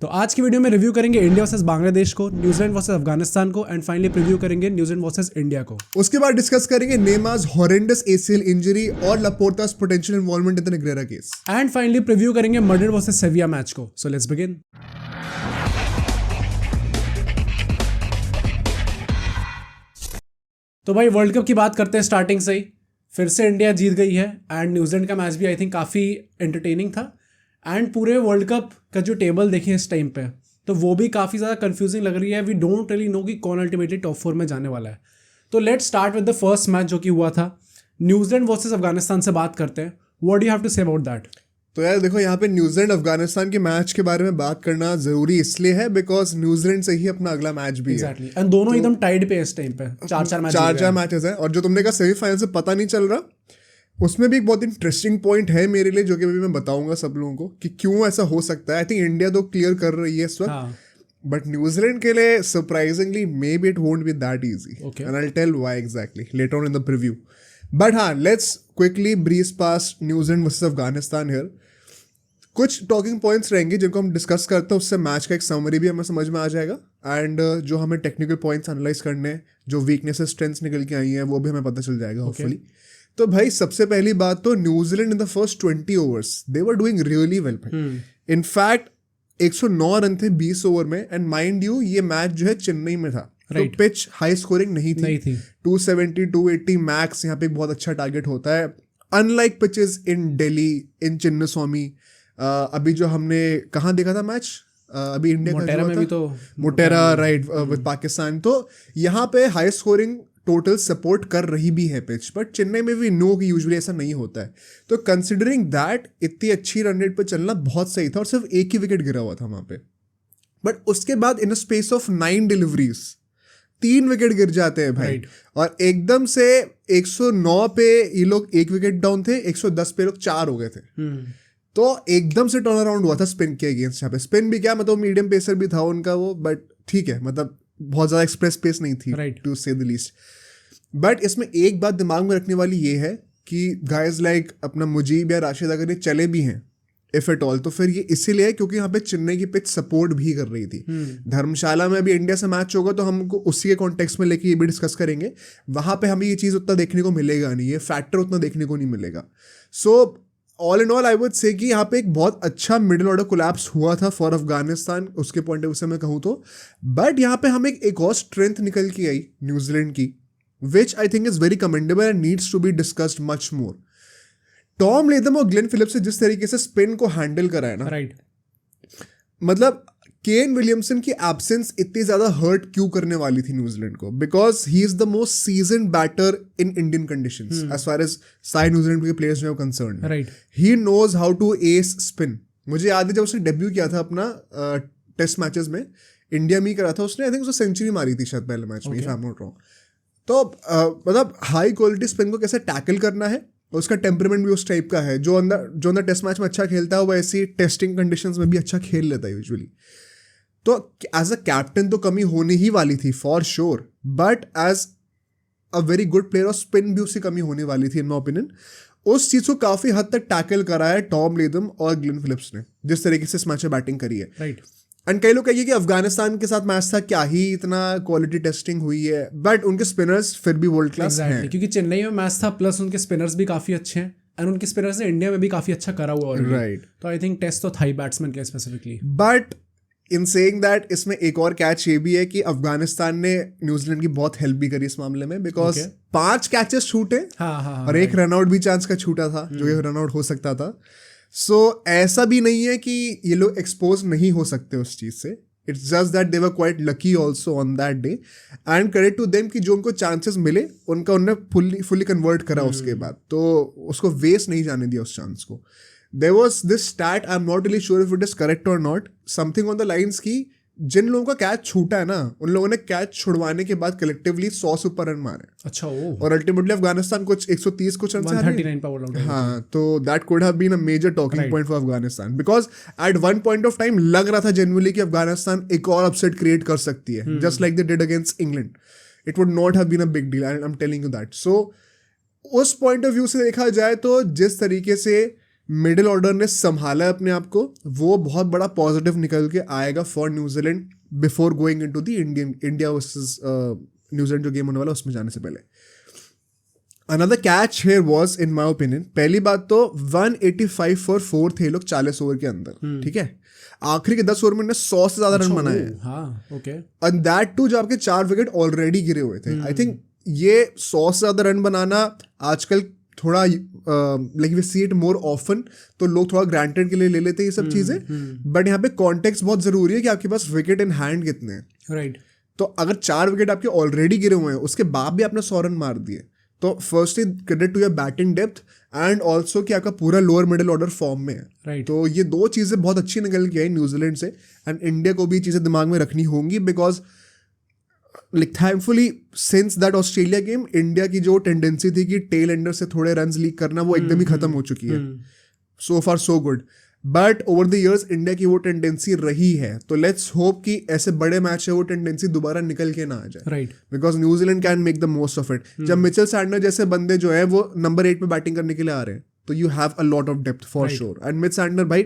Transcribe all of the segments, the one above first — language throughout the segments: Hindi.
तो आज की वीडियो में रिव्यू करेंगे इंडिया वर्सेस बांग्लादेश को, न्यूजीलैंड वर्सेस अफगानिस्तान को एंड फाइनली प्रीव्यू करेंगे न्यूजीलैंड वर्सेस इंडिया को। उसके बाद डिस्कस करेंगे नेमाज हॉरेंडस ACL इंजरी और Laporta's potential involvement in the Negreira case and finally preview करेंगे मैड्रिड वर्सेस सेविया मैच को। So let's begin. तो भाई वर्ल्ड कप की बात करते हैं स्टार्टिंग से ही। फिर से इंडिया जीत गई है एंड न्यूजीलैंड का मैच भी आई थिंक काफ़ी एंटरटेनिंग था। एंड पूरे वर्ल्ड कप का जो टेबल देखें इस टाइम पे तो वो भी काफ़ी ज़्यादा कंफ्यूजिंग लग रही है। वी डोंट रियली नो कि कौन अल्टीमेटली टॉप 4 में जाने वाला है। तो let's start with the first match जो कि हुआ था न्यूजीलैंड वर्सेस अफगानिस्तान से बात करते हैं। What do you have to say about that? तो यार देखो, यहाँ पे न्यूजीलैंड अफगानिस्तान के मैच के बारे में बात करना जरूरी इसलिए है बिकॉज न्यूजीलैंड से ही अपना अगला मैच भी एग्जैक्टली एंड दोनों एकदम टाइड पे इस टाइम पे चार मैचेस हैं। और जो तुमने कहा सेमीफाइनल से पता नहीं चल रहा, उसमें भी एक बहुत इंटरेस्टिंग पॉइंट है मेरे लिए जो कि अभी मैं बताऊंगा सब लोगों को कि क्यों ऐसा हो सकता है। आई थिंक इंडिया तो क्लियर कर रही है इस वक्त, बट न्यूजीलैंड के लिए surprisingly maybe it won't be that easy and I will tell why exactly later on in the preview. But हाँ, let's quickly breeze past New Zealand versus Afghanistan here. कुछ टॉकिंग पॉइंट्स रहेंगे जिनको हम डिस्कस करते हैं, उससे मैच का एक समरी भी हमें समझ में आ जाएगा एंड जो हमें टेक्निकल पॉइंट्स एनालाइज करने, जो वीकनेसेस स्ट्रेंथ्स निकल के आई हैं वो भी हमें पता चल जाएगा होपफुली। तो भाई सबसे पहली बात तो New Zealand in the first 20 overs they were doing really well. In fact 109 run थे 20 ओवर में एंड माइंड यू ये मैच जो है चेन्नई में था, तो पिच हाई स्कोरिंग नहीं थी। 270 280 मैक्स यहाँ पे एक बहुत अच्छा टारगेट होता है, अनलाइक पिचेस इन दिल्ली, इन चिन्नास्वामी। अभी जो हमने कहाँ देखा था मैच, अभी इंडिया मोटेरा में भी तो मोटेरा राइट विद पाकिस्तान, तो यहाँ पे हाई स्कोरिंग टोटल सपोर्ट कर रही भी है पिच, बट चेन्नई में भी नो कि यूजुअली ऐसा नहीं होता है। तो कंसिडरिंग दैट इतनी अच्छी रन रेट पर चलना बहुत सही था और सिर्फ एक ही विकेट गिरा हुआ था वहाँ पे। बट उसके बाद in a space of 9 deliveries 3 wicket गिर जाते हैं भाई और एकदम से 109 पे ये लोग 1 विकेट डाउन थे, 110 पे लोग 4 हो गए थे। तो एकदम से टर्न अराउंड हुआ था स्पिन के अगेंस्ट। यहाँ पे स्पिन भी क्या, मतलब मीडियम पेसर भी था उनका वो, बट ठीक है, मतलब बहुत ज़्यादा एक्सप्रेस पेस नहीं थी टू से द लीस्ट। बट इसमें एक बात दिमाग में रखने वाली ये है कि गाइज लाइक अपना मुजीब या राशिद अगर ये चले भी हैं इफ एट ऑल, तो फिर ये इसीलिए है क्योंकि यहाँ पे चेन्नई की पिच सपोर्ट भी कर रही थी। धर्मशाला में अभी इंडिया से मैच होगा तो हमको उसी के कॉन्टेक्स्ट में लेके ये भी डिस्कस करेंगे। वहाँ पे हमें ये चीज़ उतना देखने को मिलेगा नहीं, ये फैक्टर उतना देखने को नहीं मिलेगा। So all in all I would say कि यहाँ पे एक बहुत अच्छा मिडिल ऑर्डर कोलैप्स हुआ था फॉर अफगानिस्तान, उसके पॉइंट ऑफ व्यू से मैं कहूँ तो। बट यहाँ पे हमें एक और स्ट्रेंथ निकल के आई न्यूजीलैंड की, which I think is very commendable and needs to be discussed much more. Tom Latham और ग्लेन फिलिप्स से जिस तरीके से स्पिन को हैंडल करा है ना, मतलब केन विलियमसन की एब्सेंस इतनी ज्यादा हर्ट क्यों करने वाली थी न्यूजीलैंड को, because he is the most seasoned batter in Indian conditions as far as सारे न्यूजीलैंड के प्लेयर्स जो concern. He knows how to ace spin. मुझे याद है जब उसने डेब्यू किया था अपना टेस्ट मैचेस में, इंडिया में ही करा था उसने, आई थिंक उसने सेंचुरी मारी थी शायद पहले मैच में, if I am not wrong. तो मतलब हाई क्वालिटी स्पिन को कैसे टैकल करना है, उसका टेम्परामेंट भी उस टाइप का है। जो अंदर टेस्ट मैच में अच्छा खेलता है वो ऐसी टेस्टिंग कंडीशंस में भी अच्छा खेल लेता है यूजुअली। तो एज अ कैप्टन तो कमी होने ही वाली थी for sure, but as a very good player of spin भी उसकी कमी होने वाली थी इन माय ओपिनियन। उस चीज़ को काफ़ी हद तक टैकल करा है टॉम लेथम और ग्लेन फिलिप्स ने, जिस तरीके से इस मैच में बैटिंग करी है। एंड कई लोग कहिए कि अफगानिस्तान के साथ मैच था, क्या ही इतना क्वालिटी टेस्टिंग हुई है, बट उनके स्पिनर्स फिर भी वर्ल्ड क्लास हैं। क्योंकि चेन्नई में मैच था, प्लस उनके स्पिनर्स भी काफ़ी अच्छे हैं एंड उनके स्पिनर्स ने इंडिया में भी काफ़ी अच्छा करा हुआ है। तो आई थिंक टेस्ट तो था ही बैट्समैन के specifically. But in saying that इसमें एक और कैच ये भी है कि अफगानिस्तान ने न्यूजीलैंड की बहुत हेल्प भी करी इस मामले में, बिकॉज 5 कैचेस छूटे और एक रनआउट भी चांस का छूटा था जो ये रनआउट हो सकता था। सो ऐसा भी नहीं है कि ये लोग एक्सपोज नहीं हो सकते उस चीज़ से, it's just that they were quite lucky also on that day and credit to them कि जो उनको चांसेस मिले उन्होंने फुली कन्वर्ट करा उसके बाद, तो उसको वेस्ट नहीं जाने दिया उस चांस को। There was this stat, I'm not really sure if it is correct or not, something on the lines की जिन लोगों का कैच छूटा है ना, उन लोगों ने कैच छुड़वाने के बाद कलेक्टिवली 100 से ऊपर रन मारे। अच्छा और अल्टीमेटली अफगानिस्तान कुछ 130 कुछ रन से हारी। हाँ, तो that could have been a major talking point for Afghanistan, because at one point of time लग रहा था जेन्युइनली कि अफगानिस्तान एक और अपसेट क्रिएट कर सकती है, just like they did against England. It would not have been a big deal, I am telling you that. So उस पॉइंट ऑफ व्यू से देखा जाए तो जिस तरीके से मिडिल ऑर्डर ने संभाला है अपने आप को, वो बहुत बड़ा पॉजिटिव निकल के आएगा for New Zealand before going into the India versus New Zealand जो गेम होने वाला उसमें जाने से पहले. Another catch here was in my opinion, पहली बात तो 185 फॉर 4 थे लोग 40 ओवर के अंदर, ठीक है. आखिरी के 10 ओवर में 100 से ज्यादा रन बनाए हैं. हाँ, ओके. एंड दैट टू जो आपके 4 विकेट ऑलरेडी गिरे हुए थे. आई थिंक ये 100 से ज्यादा रन बनाना आजकल थोड़ा like we see it more often, तो लोग थोड़ा ग्रांटेड के लिए ले लेते हैं ये सब चीजें. बट यहाँ पे कॉन्टेक्स्ट बहुत जरूरी है कि आपके पास विकेट इन हैंड कितने हैं. राइट. तो अगर 4 विकेट आपके ऑलरेडी गिरे हुए हैं, उसके बाद भी आपने 100 रन मार दिए, तो firstly credit to your batting depth and also कि आपका पूरा लोअर मिडिल ऑर्डर फॉर्म में है. Right. तो ये 2 चीज़ें बहुत अच्छी निकल के आई न्यूजीलैंड से. एंड इंडिया को भी ये चीज़ें दिमाग में रखनी होंगी because like thankfully since that Australia game India की जो टेंडेंसी थी कि टेल एंडर से थोड़े रन्स लीक करना वो एकदम ही खत्म हो चुकी है. So far so good. But over the years India की वो टेंडेंसी रही है, तो लेट्स होप कि ऐसे बड़े मैच है वो टेंडेंसी दोबारा निकल के ना आ जाए. Right. Because New Zealand can make the most of it. जब मिचेल सैंडनर जैसे बंदे जो है वो नंबर 8 पे बैटिंग करने के लिए आ रहे हैं, तो you have a lot of depth for sure. And Mitchell Santner भाई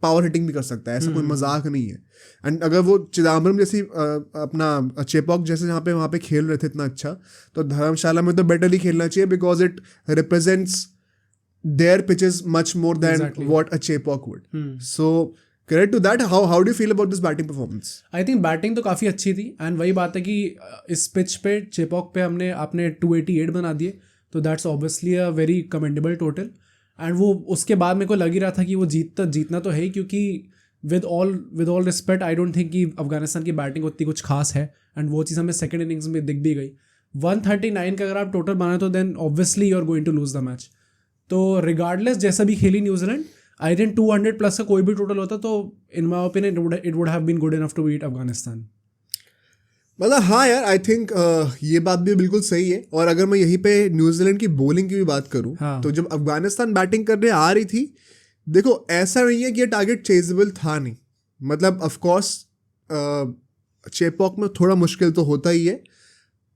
पावर हिटिंग भी कर सकता है, ऐसा कोई मजाक नहीं है. एंड अगर वो चिदम्बरम जैसी अपना चेपॉक जैसे जहाँ पे वहाँ पे खेल रहे थे इतना अच्छा, तो धर्मशाला में तो बेटर ही खेलना चाहिए because it represents their pitches much more than what a Chepauk would. So credit to that. How do you feel about this batting performance? I think batting तो काफ़ी अच्छी थी. एंड वही बात है कि इस पिच पे चेपॉक पे आपने 288 बना दिए, तो that's obviously a very commendable total. And वो उसके बाद मेरे को लग ही रहा था कि वो जीतना तो है ही, क्योंकि with all respect I don't think कि अफगानिस्तान की बैटिंग उतनी कुछ खास है. एंड वो चीज़ हमें सेकेंड इनिंग्स में दिख भी गई. 139 का अगर आप टोटल बनाए तो then obviously you are going to lose the match. तो रिगार्डलेस जैसा भी खेली न्यूजीलैंड, आई थिंक 200 प्लस का कोई भी टोटल होता तो in my opinion it would have been good enough to beat Afghanistan. मतलब हाँ यार, आई थिंक ये बात भी बिल्कुल सही है. और अगर मैं यहीं पे न्यूजीलैंड की बॉलिंग की भी बात करूँ, तो जब अफगानिस्तान बैटिंग करने आ रही थी, देखो ऐसा नहीं है कि ये टारगेट चेजेबल था नहीं. मतलब ऑफकोर्स चेपॉक में थोड़ा मुश्किल तो होता ही है,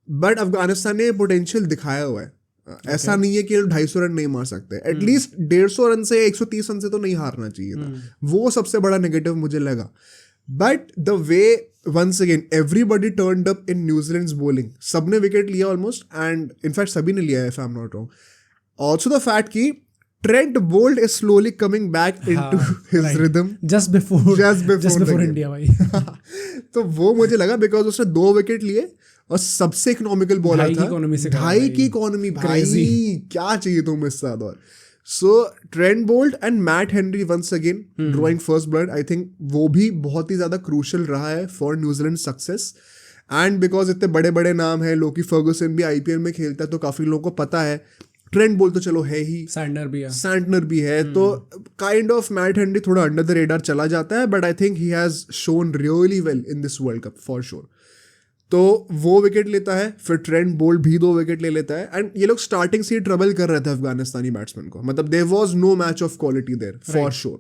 बट अफगानिस्तान ने पोटेंशियल दिखाया हुआ है. ऐसा नहीं है कि 250 रन नहीं मार सकते. एटलीस्ट 150 रन से 130 रन से तो नहीं हारना चाहिए था. वो सबसे बड़ा नेगेटिव मुझे लगा. But the way once again everybody turned up in New Zealand's bowling, सबने विकेट लिया ऑलमोस्ट, एंड इनफैक्ट सभी ने लिया है if I am not wrong. Also the fact कि Trent Boult is slowly coming back into his rhythm just before India भाई. तो वो मुझे लगा बिकॉज उसने 2 विकेट लिए और सबसे इकोनॉमिकल बॉलर था. 2.5 की इकोनॉमी भाई, क्या चाहिए तुम इससे ज्यादा. और so Trent Boult and Matt Henry once again drawing first blood, I think वो भी बहुत ही ज्यादा क्रूशल रहा है for New Zealand success. And because इतने बड़े बड़े नाम है, लोकी फर्गुसन भी आईपीएल में खेलता है, तो काफी लोगों को पता है. ट्रेंट बोल्ट तो चलो है ही, सैंडनर भी है, तो काइंड ऑफ मैट हेनरी थोड़ा अंडर द रेडार चला जाता है. But I think he has shown really well in this world cup for sure. तो वो विकेट लेता है, फिर ट्रेंट बोल्ट भी 2 विकेट ले लेता है. एंड ये लोग स्टार्टिंग से ही ट्रबल कर रहे थे अफगानिस्तानी बैट्समैन को. मतलब there was no match of quality there for sure.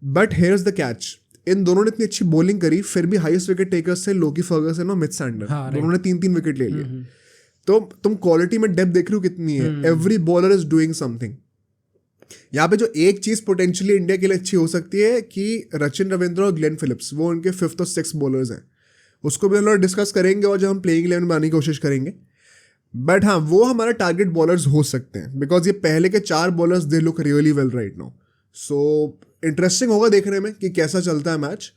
But here is the catch, इन दोनों ने इतनी अच्छी बॉलिंग करी, फिर भी हाईएस्ट विकेट टेकर्स थे लोकी फर्गुसन और मिच सैंडनर. दोनों ने 3-3 विकेट ले लिए. तो तुम क्वालिटी में डेप्थ देख रहे हो कितनी है. Every bowler is doing something. यहाँ पे जो एक चीज पोटेंशियली इंडिया के लिए अच्छी हो सकती है कि रचिन रविंद्र और ग्लेन फिलिप्स, वो उनके 5th और 6th बॉलर्स हैं. उसको भी हम लोग डिस्कस करेंगे और जब हम प्लेइंग 11 बनाने की कोशिश करेंगे. बट हाँ, वो हमारा टारगेट बॉलर्स हो सकते हैं बिकॉज ये पहले के 4 bowlers they look really well right now. So interesting होगा देखने में कि कैसा चलता है match.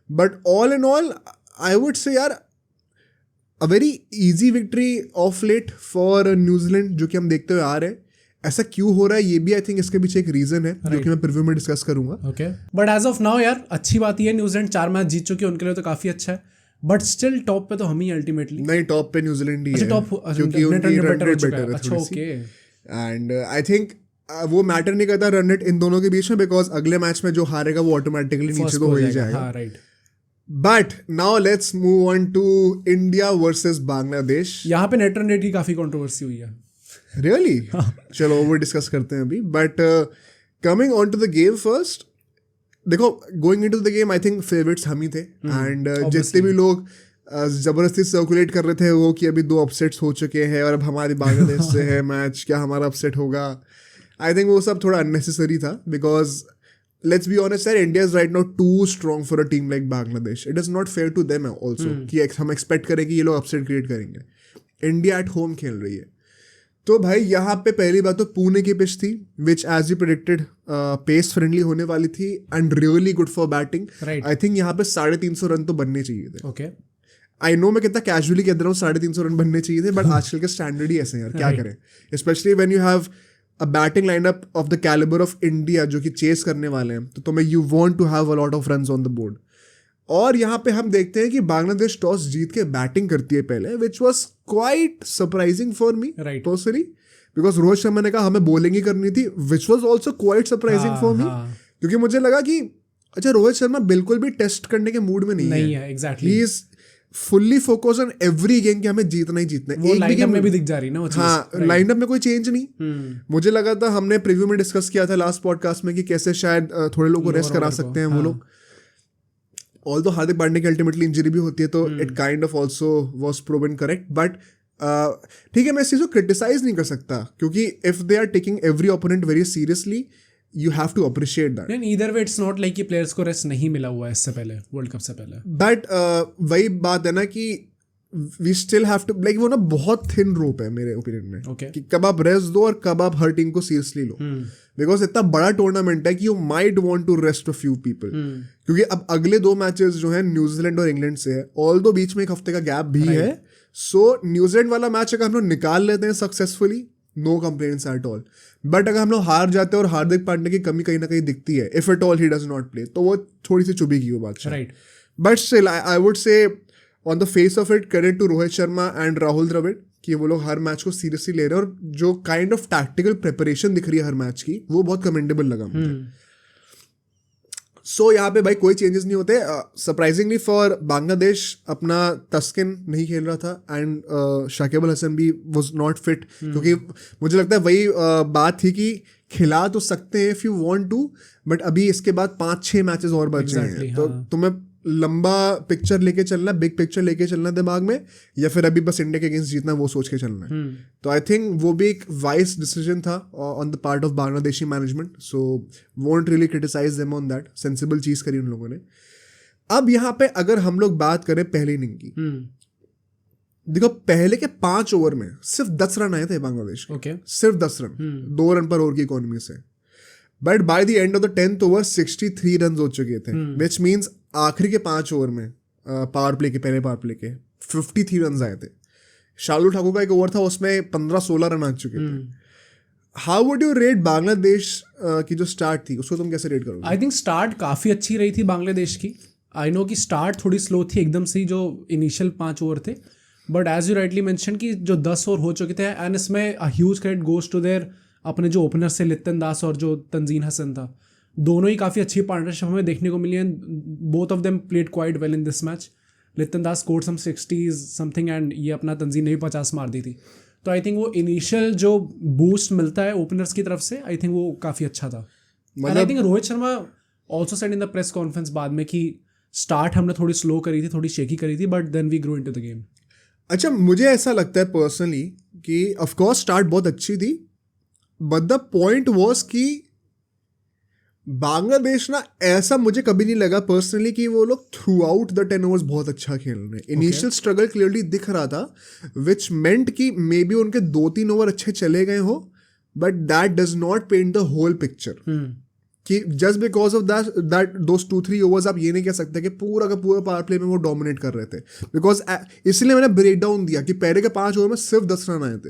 But all in all I would say यार a very easy victory of late for New Zealand, जो कि हम देखते हुए आ रहे हैं. ऐसा क्यों हो रहा है ये भी आई थिंक इसके पीछे एक रीजन है, जो कि मैं प्रीव्यू में डिस्कस करूंगा. Okay, but as of now यार अच्छी बात ये है न्यूजीलैंड 4 मैच जीत चुकी है, उनके लिए तो काफी अच्छा है. बट स्टिल टॉप पे तो हम ही अल्टीमेटली नहीं, टॉप पे न्यूजीलैंड ही है क्योंकि उनकी रन रेट बेटर है. अच्छा, ओके. एंड आई थिंक वो मैटर नहीं करता रन रेट इन दोनों के बीच में, बिकॉज अगले मैच में जो हारेगा वो ऑटोमेटिकली नीचे तो हो ही जाएगा. Right. But now let's move on to India versus Bangladesh. यहाँ पे नेट रन रेट की काफी कंट्रोवर्सी हुई है. रियली? चलो वो डिस्कस करते हैं अभी. But coming on to the game first, देखो going into the game I think favourites हम ही थे. एंड जितने भी लोग जबरदस्ती सर्कुलेट कर रहे थे वो कि अभी 2 अपसेट्स हो चुके हैं और अब हमारी बांग्लादेश से है मैच, क्या हमारा अपसेट होगा. आई थिंक वो सब थोड़ा अननेसेसरी था बिकॉज लेट्स बी ऑनेस्ट यार, India is right now too strong for a team like Bangladesh. It is not fair to them also कि हम एक्सपेक्ट करें कि ये लोग अपसेट क्रिएट करेंगे. इंडिया एट होम खेल रही है. तो भाई यहाँ पे पहली बात तो पुणे की पिच थी which as you predicted pace friendly होने वाली थी and really good for batting. I think यहाँ पे 350 रन तो बनने चाहिए थे. ओके, आई नो मैं कितना कैजुअली कह रहा हूँ 350 रन बनने चाहिए थे, बट आजकल के स्टैंडर्ड ही ऐसे हैं यार, क्या करें. Specially when you have a batting lineup of the calibre of India जो कि चेस करने वाले हैं, तो तुम्हें you want to have a lot of runs on the board. और यहाँ पे हम देखते हैं कि बांग्लादेश टॉस जीत के बैटिंग करती है पहले, which was quite surprising for me personally, because Rohit Sharma ने कहा हमें बॉलिंग ही करनी थी, which was also quite surprising for me, क्योंकि मुझे लगा कि अच्छा रोहित शर्मा बिल्कुल भी टेस्ट करने के मूड में नहीं है. Exactly, he is fully focus on every game कि हमें जीतना ही जीतना है. एक भी गेम में भी दिख जा रही ना वो चीज. हाँ, लाइनअप में कोई चेंज नहीं. मुझे लगा था, हमने प्रीव्यू में डिस्कस किया था लास्ट पॉडकास्ट में कि कैसे शायद थोड़े लोगों को रेस्ट करा सकते हैं वो लोग. ऑल्दो हार्दिक पांड्या की अल्टीमेटली इंजरी भी होती है, तो it kind of also was proven correct. But ठीक है, मैं इस चीज़ को क्रिटिसाइज नहीं कर सकता, क्योंकि if they are taking every opponent very seriously, you have to appreciate that. Either way it's not like कि प्लेयर्स को रेस्ट नहीं मिला हुआ है इससे पहले, वर्ल्ड कप से पहले. बट वही बात है ना कि we still have to like, वो ना बहुत थिन रोप है मेरे ओपिनियन में. Okay. कि कब आप रेस्ट दो और कब आप हर टीम को सीरियसली लो, बिकॉज इतना बड़ा टूर्नामेंट है कि you might want to rest a few people. क्योंकि अब अगले 2 मैचेस जो है न्यूजीलैंड और इंग्लैंड से है, ऑल दो बीच में 1 हफ्ते का गैप भी है. सो न्यूजीलैंड वाला मैच अगर हम लोग निकाल लेते हैं successfully, no complaints at all. But अगर हम लोग हार जाते हैं और हार्दिक पांड्या की कमी कहीं ना कहीं दिखती है, if at all he does not play, तो वो थोड़ी सी चुभेगी वो बात. Right. But still I would say on the face of it credit to Rohit Sharma and Rahul Dravid कि वो लोग हर मैच को सीरियसली ले रहे हैं, और जो काइंड ऑफ टैक्टिकल प्रिपरेशन दिख रही है हर मैच की, वो बहुत कमेंडेबल लगा मुझे. सो यहाँ पे भाई कोई चेंजेस नहीं होते. सरप्राइजिंगली फॉर बांग्लादेश अपना तस्किन नहीं खेल रहा था, एंड शाकिब अल हसन भी वॉज नॉट फिट, क्योंकि मुझे लगता है वही बात थी कि खिला तो सकते हैं if you want to, but अभी इसके बाद 5-6 मैचेस और बचे हैं. तो तुम्हें लंबा पिक्चर लेके चलना, बिग पिक्चर लेके चलना दिमाग में, या फिर अभी बस इंडिया के अगेंस्ट जीतना वो सोच के चलना है. तो आई थिंक वो भी एक वाइज डिसीजन था on the part of Bangladeshi management. So won't really criticise them on that. Sensible चीज करी उन लोगों ने. अब यहाँ पे अगर हम लोग बात करें पहली इनिंग की, देखो पहले के 5 ओवर में सिर्फ 10 रन आए थे बांग्लादेश के. Okay. सिर्फ 10 रन, 2 रन पर ओवर की इकोनॉमी से. But by the end of the 10th over 63 run हो चुके थे, विच मीन्स आखिरी के 5 ओवर में पावर प्ले के, पहले पावर प्ले के 53 रन आए थे. शार्दुल ठाकुर का एक ओवर था, उसमें 15-16 रन आ चुके थे. How would you rate Bangladesh की जो स्टार्ट थी, उसको तुम कैसे रेट करोगे? आई थिंक स्टार्ट काफ़ी अच्छी रही थी बांग्लादेश की. आई नो कि स्टार्ट थोड़ी स्लो थी एकदम से ही, जो इनिशियल 5 ओवर थे. But as you rightly mention कि जो 10 ओवर हो चुके थे, एंड इसमें huge credit goes to their अपने जो ओपनर्स थे लित्तन दास और जो तंजीन हसन था. दोनों ही काफ़ी अच्छी पार्टनरशिप हमें देखने को मिली, and both of them played quite well in this match. Litton Das scored some 60s something, and ये अपना तंजीन ने भी 50 मार दी थी. तो आई थिंक वो इनिशियल जो बूस्ट मिलता है ओपनर्स की तरफ से, आई थिंक वो काफ़ी अच्छा था. And I think Rohit Sharma also said in the press conference बाद में कि स्टार्ट हमने थोड़ी स्लो करी थी, थोड़ी शेकी करी थी, but then we grow into the game. अच्छा, मुझे ऐसा लगता है पर्सनली कि ऑफकोर्स स्टार्ट बहुत अच्छी थी, बट द पॉइंट वॉज कि बांग्लादेश ना, ऐसा मुझे कभी नहीं लगा पर्सनली कि वो लोग थ्रू आउट द 10 ओवर्स बहुत अच्छा खेल रहे हैं. इनिशियल स्ट्रगल क्लियरली दिख रहा था, विच मेंट कि मे बी उनके 2-3 ओवर अच्छे चले गए हो, but that does not paint the whole picture. कि just because of that those 2-3 overs आप ये नहीं कह सकते कि पूरा का पूरा पावर प्ले में वो डोमिनेट कर रहे थे. बिकॉज इसलिए मैंने ब्रेक डाउन दिया कि पहले के 5 ओवर में सिर्फ 10 रन आए थे.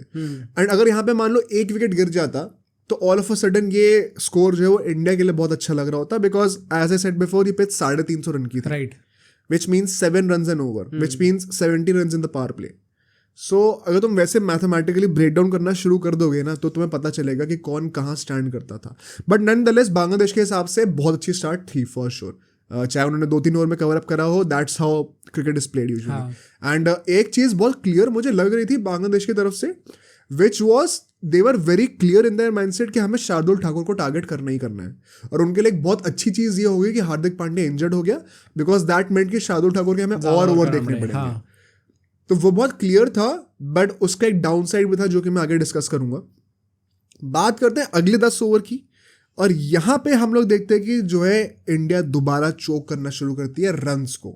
एंड अगर यहाँ पे मान लो 1 विकेट गिर जाता, तो ऑल ऑफ अ सडन ये स्कोर जो है वो इंडिया के लिए बहुत अच्छा लग रहा होता, because as I said before, ये पिच 350 रन की थी. Right. Which means 7 run an over, which means 70 run in the power play. So अगर तुम वैसे मैथमेटिकली ब्रेक डाउन करना शुरू कर दोगे ना, तो तुम्हें पता चलेगा कि कौन कहाँ स्टैंड करता था. बट नॉनदलेस बांग्लादेश के हिसाब से बहुत अच्छी स्टार्ट थी फॉर श्योर. चाहे उन्होंने 2-3 ओवर में कवर अप करा हो, that's how cricket is played usually. And एक चीज़ बहुत क्लियर मुझे लग रही थी बांग्लादेश की तरफ से, which was they were very clear in their mindset कि हमें शार्दुल ठाकुर को टारगेट करना ही करना है. और उनके लिए एक बहुत अच्छी चीज़ ये होगी कि हार्दिक पांड्या इंजर्ड हो गया, बिकॉज दैट मेंट कि शार्दुल ठाकुर के हमें और ओवर देखने पड़ेंगे. तो वो बहुत क्लियर था, बट उसका एक डाउन साइड भी था जो कि मैं आगे डिस्कस करूंगा. बात करते हैं अगले 10 ओवर की, और यहाँ पे हम लोग देखते हैं कि जो है इंडिया दोबारा चोक करना शुरू करती है रन्स को।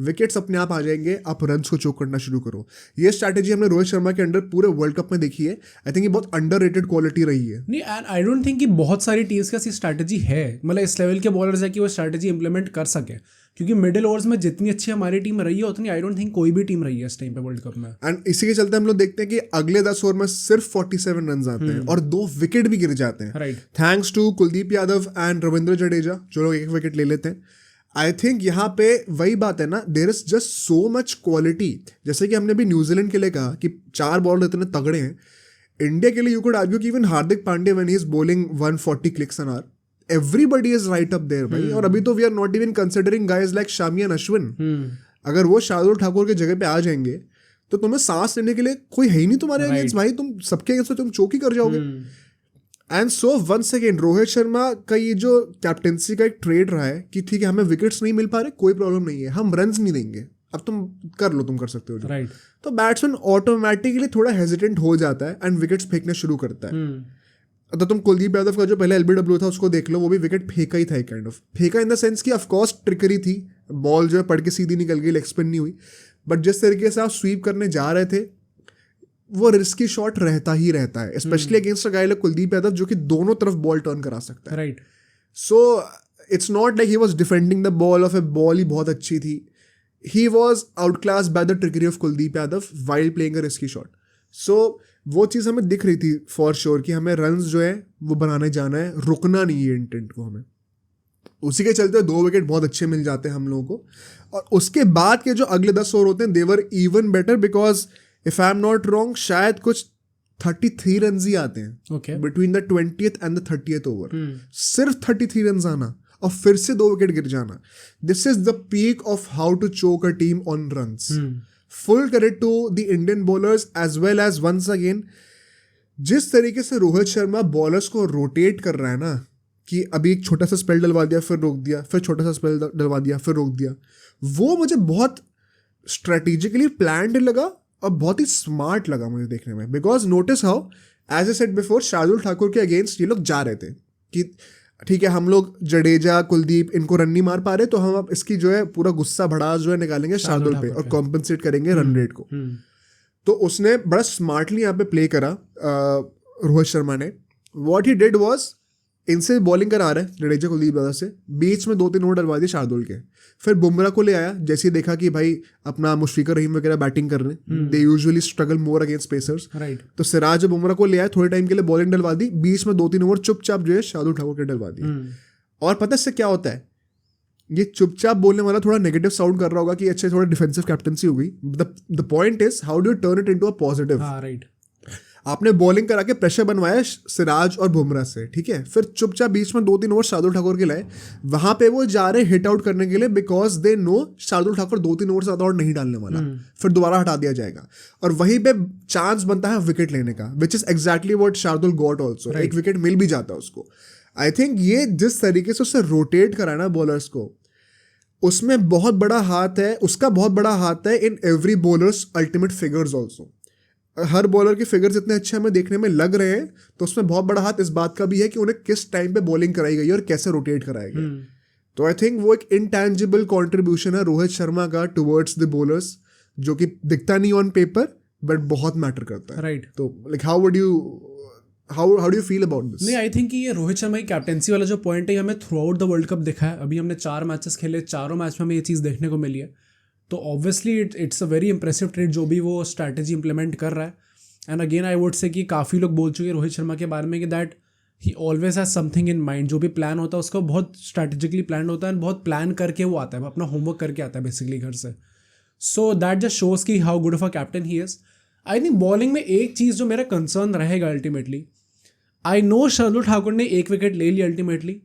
विकेट्स अपने आप आ जाएंगे, आप रन्स को चोक करना शुरू करो। ये स्ट्रैटेजी हमने रोहित शर्मा के अंडर पूरे वर्ल्ड कप में देखी है। आई थिंक ये बहुत अंडररेटेड क्वालिटी रही है। नहीं, एंड आई डोंट थिंक कि बहुत सारी टीम्स का ऐसी स्ट्रैटेजी है, मतलब इस लेवल के बॉलर्स है कि वो स्ट्रैटेजी इंप्लीमेंट कर सके, क्योंकि मिडिल ओवर्स में जितनी अच्छी हमारी टीम रही है उतनी आई डोंट थिंक कोई भी टीम रही है इस टाइम पे वर्ल्ड कप में। एंड इसी के चलते हम लोग देखते हैं कि अगले 10 ओवर में सिर्फ 47 रन आते हैं और 2 विकेट भी गिर जाते हैं, right, thanks to Kuldeep Yadav and Ravindra Jadeja, जो लोग 1 विकेट ले लेते हैं। आई थिंक यहाँ पे वही बात है ना, there is just so much quality. जैसे कि हमने भी न्यूजीलैंड के लिए कहा कि 4 बॉलर इतने तगड़े हैं, इंडिया के लिए यू कुड आर्ग्यू कि even Hardik Pandya when he is bowling 140 clicks an hour, everybody is right up there भाई। और अभी तो we are not even considering guys like Shami and Ashwin. अगर वो शार्दुल ठाकुर की जगह पे आ जाएंगे तो तुम्हें सांस लेने के लिए कोई है ही नहीं तुम्हारे अगेंस्ट भाई, तुम सबके अगेंस्ट तुम चौकी कर जाओगे। And so once again Rohit Sharma का ये जो कैप्टेंसी का एक ट्रेड रहा है कि ठीक है हमें विकेट्स नहीं मिल पा रहे, कोई प्रॉब्लम नहीं है, हम रन्स नहीं देंगे, अब तुम कर लो, तुम कर सकते हो जो। राइट, तो बैट्समैन ऑटोमेटिकली थोड़ा हेजिटेंट हो जाता है एंड विकेट्स फेंकना शुरू करता है। तो तुम कुलदीप यादव का जो पहले एलबीडब्ल्यू था उसको देख लो, वो भी विकेट फेंका ही था एक काइंड ऑफ, फेंका इन द सेंस कि ऑफ कोर्स ट्रिकरी थी, बॉल जो है पड़ के सीधी निकल गई, लेग स्पिन नहीं हुई, बट जिस तरीके से आप स्वीप करने जा रहे थे वो रिस्की शॉट रहता ही रहता है, specially against a guy like Kuldeep Yadav जो कि दोनों तरफ बॉल टर्न करा सकता है। Right, so it's not like he was defending the ball of a ball ही बहुत अच्छी थी, he was outclass by the trickery of Kuldeep Yadav while playing a risky shot. So वो चीज़ हमें दिख रही थी फॉर श्योर कि हमें रन्स जो है वो बनाने जाना है, रुकना नहीं है इंटेंट को हमें। उसी के चलते 2 विकेट बहुत अच्छे मिल जाते हैं हम लोगों को, और उसके बाद के जो अगले 10 ओवर होते हैं they're even better, because if I am not wrong शायद कुछ 33 रन ही आते हैं between the 20th and the 30th over. सिर्फ 33 रन आना और फिर से 2 विकेट गिर जाना, this is the peak of how to choke a team on runs. Full credit to the Indian bowlers as well as once again जिस तरीके से रोहित शर्मा बॉलर्स को रोटेट कर रहा है ना, कि अभी एक छोटा सा स्पेल डलवा दिया फिर रोक दिया, फिर छोटा सा स्पेल डलवा दिया फिर रोक दिया, वो मुझे बहुत स्ट्रेटेजिकली प्लान्ड लगा और बहुत ही स्मार्ट लगा मुझे देखने में। Because notice how as a said before Shardul Thakur के अगेंस्ट ये लोग जा रहे थे कि ठीक है हम लोग जडेजा कुलदीप इनको रन नहीं मार पा रहे, तो हम अब इसकी जो है पूरा गुस्सा भड़ास जो है निकालेंगे शार्दुल पे और कॉम्पनसेट करेंगे रन रेट को। तो उसने बड़ा स्मार्टली यहाँ पे प्ले करा रोहित शर्मा ने। व्हाट ही डिड वाज इनसे बॉलिंग करा रहा है जडेजा कुलदीप यादव से, बीच में 2-3 ओवर डलवा दिए शार्दुल के, फिर बुमराह को ले आया। जैसे ही देखा कि भाई अपना मुश्फिकुर रहीम वगैरह बैटिंग कर रहे हैं, they usually struggle more against pacers, तो सिराज बुमराह को ले आया, थोड़े टाइम के लिए बॉलिंग डलवा दी, बीच में 2-3 ओवर चुपचाप जो है शार्दुल ठाकुर के डलवा दिए। और पता इससे क्या होता है, ये चुपचाप बोलने वाला थोड़ा नेगेटिव साउंड कर रहा होगा कि अच्छा थोड़ा डिफेंसिव कैप्टनसी हो गई, the point is how do U turn it into a positive. Right, आपने बॉलिंग करा के प्रेशर बनवाया सिराज और बुमराह से, ठीक है, फिर चुपचाप बीच में 2-3 ओवर शार्दुल ठाकुर के लाए, वहां पे वो जा रहे हिट आउट करने के लिए because they know Shardul Thakur 2-3 over से ज्यादा और नहीं डालने वाला, फिर दोबारा हटा दिया जाएगा और वहीं पे चांस बनता है विकेट लेने का, which is exactly what Shardul got also. एक विकेट मिल भी जाता है उसको। आई थिंक ये जिस तरीके से उससे रोटेट कराना बॉलर्स को, उसमें बहुत बड़ा हाथ है, उसका बहुत बड़ा हाथ है in every bowlers ultimate figures also. Her bowler के फिगर्स इतने अच्छे हमें देखने में लग रहे हैं, तो उसमें बहुत बड़ा हाथ इस बात का भी है कि उन्हें किस टाइम पे बॉलिंग कराई गई और कैसे रोटेट कराया गया। तो आई थिंक वो एक इनटैंजिबल कंट्रीब्यूशन है रोहित शर्मा का टुवर्ड्स द बॉलर्स, जो कि दिखता नहीं ऑन पेपर बट बहुत मैटर करता है। राइट, तो like how do you feel about this? नहीं, आई थिंक कि ये रोहित शर्मा की कैप्टेंसी वाला जो पॉइंट है हमें through out the world cup दिखा है। अभी हमने 4 मैचेस खेले, चारों मैच में हमें ये चीज़ देखने को मिली है। तो obviously it's a very impressive trade जो भी वो स्ट्रैटेजी इंप्लीमेंट कर रहा है। And again I would say कि काफ़ी लोग बोल चुके हैं रोहित शर्मा के बारे में कि that he always has something in mind. जो भी प्लान होता है उसका बहुत स्ट्रैटेजिकली प्लान होता है, बहुत प्लान करके वो आता है, अपना होमवर्क करके आता है बेसिकली घर से। सो दैट जस्ट शोज की how good of a captain he is. I think bowling में एक चीज़ जो मेरा कंसर्न रहेगा ultimately, I know Shardul Thakur ने 1 विकेट ले लिया अल्टीमेटली,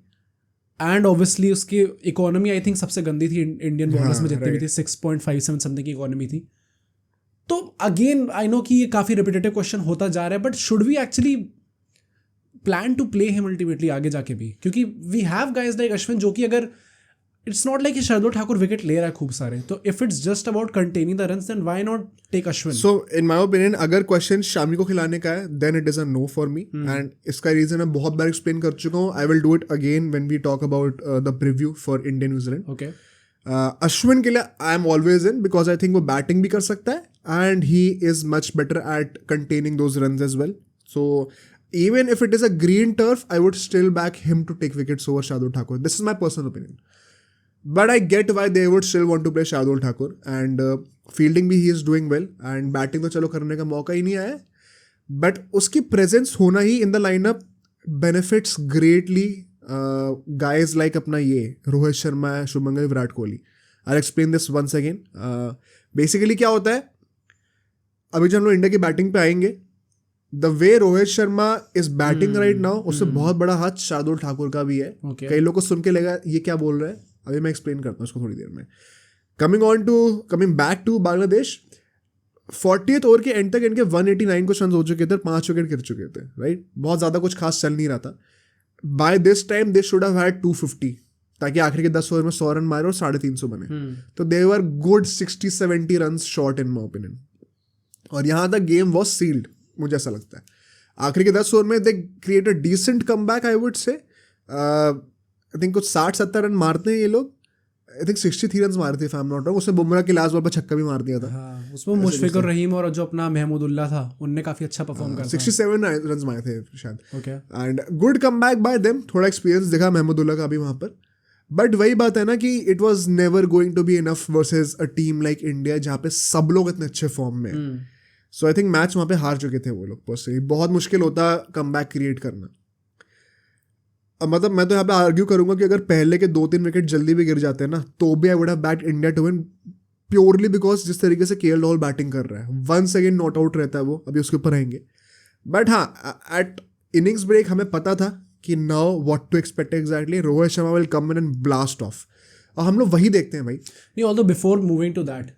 एंड ऑब्वियसली उसकी इकोनॉमी आई थिंक सबसे गंदी थी इंडियन बॉलर्स में जितनी भी थी, 6.57 समथिंग की इकोनॉमी थी। तो अगेन आई नो कि ये काफ़ी रिपीटेटिव क्वेश्चन होता जा रहा है, but should we actually plan to play him ultimately आगे जाके भी? क्योंकि we have guys like Ashwin जो कि अगर it's not like Shardul Thakur wicket ले रहा है खूब सारे, तो if it's just about containing the runs then why not take Ashwin. So in my opinion अगर क्वेश्चन शामी को खिलाने का है then it is a no for me, and इसका रीजन मैं बहुत बार एक्सप्लेन कर चुका हूँ. I will do it again when we talk about the preview for India New Zealand. Okay, Ashwin के लिए I am always in because I think वो बैटिंग भी कर सकता है and he is much better at containing those runs as well. So even if it is a green turf, I would still back him to take wickets over Shardul Thakur. This is my personal opinion. But I get why they would still want to play Shardul Thakur. And fielding भी he is doing well. And batting तो चलो करने का मौका ही नहीं आया. But उसकी presence होना ही in the lineup benefits greatly guys like अपना ये Rohit Sharma, Shubman Gill, Virat Kohli. I'll explain this once again. Basically क्या होता है, अभी जब हम लोग इंडिया की बैटिंग पे आएंगे, the way Rohit Sharma is batting right now, उससे बहुत बड़ा हाथ शार्दुल ठाकुर का भी है. कई लोग को सुन के लगा ये क्या बोल रहा है, अभी मैं एक्सप्लेन करता हूँ उसको थोड़ी देर में. Coming back to Bangladesh, 40th over के एंड तक इनके 189 कुछ रन हो चुके थे, 5 विकेट गिर चुके थे. राइट, बहुत ज़्यादा कुछ खास चल नहीं रहा था. By this time they should have had 250 ताकि आखिरी के 10 ओवर में 100 रन मारे और 350 बने. तो they were good 60-70 run short in my opinion. और यहाँ तक गेम वॉज सील्ड मुझे ऐसा लगता है. आखिरी के 10 ओवर में they create a decent comeback I would say. I think कुछ 60-70 रन मारते हैं ये लोग. आई थिंक 63 रन मारे थे if I am not wrong. उससे बुमराह की लास्ट बॉल पर छक्का भी मार दिया था. हाँ, उसमें मुशफिकुर रहीम और जो अपना महमूदुल्लाह था उनने काफी अच्छा परफॉर्म किया. 67 रन मारे थे शायद. Okay, and good comeback bye them. थोड़ा एक्सपीरियंस दिखा महमूदुल्लाह का भी वहाँ पर. बट वही बात है ना कि it was never going to be enough versus a team like India जहाँ पे सब लोग इतने अच्छे फॉर्म में. सो आई थिंक मैच वहाँ पे हार चुके थे वो लोग. पर्सनली बहुत मुश्किल होता कमबैक क्रिएट करना. अब मतलब मैं तो यहाँ पे आर्ग्यू करूंगा कि अगर पहले के 2-3 विकेट जल्दी भी गिर जाते हैं ना तो भी I would have backed India to win, purely because जिस तरीके से केएल राहुल बैटिंग कर रहा है. वंस अगेन नॉट आउट रहता है वो, अभी उसके ऊपर आएंगे. बट हाँ, एट इनिंग्स ब्रेक हमें पता था कि now what to expect exactly. Rohit Sharma will come in and blast off, और हम लोग वही देखते हैं भाई. नहीं, although before moving to that,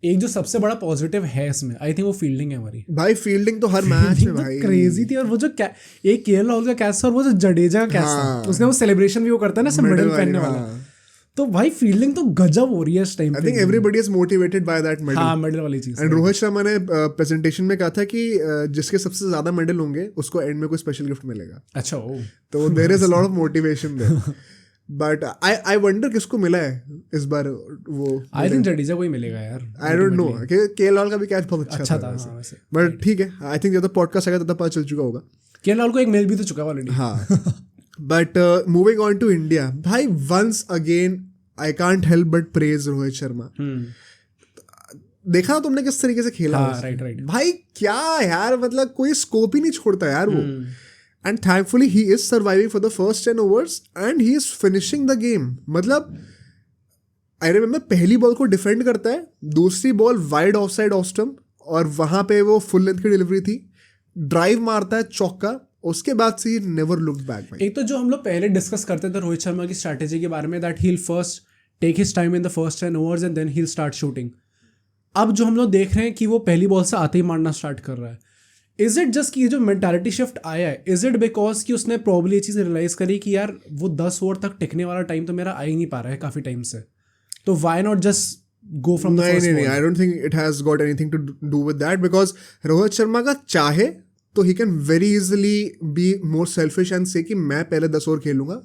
एक जो सबसे बड़ा पॉजिटिव है इसमें, आई थिंक वो फील्डिंग है हमारी. भाई फील्डिंग तो हर मैच में भाई क्रेजी थी. और वो जो एक केएल राहुल का कैच था और वो जो जडेजा का कैच था, उसने वो सेलिब्रेशन भी वो करता है ना सब मेडल पहनने वाला. तो भाई फील्डिंग तो गजब हो रही है इस टाइम पे. I think everybody is motivated by that medal. हाँ, मेडल वाली चीज. एंड रोहित शर्मा ने प्रेजेंटेशन में कहा था कि जिसके सबसे ज्यादा मेडल होंगे उसको एंड में कोई स्पेशल गिफ्ट मिलेगा. अच्छा, तो there is a lot of motivation there. But I wonder किसको मिला है इस बार वो. आई थिंक जडेजा को ही मिलेगा यार. आई डोंट नो, केएल राहुल का भी कैच बहुत अच्छा था वैसे. बट ठीक है, आई थिंक जब पॉडकास्ट आएगा तब पता चल चुका होगा. केएल राहुल को एक मेल भी तो चुका ऑलरेडी. हाँ. But moving on to India, भाई once again I can't help but praise Rohit Sharma. देखा ना तुमने किस तरीके से खेला. राइट. भाई क्या यार, मतलब कोई स्कोप ही नहीं छोड़ता यार वो. And thankfully he is surviving for the first 10 overs and he is finishing the game. मतलब I remember पहली बॉल को डिफेंड करता है, दूसरी ball wide of side off stump और वहाँ पे वो फुल लेंथ की डिलीवरी थी, ड्राइव मारता है चौका, उसके बाद से ही नेवर लुक बैक. एक तो जो हम लोग पहले डिस्कस करते थे रोहित शर्मा की स्ट्रैटेजी के बारे में, that he will first take his time in the first 10 overs and then he will start shooting. अब जो हम लोग देख रहे हैं कि वो पहली बॉल से आते ही मारना स्टार्ट कर रहा है. इज इट जस्ट कि ये जो मेंटालिटी शिफ्ट आया है, इज इट बिकॉज कि उसने प्रॉब्ली ये चीज़ रियलाइज करी कि यार वो 10 ओवर तक टिकने वाला टाइम तो मेरा आ ही नहीं पा रहा है काफ़ी टाइम से, तो why not just go from the first ball. I don't think it has got anything to do with that, because Rohit Sharma का चाहे तो he can very easily be more selfish and say कि मैं पहले 10 ओवर खेलूंगा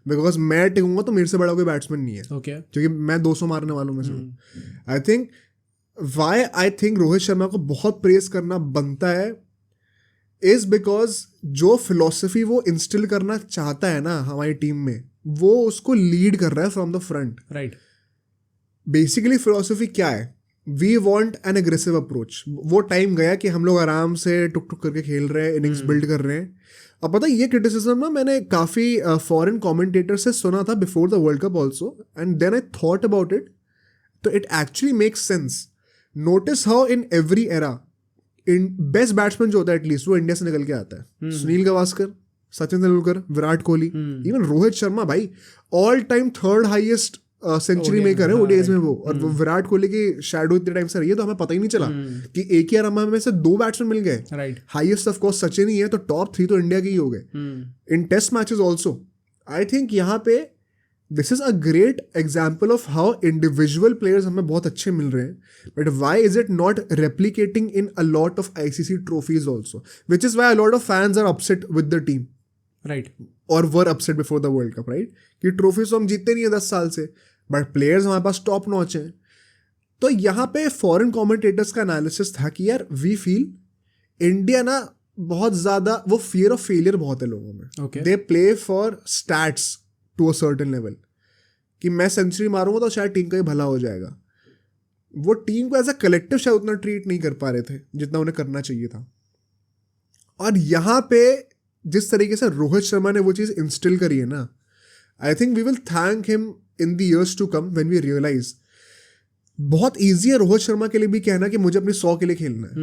बिकॉज मैं टिकूंगा तो मेरे से बड़ा कोई बैट्समैन नहीं है. ओके, क्योंकि मैं 200 मारने वालों में से. आई थिंक रोहित शर्मा को बहुत प्रेस करना बनता है इज बिकॉज जो फिलोसफी वो इंस्टिल करना चाहता है ना हमारी टीम में, वो उसको लीड कर रहा है from the front. Right. Basically philosophy क्या है, we want an aggressive approach. वो टाइम गया कि हम लोग आराम से टुक टुक करके खेल रहे हैं, इनिंग्स बिल्ड कर रहे हैं. अब पता है ये क्रिटिसिज्म ना मैंने काफ़ी फॉरेन कॉमेंटेटर से सुना था before the world Cup also, and then I thought about it, तो it actually makes sense. Notice how in every era in best batsman जो होता है एटलीस्ट वो इंडिया से निकल के आता है. सुनील गावस्कर, सचिन तेंदुलकर, विराट कोहली, इवन रोहित शर्मा भाई all time 3rd highest century maker है ओडीआईज में वो. और विराट कोहली की शैडो इतने टाइम से रही है तो हमें पता ही नहीं चला कि एक ही रम्मा में से 2 बैट्समैन मिल गए. Right. Highest of course Sachin ही है, तो टॉप 3 तो इंडिया के ही हो गए in test matches also. I think यहाँ पे this is a great example of how individual players हमें बहुत अच्छे मिल रहे हैं, but why is it not replicating in a lot of ICC trophies also, which is why a lot of fans are upset with the team right. और were upset before the world Cup, right? कि ट्रॉफीज तो हम जीतते नहीं है 10 साल से, बट प्लेयर्स हमारे पास टॉप नॉच हैं। तो यहाँ पे फॉरेन कमेंटेटर्स का एनालिसिस था कि यार वी फील इंडिया ना बहुत ज़्यादा, वो फियर ऑफ फेलियर बहुत है लोगों में। Okay. They play for stats to a certain level, कि मैं सेंचुरी मारूंगा तो शायद टीम का ही भला हो जाएगा। वो टीम को एज अ कलेक्टिव शायद उतना ट्रीट नहीं कर पा रहे थे जितना उन्हें करना चाहिए था। और यहाँ पे जिस तरीके से रोहित शर्मा ने वो चीज़ इंस्टिल करी है ना, I think we will thank him in the years to come when we realise. बहुत ईजी है रोहित शर्मा के लिए भी कहना कि मुझे अपनी 100 के लिए खेलना है,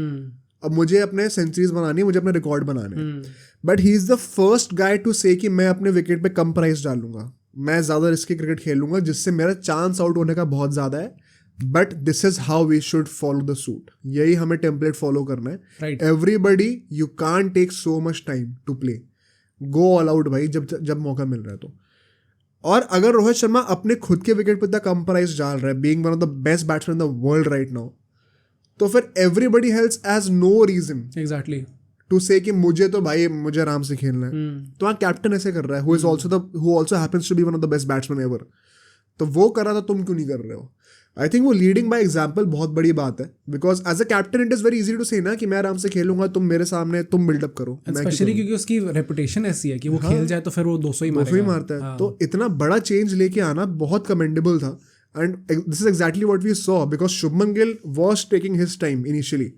अब मुझे अपने सेंचुरीज बनानी है, मुझे अपने रिकॉर्ड बनाने हैं, but he is the first guy to say कि मैं अपने विकेट पे कम प्राइस डालूंगा, मैं ज़्यादा रिस्की क्रिकेट खेलूंगा जिससे मेरा चांस आउट होने का बहुत ज़्यादा है, but this is how we should follow the suit. यही हमें टेम्पलेट फॉलो करना है। Right. Everybody, you can't take so much time to play, go all out भाई जब मौका मिल रहा है तो। और अगर रोहित शर्मा अपने खुद के विकेट पर इतना कम प्राइस डाल रहा है, being one of the best batsman in the world right now, तो फिर everybody else has no reason exactly to say कि मुझे तो भाई मुझे आराम से खेलना है। तो हाँ, कैप्टन ऐसे कर रहा है, who also happens to be one of the best batsman ever, तो वो कर रहा था, तुम क्यों नहीं कर रहे हो? आई थिंक वो लीडिंग बाय एग्जाम्पल बहुत बड़ी बात है, because as a captain it is very easy to say ना कि मैं आराम से खेलूंगा, तुम मेरे सामने तुम बिल्डअप करो। स्पेशली क्योंकि उसकी रेपुटेशन ऐसी है कि वो खेल जाए तो फिर वो 200 ही मारता है। तो इतना बड़ा चेंज लेके आना बहुत कमेंडेबल था, and this is exactly what we saw, because Shubman Gill was taking his time initially,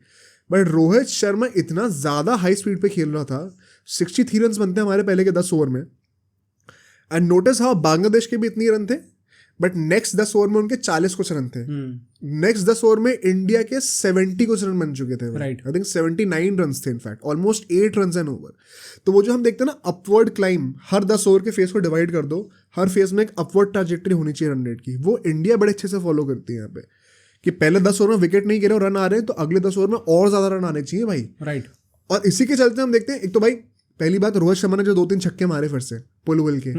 but Rohit Sharma इतना ज़्यादा हाई स्पीड पे खेल रहा था। 63 रन बनते हैं हमारे पहले के 10 ओवर में, एंड नोटिस हाउ बांग्लादेश के भी इतने रन थे, बट नेक्स्ट 10 ओवर में उनके 40 कुछ रन थे। नेक्स्ट 10 ओवर में इंडिया के 70 कुछ रन बन चुके थे, Right. आई थिंक 79 रन थे, in fact almost 8 run and over. तो वो जो हम देखते हैं ना अपवर्ड क्लाइम, हर 10 ओवर के फेज को डिवाइड कर दो, हर फेज में एक अपवर्ड ट्रैजेक्टरी होनी चाहिए रन रेट की, वो इंडिया बड़े अच्छे से फॉलो करती है यहाँ पे, कि पहले 10 ओवर में विकेट नहीं गिरे और रन आ रहे हैं, तो अगले 10 ओवर में और ज्यादा रन आने चाहिए भाई। राइट। और इसी के चलते हम देखते हैं, एक तो भाई पहली बात, रोहित शर्मा ने जो 2-3 छक्के मारे फिर से पुल वुल के,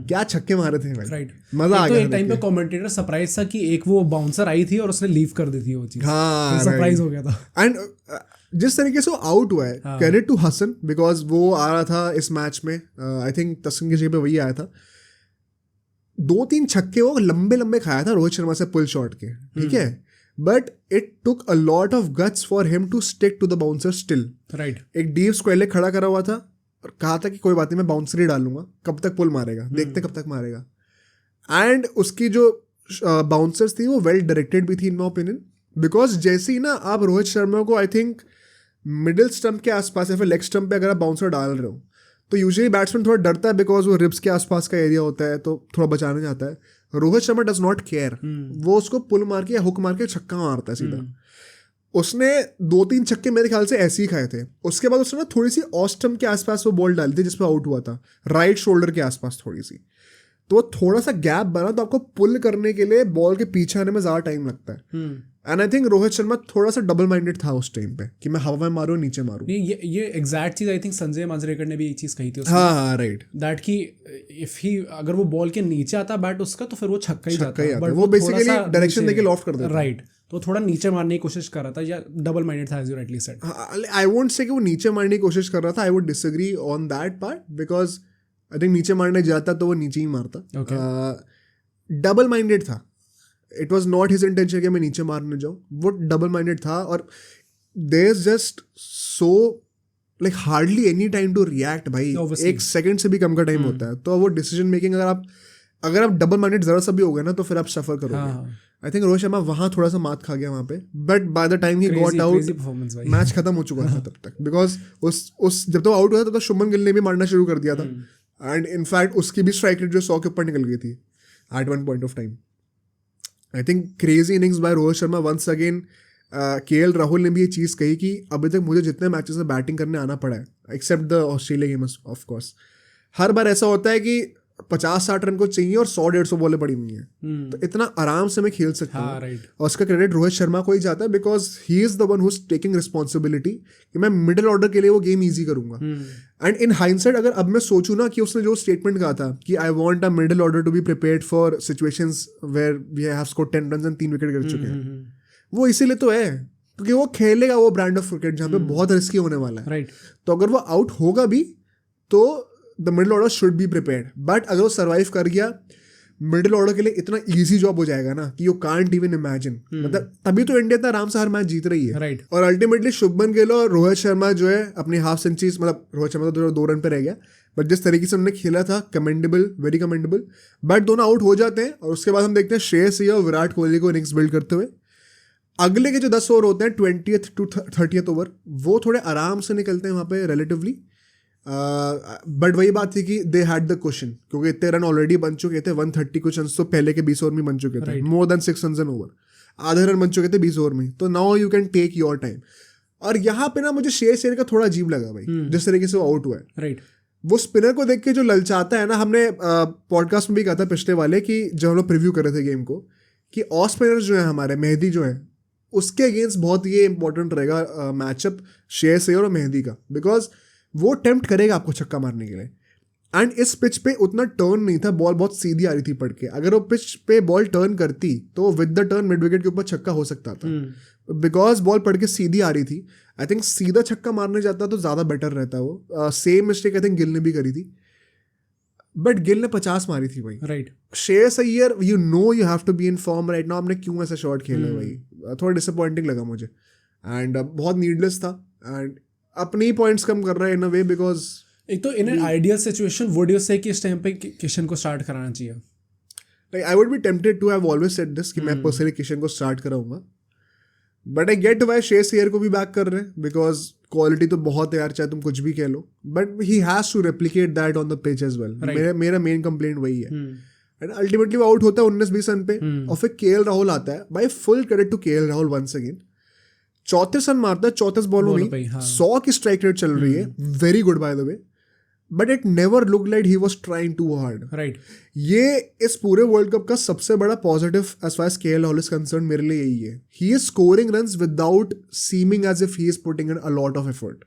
क्या छक्के मारे थे भाई, राइट। मजा आ गया। एक टाइम पे कमेंटेटर सरप्राइज था कि एक वो बाउंसर आई थी और उसने लीव कर दी थी वो चीज, हाँ, सरप्राइज हो गया था। एंड जिस तरीके से वो आउट हुआ है, क्रेडिट टू हसन, बिकॉज वो आ रहा था इस मैच में, आई थिंक तस्किन की जगह पे वही आया था, 2-3 छक्के वो लंबे लंबे खाया था रोहित शर्मा से पुल शॉट के, ठीक है, but it took a lot of guts for him to stick to the bouncer still. Right. एक डीव स्क्वेले खड़ा करा हुआ था और कहा था कि कोई बात नहीं, मैं बाउंसर ही डालूंगा, कब तक पुल मारेगा, देखते कब तक मारेगा। एंड उसकी जो बाउंसर्स थी वो वेल डायरेक्टेड भी थी इन माई ओपिनियन, बिकॉज जैसे ही ना आप रोहित शर्मा को आई थिंक मिडिल स्टंप के आसपास या फिर लेग स्टंप पे अगर आप बाउंसर डाल रहे हो, तो यूजुअली बैट्समैन थोड़ा डरता है, बिकॉज वो रिब्स के आसपास का एरिया होता है, तो थोड़ा बचाने जाता है। Rohit Sharma does not care, वो उसको पुल मार के या हुक मार के छक्का मारता है सीधा। उसने 2-3 छक्के मेरे ख्याल से ऐसे ही खाए थे। उसके बाद उसने ना थोड़ी सी ऑफ स्टंप के आसपास वो बॉल डाली थी जिसपे आउट हुआ था, राइट शोल्डर के आसपास थोड़ी सी, तो वो थोड़ा सा गैप बना, तो आपको पुल करने के लिए बॉल के पीछे आने में ज़्यादा टाइम लगता है। And I think Rohit Sharma थोड़ा सा डबल माइंडेड था उस टाइम पे, कि मैं हवा में मारूं नीचे मारूं। नहीं, ये एग्जैक्ट चीज आई थिंक संजय मांजरेकर ने भी एक चीज कही थी, हाँ राइट, दैट कि इफ ही अगर वो बॉल के नीचे आता बैट उसका, तो फिर वो छक्का ही जाता है, बट वो बेसिकली डायरेक्शन देके लॉफ्ट कर देता है। राइट, तो थोड़ा नीचे मारने की कोशिश कर रहा था, या डबल माइंडेड था, as you rightly said. I won't say कि वो नीचे मारने की कोशिश कर रहा था, I would disagree on that part, because I think नीचे मारने जाता तो वो नीचे ही मारता। डबल माइंडेड था, it was not his intention कि मैं नीचे मारने जाऊँ, वो डबल माइंडेड था। और there is just so like hardly any time to react भाई, एक सेकंड से भी कम का टाइम होता है, तो वो डिसीजन मेकिंग अगर आप डबल माइंडेड जरा सा भी हो गए ना, तो फिर आप सफर करोगे। आई थिंक रोहित शर्मा वहाँ थोड़ा सा मात खा गया वहाँ पे, but by the time he got out match खत्म हो चुका था तब तक, बिकॉज उस जब तो आउट हुआ था तो शुभमन गिल ने भी मारना शुरू कर दिया था, एंड इनफैक्ट उसकी भी स्ट्राइक रेट जो 100 के ऊपर निकल गई थी at one point of time. I think crazy innings by Rohit Sharma once again. KL Rahul ने भी ये चीज़ कही कि अभी तक मुझे जितने मैचेस में बैटिंग करने आना पड़ा है, except the Australia game of course, हर बार ऐसा होता है कि 50-60 रन को चाहिए और 100-150 बॉलें पड़ी हुई हैं, तो इतना आराम से मैं खेल सकता हूँ। राइट। और उसका क्रेडिट रोहित शर्मा को ही जाता है, because he is the one who is taking responsibility कि मैं मिडिल ऑर्डर के लिए वो गेम ईजी करूंगा। एंड इन हाइंडसाइट अगर अब मैं सोचूं ना कि उसने जो स्टेटमेंट कहा था कि I want a middle order to be prepared for situations where we have scored 10 runs and 3 wicket गिर चुके हैं, वो इसीलिए तो है क्योंकि वो खेलेगा वो ब्रांड ऑफ क्रिकेट जहाँ पे बहुत रिस्की होने वाला है। राइट। तो अगर वो आउट होगा भी तो the middle order should be prepared, but अगर वो सर्वाइव कर गया मिडिल ऑर्डर के लिए इतना इजी जॉब हो जाएगा ना कि यू कांट इवन इमेजिन। मतलब तभी तो इंडिया इतना आराम से हर मैच जीत रही है। राइट। और अल्टीमेटली शुभमन गिल और रोहित शर्मा जो है अपनी हाफ सेंचुरीज, मतलब रोहित शर्मा तो 2 रन पे रह गया, बट जिस तरीके से उन्होंने खेला था कमेंडेबल, वेरी कमेंडेबल। बट दोनों आउट हो जाते हैं और उसके बाद हम देखते हैं श्रेयस अय्यर और विराट कोहली को इनिंग्स बिल्ड करते हुए। अगले के जो 10 ओवर होते हैं 20th to 30th ओवर, वो थोड़े आराम से निकलते हैं वहाँ पे रिलेटिवली। बट वही बात थी कि दे हैड द क्वेश्चन, क्योंकि इतने रन ऑलरेडी बन चुके थे, 130 कुछ रन तो पहले के 20 ओवर में बन चुके थे, more than 6 run an over, आधे रन बन चुके थे 20 ओवर में। तो now you can take your time. और यहाँ पे ना मुझे श्रेयस अय्यर का थोड़ा अजीब लगा भाई, जिस तरीके से वो आउट हुआ है। राइट। वो स्पिनर को देख के जो ललचाता है ना, हमने पॉडकास्ट में भी कहा था पिछले वाले कि जब हम लोग प्रीव्यू कर रहे थे गेम को, कि ऑफ स्पिनर जो है हमारे मेहदी जो है उसके अगेंस्ट बहुत ये इंपॉर्टेंट रहेगा मैचअप श्रेयस अय्यर और मेहदी का, बिकॉज वो अटेम्प्ट करेगा आपको छक्का मारने के लिए। एंड इस पिच पे उतना टर्न नहीं था, बॉल बहुत सीधी आ रही थी पड़ के। अगर वो पिच पे बॉल टर्न करती तो with the turn mid wicket के ऊपर छक्का हो सकता था, बिकॉज बॉल पड़ के सीधी आ रही थी। आई थिंक सीधा छक्का मारने जाता तो ज़्यादा बेटर रहता वो। Same mistake I think Gill ने भी करी थी, बट गिल ने 50 मारी थी भाई। Right. Shreyas Iyer you know you have to be in form right now, आपने क्यों ऐसा शॉट खेला भाई, थोड़ा डिसअपॉइंटिंग लगा मुझे। एंड बहुत नीडलेस था, एंड अपने ही पॉइंट्स कम कर रहा है इन अ वे, बिकॉज एक तो in an ideal situation would you से कि इस टाइम पे किशन को स्टार्ट कराना चाहिए? Like I would be tempted to have always said this कि मैं पर्सनली किशन को स्टार्ट कराऊंगा, but I get why Shreyas Iyer को भी बैक कर रहे हैं, बिकॉज क्वालिटी तो बहुत है यार, चाहे तुम कुछ भी कह लो, but he has to replicate that on the pitch as well. मेरा मेन कंप्लेंट वही है। एंड अल्टीमेटली वो आउट होता है 19-20 रन पे, और फिर केएल राहुल आता है। भाई full credit to KL Rahul once again, 34 run मारता है 34 बॉलों में, 100 की स्ट्राइक रेट चल रही है, very good by the way, but it never look like he was trying too hard. Right. ये इस पूरे वर्ल्ड कप का सबसे बड़ा positive as far as KL Rahul is concern मेरे लिए यही है, he is scoring runs without seeming as if he is putting in a lot of effort,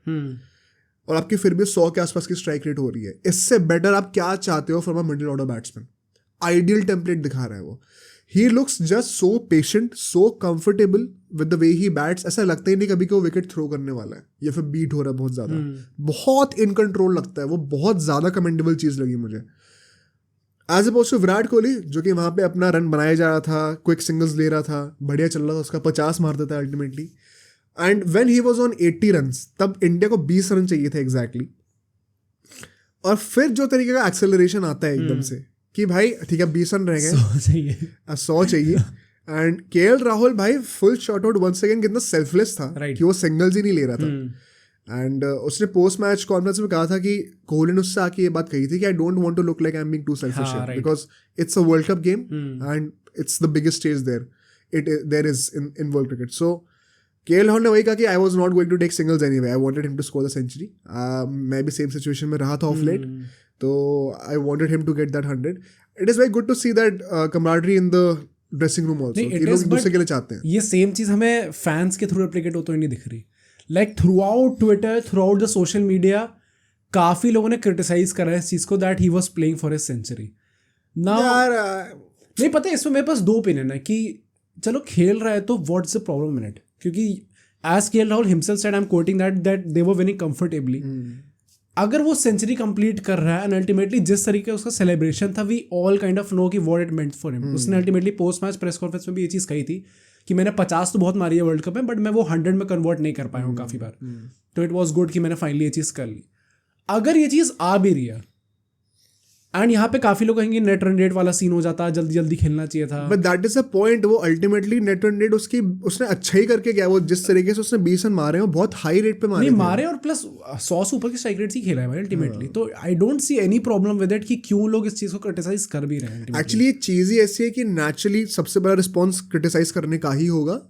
और आपकी फिर भी 100 के आसपास की स्ट्राइक रेट हो रही है। इससे बेटर आप क्या चाहते हो from a middle order batsman? Ideal template दिखा रहा है वो। He looks just so patient, so comfortable with the way he bats, ऐसा लगता ही नहीं कभी कि वो विकेट थ्रो करने वाला है या फिर बीट हो रहा है बहुत ज़्यादा, बहुत इन कंट्रोल लगता है वो, बहुत ज़्यादा कमेंडेबल चीज़ लगी मुझे। As opposed to Virat Kohli जो कि वहाँ पे अपना रन बनाया जा रहा था, क्विक सिंगल्स ले रहा था, बढ़िया चल रहा था उसका, 50 मारता था ultimately. And when he was on 80 runs तब इंडिया को 20 रन चाहिए थे एग्जैक्टली, और फिर जो तरीके का एक्सेलरेशन आता है एकदम से कि भाई ठीक है 20 रन रह गए, 100 चाहिए। एंड केएल राहुल भाई full shot out once again, कितना सेल्फलेस था कि वो सिंगल्स ही नहीं ले रहा था। एंड उसने पोस्ट मैच कॉन्फ्रेंस में कहा था कि कोहली ने उससे आके ये बात कही थी कि I don't want to look like I am being too selfish because it's a world cup game and it's the biggest stage there is in world cricket. So KL Rahul ने वही कहा कि I was not going to take singles anyway, I wanted him to score the century. मैं भी सेम सिचुएशन में रहा था ऑफ लेट, तो I wanted him to get that 100। It is very good to see that camaraderie in the dressing room also, कि लोग दूसरे के लिए चाहते हैं। ये सेम चीज़ हमें फैंस के थ्रू रेप्लिकेट होते हुए नहीं दिख रही। Like throughout Twitter, throughout the social media, काफ़ी लोगों ने क्रिटिसाइज करा है इस चीज़ को that he was playing for his century. ना नहीं पता, इसमें मेरे पास 2 ओपिनियन है कि चलो खेल रहा है तो what's the problem in it, क्योंकि as KL Rahul himself said, I am quoting that they were winning comfortably. अगर वो सेंचुरी कंप्लीट कर रहा है एंड अल्टीमेटली जिस तरीके उसका सेलिब्रेशन था, we all kind of know कि what it meant for him. उसने ultimately post match press conference में भी ये चीज़ कही थी कि मैंने 50 तो बहुत मारी है वर्ल्ड कप में, बट मैं वो 100 में कन्वर्ट नहीं कर पाया हूँ काफ़ी बार, तो इट वॉज गुड कि मैंने फाइनली ये चीज़ कर ली। अगर ये चीज़ आ भी रही है एंड यहाँ पे काफी लोग कहेंगे नेट रन रेट वाला सीन हो जाता है, जल्दी जल्दी खेलना चाहिए था, but that is a point. वो अल्टीमेटली नेट रन रेट उसने अच्छा ही करके गया, वो जिस तरीके से उसने 20 रन मारे हैं वो बहुत हाई रेट पे मारे और प्लस 100 से ऊपर की स्ट्राइक रेट ही खेला है भाई अल्टीमेटली। तो I don't see any problem with it कि क्यों लोग इस चीज को क्रिटिसाइज कर भी रहे हैं। एक्चुअली एक चीज ही ऐसी है कि नेचुरली सबसे बड़ा रिस्पॉन्स क्रिटिसाइज करने का ही होगा,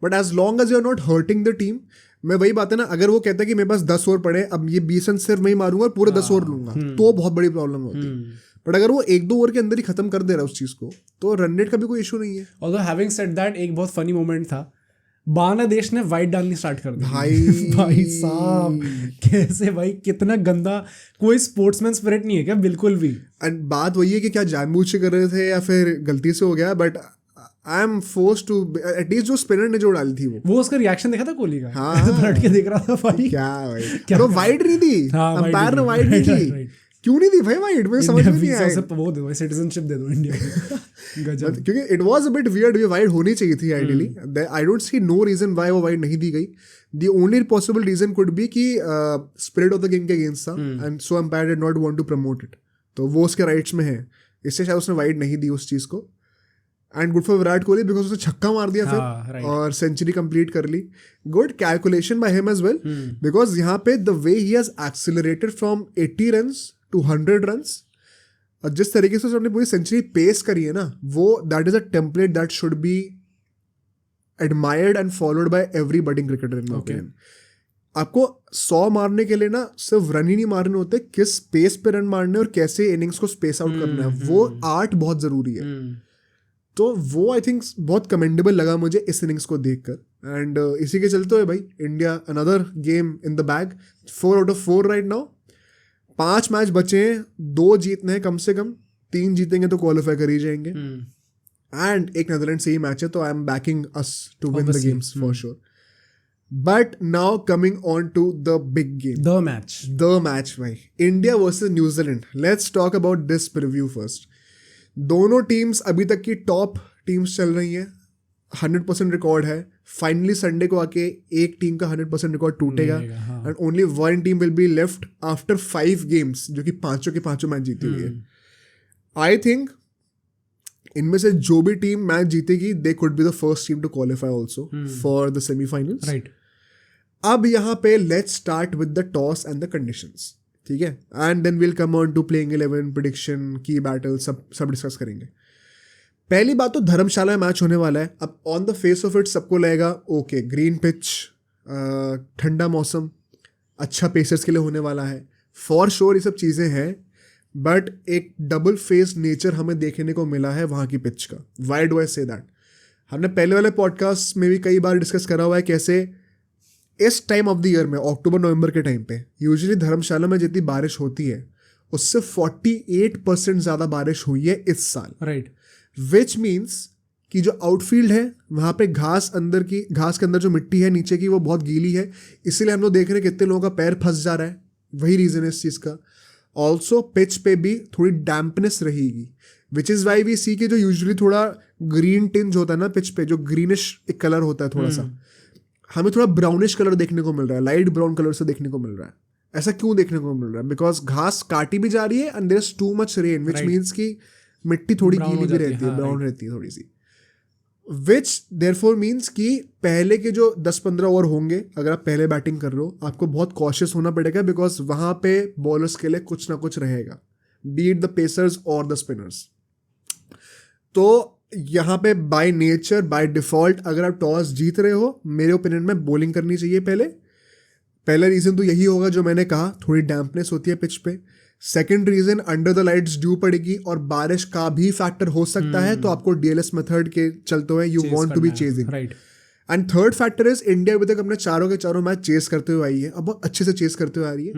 but as long as you are not hurting the team. मैं वही बात है ना, अगर वो कहता है कि मेरे पास 10 ओवर पड़े, अब ये 20 रन सिर्फ मैं ही मारूंगा और पूरे 10 ओवर लूंगा, तो बहुत बड़ी प्रॉब्लम होती है। बट अगर वो 1-2 ओवर के अंदर ही खत्म कर दे रहा है उस चीज को तो रन रेट का भी कोई इशू नहीं है। ऑल्दो हैविंग सेड दैट, एक बहुत फनी मोमेंट था, बांग्लादेश ने वाइड डालनी स्टार्ट कर दी भाई भाई साहब कैसे भाई, कितना गंदा, कोई स्पोर्ट्समैन स्पिरिट नहीं है क्या बिल्कुल भी। एंड बात वही है कि क्या जानबूझ के कर रहे थे या फिर गलती से हो गया, but I am force to at least जो स्पिनर ने जो डाली थी वो उसका रिएक्शन देखा था कोहली का? हाँ, ऐसे पलट के देख रहा था भाई, क्या भाई, क्या तो वाइड नहीं थी, हाँ, अंपायर ने वाइड नहीं थी, क्यों नहीं थी भाई वाइड, मुझे समझ में नहीं आया। वो दे दो, सिटीजनशिप दे दो इंडिया को गजब। क्योंकि it was a bit weird, wide होनी चाहिए थी ideally. I don't see no reason why वो वाइड नहीं दी गई। The only possible reason could be कि स्पिरिट ऑफ द गेम के अगेंस्ट था and so umpire did not want to promote it, तो वो उसके राइट्स में है, इससे शायद उसने वाइड नहीं दी उस चीज को। And good for Virat Kohli because उसने छक्का मार दिया फिर और सेंचुरी कंप्लीट कर ली। Good calculation by him as well, because यहाँ पे the way he has accelerated from 80 runs to 100 runs, और जिस तरीके से उसने पूरी सेंचुरी पेस करी है ना, वो that is a template that should be admired and followed by every budding cricketer in my opinion. आपको 100 मारने के लिए ना सिर्फ रन ही नहीं मारने होते, किस स्पेस पे रन मारने और कैसे इनिंग्स को स्पेस आउट करना है, वो आर्ट बहुत जरूरी है। तो वो आई थिंक बहुत कमेंडेबल लगा मुझे इस इनिंग्स को देखकर। एंड इसी के चलते हुए भाई India another game in the bag, 4 out of 4 right now. 5 match बचे हैं, 2 जीतने हैं कम से कम, 3 जीतेंगे तो क्वालिफाई कर ही जाएंगे। एंड एक नीदरलैंड से ही मैच है, तो I am backing us to win the games for sure. But now coming on to the big game, the match भाई, India versus New Zealand. Let's talk about this preview first. दोनों टीम्स अभी तक की टॉप टीम्स चल रही हैं, 100% रिकॉर्ड है। फाइनली संडे को आके एक टीम का 100% रिकॉर्ड टूटेगा and only one team will be left after 5 games, जो कि पांचों के पांचों मैच जीती हुई है। आई थिंक इनमें से जो भी टीम मैच जीतेगी they could be the first team to qualify also for the semifinals. Right, अब यहाँ पे let's start with the toss and the conditions, ठीक है, and then will come on to playing 11, prediction, की बैटल, सब डिस्कस करेंगे। पहली बात तो धर्मशाला में मैच होने वाला है। अब on the face of it सबको लगेगा ओके, ग्रीन पिच, ठंडा मौसम, अच्छा पेसर्स के लिए होने वाला है, फॉर श्योर ये सब चीज़ें हैं, बट एक डबल फेस नेचर हमें देखने को मिला है वहाँ की पिच का। Why do I say that? हमने पहले वाले पॉडकास्ट में भी कई बार डिस्कस करा हुआ है कैसे इस टाइम ऑफ द ईयर में, अक्टूबर नवंबर के टाइम पे, यूजुअली धर्मशाला में जितनी बारिश होती है उससे 48% ज़्यादा बारिश हुई है इस साल। राइट, विच मीन्स कि जो आउटफील्ड है वहाँ पे घास के अंदर जो मिट्टी है नीचे की वो बहुत गीली है, इसीलिए हम लोग देख रहे हैं कितने लोगों का पैर फंस जा रहा है, वही रीज़न है इस चीज़ का। ऑल्सो पिच पे भी थोड़ी डैम्पनेस रहेगी, विच इज़ वाई वी सी कि जो यूजुअली थोड़ा ग्रीन टिंज होता है ना पिच पे, जो ग्रीनिश एक कलर होता है थोड़ा सा, हमें थोड़ा ब्राउनिश कलर देखने को मिल रहा है, लाइट ब्राउन कलर से देखने को मिल रहा है। ऐसा क्यों देखने को मिल रहा है? बिकॉज घास काटी भी जा रही है and there is too much rain, which means कि मिट्टी थोड़ी गीली भी रहती है, ब्राउन रहती है थोड़ी सी, विच देयरफॉर मीन्स कि पहले के जो 10-15 ओवर होंगे, अगर आप पहले बैटिंग कर रहे हो, आपको बहुत कॉशियस होना पड़ेगा, बिकॉज वहाँ पे बॉलर्स के लिए कुछ ना कुछ रहेगा, बी इट द पेसर्स और द स्पिनर्स। तो यहाँ पे बाय नेचर, बाय डिफॉल्ट, अगर आप टॉस जीत रहे हो, मेरे ओपिनियन में बॉलिंग करनी चाहिए पहला रीज़न तो यही होगा जो मैंने कहा, थोड़ी डैम्पनेस होती है पिच पे। Second reason, under the lights due पड़ेगी और बारिश का भी फैक्टर हो सकता है, तो आपको डीएलएस मेथड के चलते हुए you want to be chasing. And third factor is India अभी तक अपने चारों के चारों मैच चेस करते हुए आई है, अब बहुत अच्छे से चेस करते हुए आ रही है।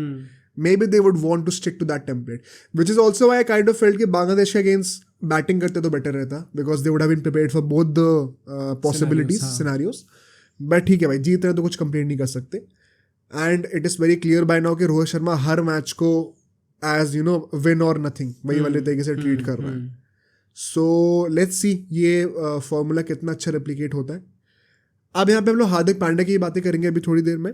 Maybe they would want to stick to that template, which is also why I kind of felt कि बांग्लादेश के अगेंस्ट बैटिंग करते तो बेटर रहता, because they would have been prepared for both the possibilities, scenarios. But ठीक है भाई, जीत रहे तो कुछ कंप्लेंट नहीं कर सकते। And it is very clear by now कि रोहित शर्मा हर मैच को एज यू नो विन और नथिंग वही वाले तरीके से ट्रीट कर रहा है। सो लेट्स सी ये फॉर्मूला कितना अच्छा रेप्लिकेट होता है। अब यहाँ पे हम लोग हार्दिक पांड्या की बातें करेंगे अभी थोड़ी देर में,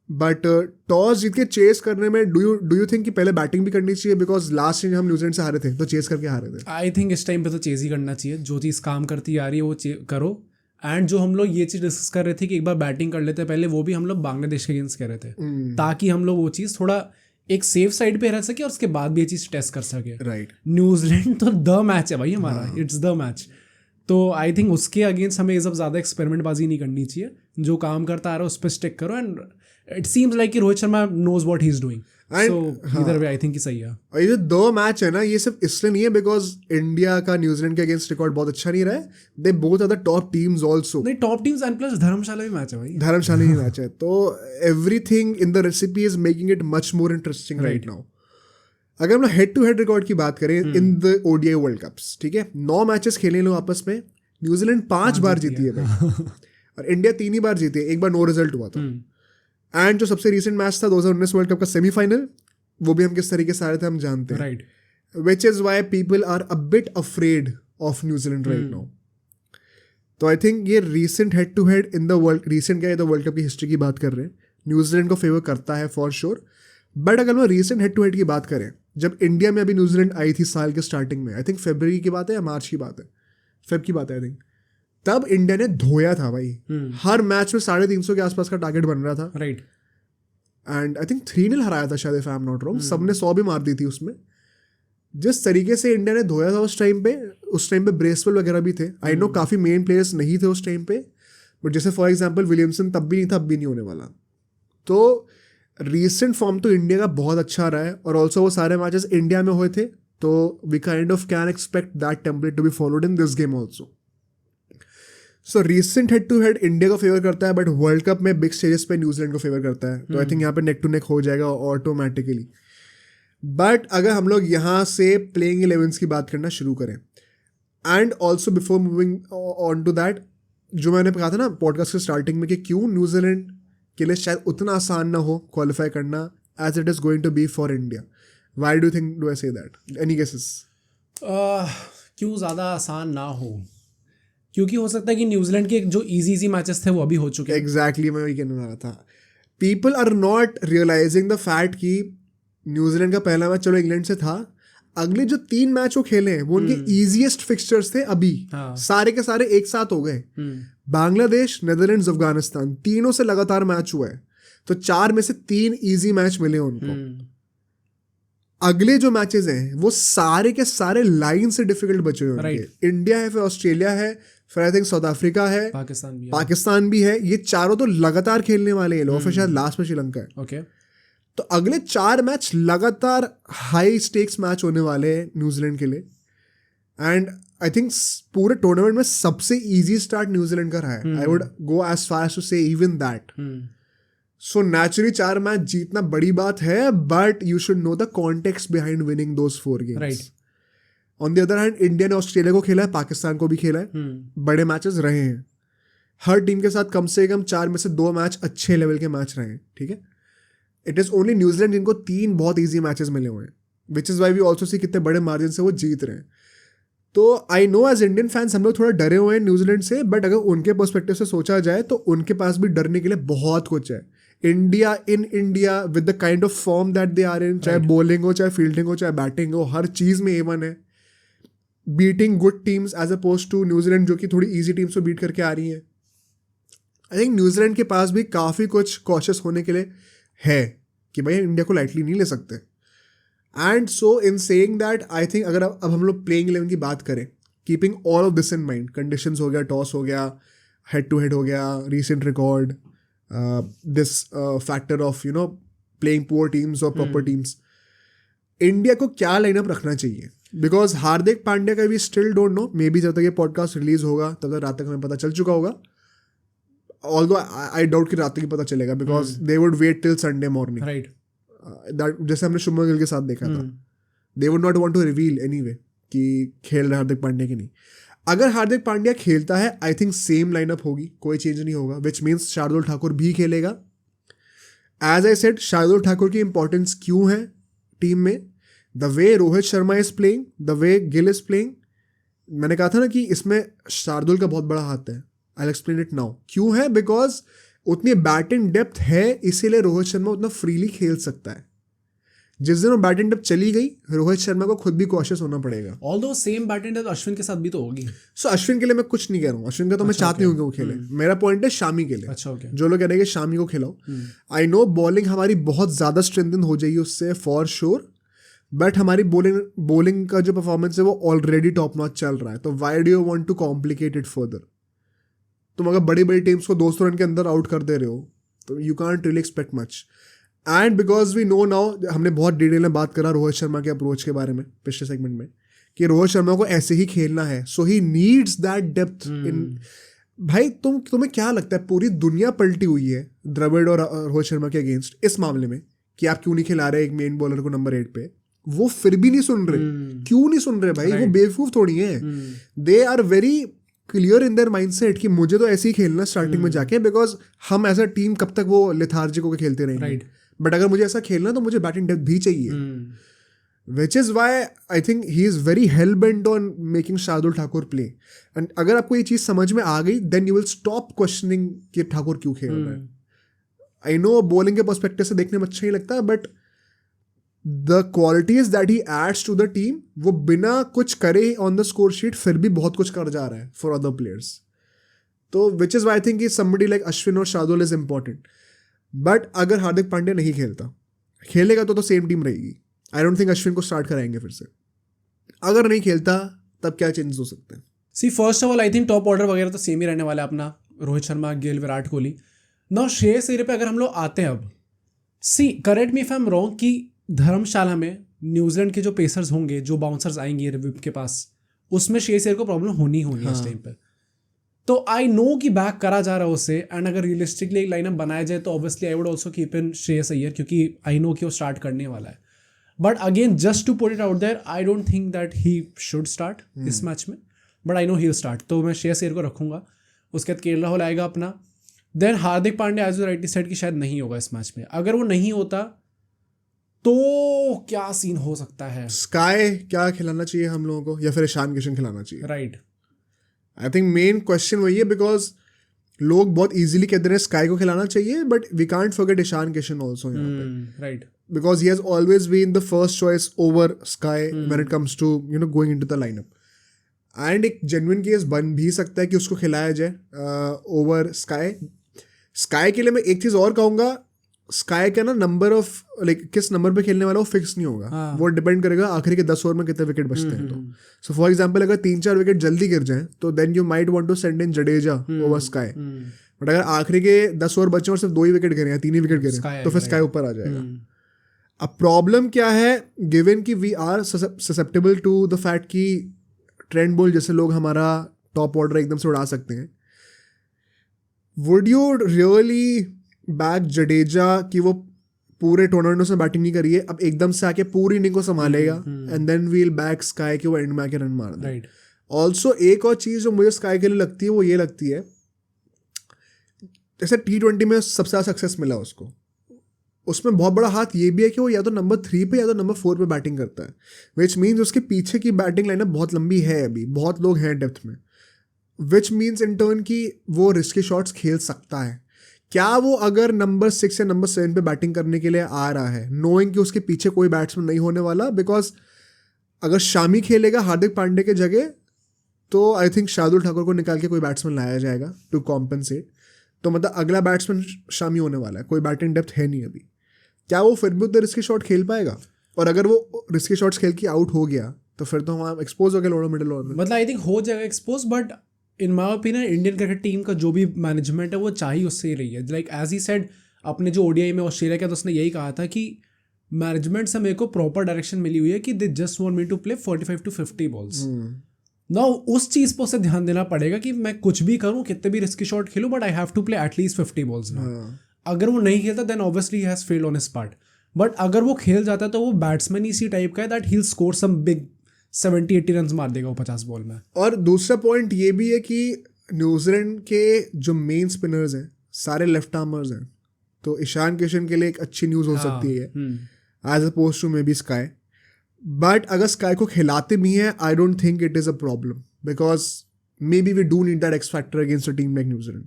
बट टॉस जीत के चेस करने में डू यू थिंक कि पहले बैटिंग भी करनी चाहिए? बिकॉज लास्ट टाइम हम न्यूजीलैंड से हारे थे तो चेस करके हारे थे। आई थिंक इस टाइम पे तो चेस ही करना चाहिए, जो चीज़ काम करती आ रही है वो करो। एंड जो हम लोग ये चीज़ डिस्कस कर रहे थे कि एक बार बैटिंग कर लेते पहले, वो भी हम लोग बांग्लादेश के अगेंस्ट कह रहे थे, ताकि हम लोग वो चीज़ थोड़ा एक सेफ साइड पे रह सके और उसके बाद भी ये चीज़ टेस्ट कर सके। राइट, न्यूजीलैंड तो द मैच है भाई हमारा, इट्स द मैच। तो आई थिंक उसके अगेंस्ट हमें ये सब ज़्यादा एक्सपेरिमेंट बाजी नहीं करनी चाहिए, जो काम करता आ रहा है उस पर स्टिक करो। एंड इट सीम्स लाइक कि Rohit Sharma knows what he is doing, so either way I think सही है। और ये जो 2 मैच है ना, ये सिर्फ इसलिए नहीं है बिकॉज इंडिया का न्यूजीलैंड के अगेंस्ट रिकॉर्ड बहुत अच्छा नहीं रहा है, they both are the top teams also. नहीं, top teams and plus Dharamshala भी मैच है भाई, धर्मशाला ही मैच है, तो everything in the recipe is making it much more interesting right now. अगर हम लोग हेड टू हेड रिकॉर्ड की बात करें in the ODI world cups, ठीक है, 9 मैचेस खेले लोग आपस में, न्यूजीलैंड 5 बार जीती है भाई और इंडिया 3 ही बार जीती है, एक बार नो रिजल्ट हुआ था। एंड जो सबसे रिसेंट मैच था 2019 वर्ल्ड कप का सेमीफाइनल, वो भी हम किस तरीके से आ रहे थे हम जानते हैं, right, which is why people are a bit afraid of New Zealand right now. तो आई थिंक ये recent head to head in the world, recent क्या है तो वर्ल्ड कप की हिस्ट्री की बात कर रहे हैं, न्यूजीलैंड को फेवर करता है फॉर श्योर। बट अगर हम रीसेंट हेड टू हेड की बात करें, जब इंडिया में अभी न्यूजीलैंड आई थी साल के स्टार्टिंग में, आई थिंक फरवरी की बात है या मार्च की बात है, फेब की बात है आई थिंक, तब इंडिया ने धोया था भाई, हर मैच में 350 के आसपास का टारगेट बन रहा था, राइट, एंड आई थिंक 3-0 हराया था शायद, if I am not wrong, सबने 100 भी मार दी थी उसमें। जिस तरीके से इंडिया ने धोया था उस टाइम पे ब्रेसवेल वगैरह भी थे, आई नो काफ़ी मेन प्लेयर्स नहीं थे उस टाइम पे, बट जैसे फॉर एग्जांपल विलियमसन तब भी नहीं था, अब भी नहीं होने वाला। तो रीसेंट फॉर्म तो इंडिया का बहुत अच्छा रहा है, और ऑल्सो वो सारे मैचेस इंडिया में हुए थे, तो we kind of can expect that template to be followed in this game also. So recent head to head India को फेवर करता है, बट वर्ल्ड कप में बिग स्टेजेस पे न्यूजीलैंड को फेवर करता है, तो आई थिंक यहाँ पे नेक टू नेक हो जाएगा ऑटोमेटिकली। बट अगर हम लोग यहाँ से प्लेइंग 11s की बात करना शुरू करें, and also before moving on to that, जो मैंने कहा था ना पॉडकास्ट के स्टार्टिंग में कि क्यों न्यूजीलैंड के लिए शायद उतना आसान ना हो क्वालिफाई करना as it is going to be for India, why do think do I say that, any guesses? क्यों ज़्यादा आसान ना हो, क्योंकि हो सकता है कि न्यूजीलैंड के जो इजी मैचेस थे वो अभी हो चुके हैं। एग्जैक्टली, मैं वही कहने वाला था। People are not realising the fact कि न्यूजीलैंड का पहला मैच चलो इंग्लैंड से था, अगले जो 3 मैच वो खेले हैं वो उनके ईजीएस्ट फिक्सचर्स थे अभी, सारे के सारे एक साथ हो गए। बांग्लादेश, नेदरलैंड्स, अफगानिस्तान, तीनों से लगातार मैच हुआ है, तो 4 में से 3 इजी मैच मिले उनको। अगले जो मैचेस हैं वो सारे के सारे लाइन से डिफिकल्ट बचे हुए हैं। इंडिया है, फिर ऑस्ट्रेलिया है, फिर आई थिंक साउथ अफ्रीका है, पाकिस्तान भी है, ये चारों तो लगातार खेलने वाले हैं लोग, फिर शायद लास्ट में श्रीलंका है। ओके, तो अगले 4 मैच लगातार हाई स्टेक्स मैच होने वाले हैं न्यूजीलैंड के लिए, एंड आई थिंक पूरे टूर्नामेंट में सबसे इजी स्टार्ट न्यूजीलैंड का रहा है। I would go as far as to say even that. So naturally 4 match जीतना बड़ी बात है, but you should know the context behind winning those 4 games. Right. On the other hand, India ने ऑस्ट्रेलिया को खेला है, पाकिस्तान को भी खेला है, बड़े मैचेस रहे हैं। हर टीम के साथ कम से कम 4 में से 2 मैच अच्छे लेवल के मैच रहे हैं, ठीक है। इट इज़ ओनली न्यूजीलैंड जिनको 3 बहुत ईजी मैचेस मिले हुए हैं, which is why we also see कितने बड़े मार्जिन से वो जीत रहे हैं। तो I know as Indian fans हम लोग थोड़ा डरे हुए हैं न्यूजीलैंड से, बट अगर उनके पर्सपेक्टिव से सोचा जाए तो उनके पास भी डरने के लिए बहुत कुछ है। India in India with the kind of form that they are in, चाहे बॉलिंग हो, चाहे फील्डिंग हो, चाहे बैटिंग हो, हर चीज़ में A1 है। Beating good teams as opposed to New Zealand जो कि थोड़ी ईजी टीम्स को बीट करके आ रही हैं। आई थिंक न्यूजीलैंड के पास भी काफ़ी कुछ कॉशियस होने के लिए है कि भाई इंडिया को लाइटली नहीं ले सकते। And so in saying that, I think अगर अब हम लोग प्लेइंग 11 की बात करें, keeping all of this in mind, conditions हो गया, टॉस हो गया, हेड टू हेड हो गया, recent record, this factor of you know playing poor teams और प्रॉपर टीम्स, इंडिया को क्या लाइनअप रखना चाहिए? बिकॉज हार्दिक पांड्या का भी still don't know, may be जब तक ये पॉडकास्ट रिलीज होगा तब तक रात तक हमें पता चल चुका होगा। ऑल्दो आई डाउट कि रात तक ही पता चलेगा, because they would wait till Sunday morning. Right, जैसे हमने शुभमन गिल के साथ देखा था, they would not want to reveal anyway कि खेल रहा है हार्दिक पांड्या की नहीं। अगर हार्दिक पांड्या खेलता है, आई थिंक सेम लाइनअप होगी, कोई चेंज नहीं होगा, विच मीन्स शार्दुल ठाकुर भी खेलेगा। As I said, Shardul Thakur की इंपॉर्टेंस क्यों है टीम में? The way Rohit Sharma is playing, the way Gill is playing, मैंने कहा था ना कि इसमें शार्दुल का बहुत बड़ा हाथ है। I explain it now. क्यों है? बिकॉज उतनी बैटिंग डेप्थ है, इसीलिए रोहित शर्मा उतना फ्रीली खेल सकता है। जिस दिन वो बैटिंग डेप्थ चली गई, रोहित शर्मा को खुद भी कॉशियस होना पड़ेगा। Although same batting depth Ashwin के साथ भी तो होगी। सो अश्विन के लिए मैं कुछ नहीं कह रहा हूँ, अश्विन का तो मैं चाहती हूँ कि वो खेले। मेरा पॉइंट है शामी के लिए। अच्छा, ओके। जो लोग कह रहे हैं कि शामी को खिलाओ, आई नो बॉलिंग हमारी बहुत ज़्यादा स्ट्रेंथन हो जाएगी उससे फॉर श्योर, बट हमारी बॉलिंग का जो परफॉर्मेंस है वो ऑलरेडी टॉप नॉच चल रहा है। तो why do you want to complicate it further? तुम अगर बड़ी बड़ी टीम्स को 200 रन के अंदर आउट कर दे रहे हो, तो you can't really expect much. And because we know now, हमने बहुत डिटेल में बात करा रोहित शर्मा के अप्रोच के बारे में पिछले सेगमेंट में, कि रोहित शर्मा को ऐसे ही खेलना है, so he needs that depth in. भाई तुम्हें क्या लगता है पूरी दुनिया पलटी हुई है द्रविड़ और रोहित शर्मा के अगेंस्ट इस मामले में कि आप क्यों नहीं खिला रहे एक मेन बॉलर को नंबर 8 पे? वो फिर भी नहीं सुन रहे. क्यों नहीं सुन रहे भाई? वो बेवकूफ थोड़ी है. They are very clear in their mindset कि मुझे तो ऐसे ही खेलना स्टार्टिंग में जाके, बिकॉज हम एज अ टीम कब तक वो लेथार्जिक होकर खेलते रहेंगे. बट अगर मुझे ऐसा खेलना तो मुझे बैटिंग डेप्थ भी चाहिए. Which is why I think he is very hell bent on making Shardul Thakur play. And अगर आपको ये चीज़ समझ में आ गई, then you will stop questioning कि ठाकुर क्यों खेल रहा है. I know bowling के पर्सपेक्टिव से देखने में अच्छा ही लगता है, but the qualities that he adds to the team, वो बिना कुछ करे on the score sheet फिर भी बहुत कुछ कर जा रहा है for other players. तो which is why I think somebody like Ashwin और शार्दुल is important. But अगर हार्दिक पांड्या नहीं खेलेगा तो सेम टीम रहेगी. आई डोंट थिंक अश्विन को स्टार्ट कराएंगे फिर से. अगर नहीं खेलता तब क्या चेंजेस हो सकते हैं? See first of all I think top order वगैरह तो सेम ही रहने वाला है अपना, रोहित शर्मा, गिल, विराट कोहली. नाउ श्रेयस अय्यर पे अगर हम लोग आते हैं अब, see correct me if I am wrong, कि धर्मशाला में न्यूजीलैंड के जो पेसर्स होंगे, जो बाउंसर्स आएंगे रिविप के पास, उसमें श्रेयस अय्यर को प्रॉब्लम होनी है इस टाइम पे. तो आई नो कि बैक करा जा रहा है उससे, एंड अगर रियलिस्टिकली एक लाइनअप बनाया जाए तो obviously I would also keep in Shreyas Iyer, क्योंकि आई नो कि वो स्टार्ट करने वाला है. But again, just to put it out there, I don't think that he should start इस मैच में. But I know he'll start. तो मैं श्रेयस अय्यर को रखूंगा. उसके बाद केएल राहुल आएगा अपना. Then Hardik Pandya as right side की शायद नहीं होगा इस मैच में. अगर वो नहीं होता तो क्या सीन हो सकता है? स्काई क्या खिलाना चाहिए हम लोगों को, या फिर ईशान किशन खिलाना चाहिए? Right. I think main question वही है, बिकॉज लोग बहुत इजीली कहते हैं स्काई को खिलाना चाहिए, but we can't forget Ishan Kishan also यहाँ पे. Right. Because he has always been the first choice over Sky when it comes to going into the lineup. And एक genuine case बन भी सकता है कि उसको खिलाया जाए over Sky. Sky के लिए मैं एक चीज़ और कहूँगा, Sky का ना नंबर ऑफ किस नंबर पे खेलने वाला वो फिक्स नहीं होगा. वो डिपेंड करेगा आखिरी के 10 ओवर में कितने विकेट बचते हैं. तो सो फॉर एग्जाम्पल अगर 3-4 विकेट जल्दी गिर जाए तो then you might want to send in Jadeja over Sky. But अगर आखिरी के 10 ओवर बचे और सिर्फ 2 ही विकेट गिरे या 3 ही विकेट गिरे तो फिर Sky ऊपर आ जाएगा. अब प्रॉब्लम क्या है, गिवन कि we are susceptible to the fact कि ट्रेंट बोल्ट जैसे लोग हमारा टॉप ऑर्डर एकदम से उड़ा सकते हैं. Would you really back Jadeja कि वो पूरे टूर्नामेंट में बैटिंग नहीं करी है, अब एकदम से आके पूरी इनिंग को संभालेगा, and then we'll back Sky कि वो एंड में आके रन मार दे. ऑल्सो एक और चीज़ जो मुझे स्काई के लिए लगती है वो ये लगती है, जैसे T20 में सबसे ज़्यादा सक्सेस मिला उसको, उसमें बहुत बड़ा हाथ ये भी है कि वो या तो नंबर 3 पे या तो नंबर 4 पे बैटिंग करता है, विच मीन्स उसके पीछे की बैटिंग लाइनअप बहुत लंबी है, अभी बहुत लोग हैं डेप्थ में, विच मीन्स इन टर्न की वो रिस्की शॉट्स खेल सकता है. क्या वो अगर नंबर 6 या नंबर 7 पे बैटिंग करने के लिए आ रहा है नोइंग कि उसके पीछे कोई बैट्समैन नहीं होने वाला, बिकॉज अगर शामी खेलेगा हार्दिक पांड्या के जगह तो आई थिंक शार्दुल ठाकुर को निकाल के कोई बैट्समैन लाया जाएगा टू कॉम्पनसेट. तो मतलब अगला बैट्समैन शामी होने वाला है, कोई बैटिंग डेप्थ है नहीं अभी. क्या वो फिर भी उतना रिस्की शॉट खेल पाएगा? और अगर वो रिस्की शॉट्स खेल के आउट हो गया तो फिर तो हम एक्सपोज हो गए लोअर मिडिल ऑर्डर में. मतलब आई थिंक हो जाएगा expose, but in my opinion Indian cricket team का जो भी मैनेजमेंट है वो चाहिए उससे ही रही है. लाइक एज ही सेड, अपने जो ओडीआई में ऑस्ट्रेलिया का तो उसने यही कहा था कि मैनेजमेंट से मेरे को प्रॉपर डायरेक्शन मिली हुई है कि they just want me to play 45 to 50 balls. Now उस चीज़ पर उसे ध्यान देना पड़ेगा कि मैं कुछ भी करूँ, कितने भी रिस्की शॉट खेलूँ, but I have to play at least 50 balls now. अगर वो नहीं खेलता then obviously he has failed on his part. But अगर वो खेल जाता है तो वो बैट्समैन इसी टाइप का है that he will score some big 70-80 run मार देगा वो 50 बॉल में. और दूसरा पॉइंट ये भी है कि न्यूजीलैंड के जो मेन स्पिनर्स हैं सारे लेफ्ट आर्मर्स हैं, तो ईशान किशन के लिए एक अच्छी न्यूज़ हो सकती है as opposed to maybe Sky. But अगर स्काई को खिलाते भी हैं I don't think it is a problem, because maybe we do need that X factor against a team like New Zealand.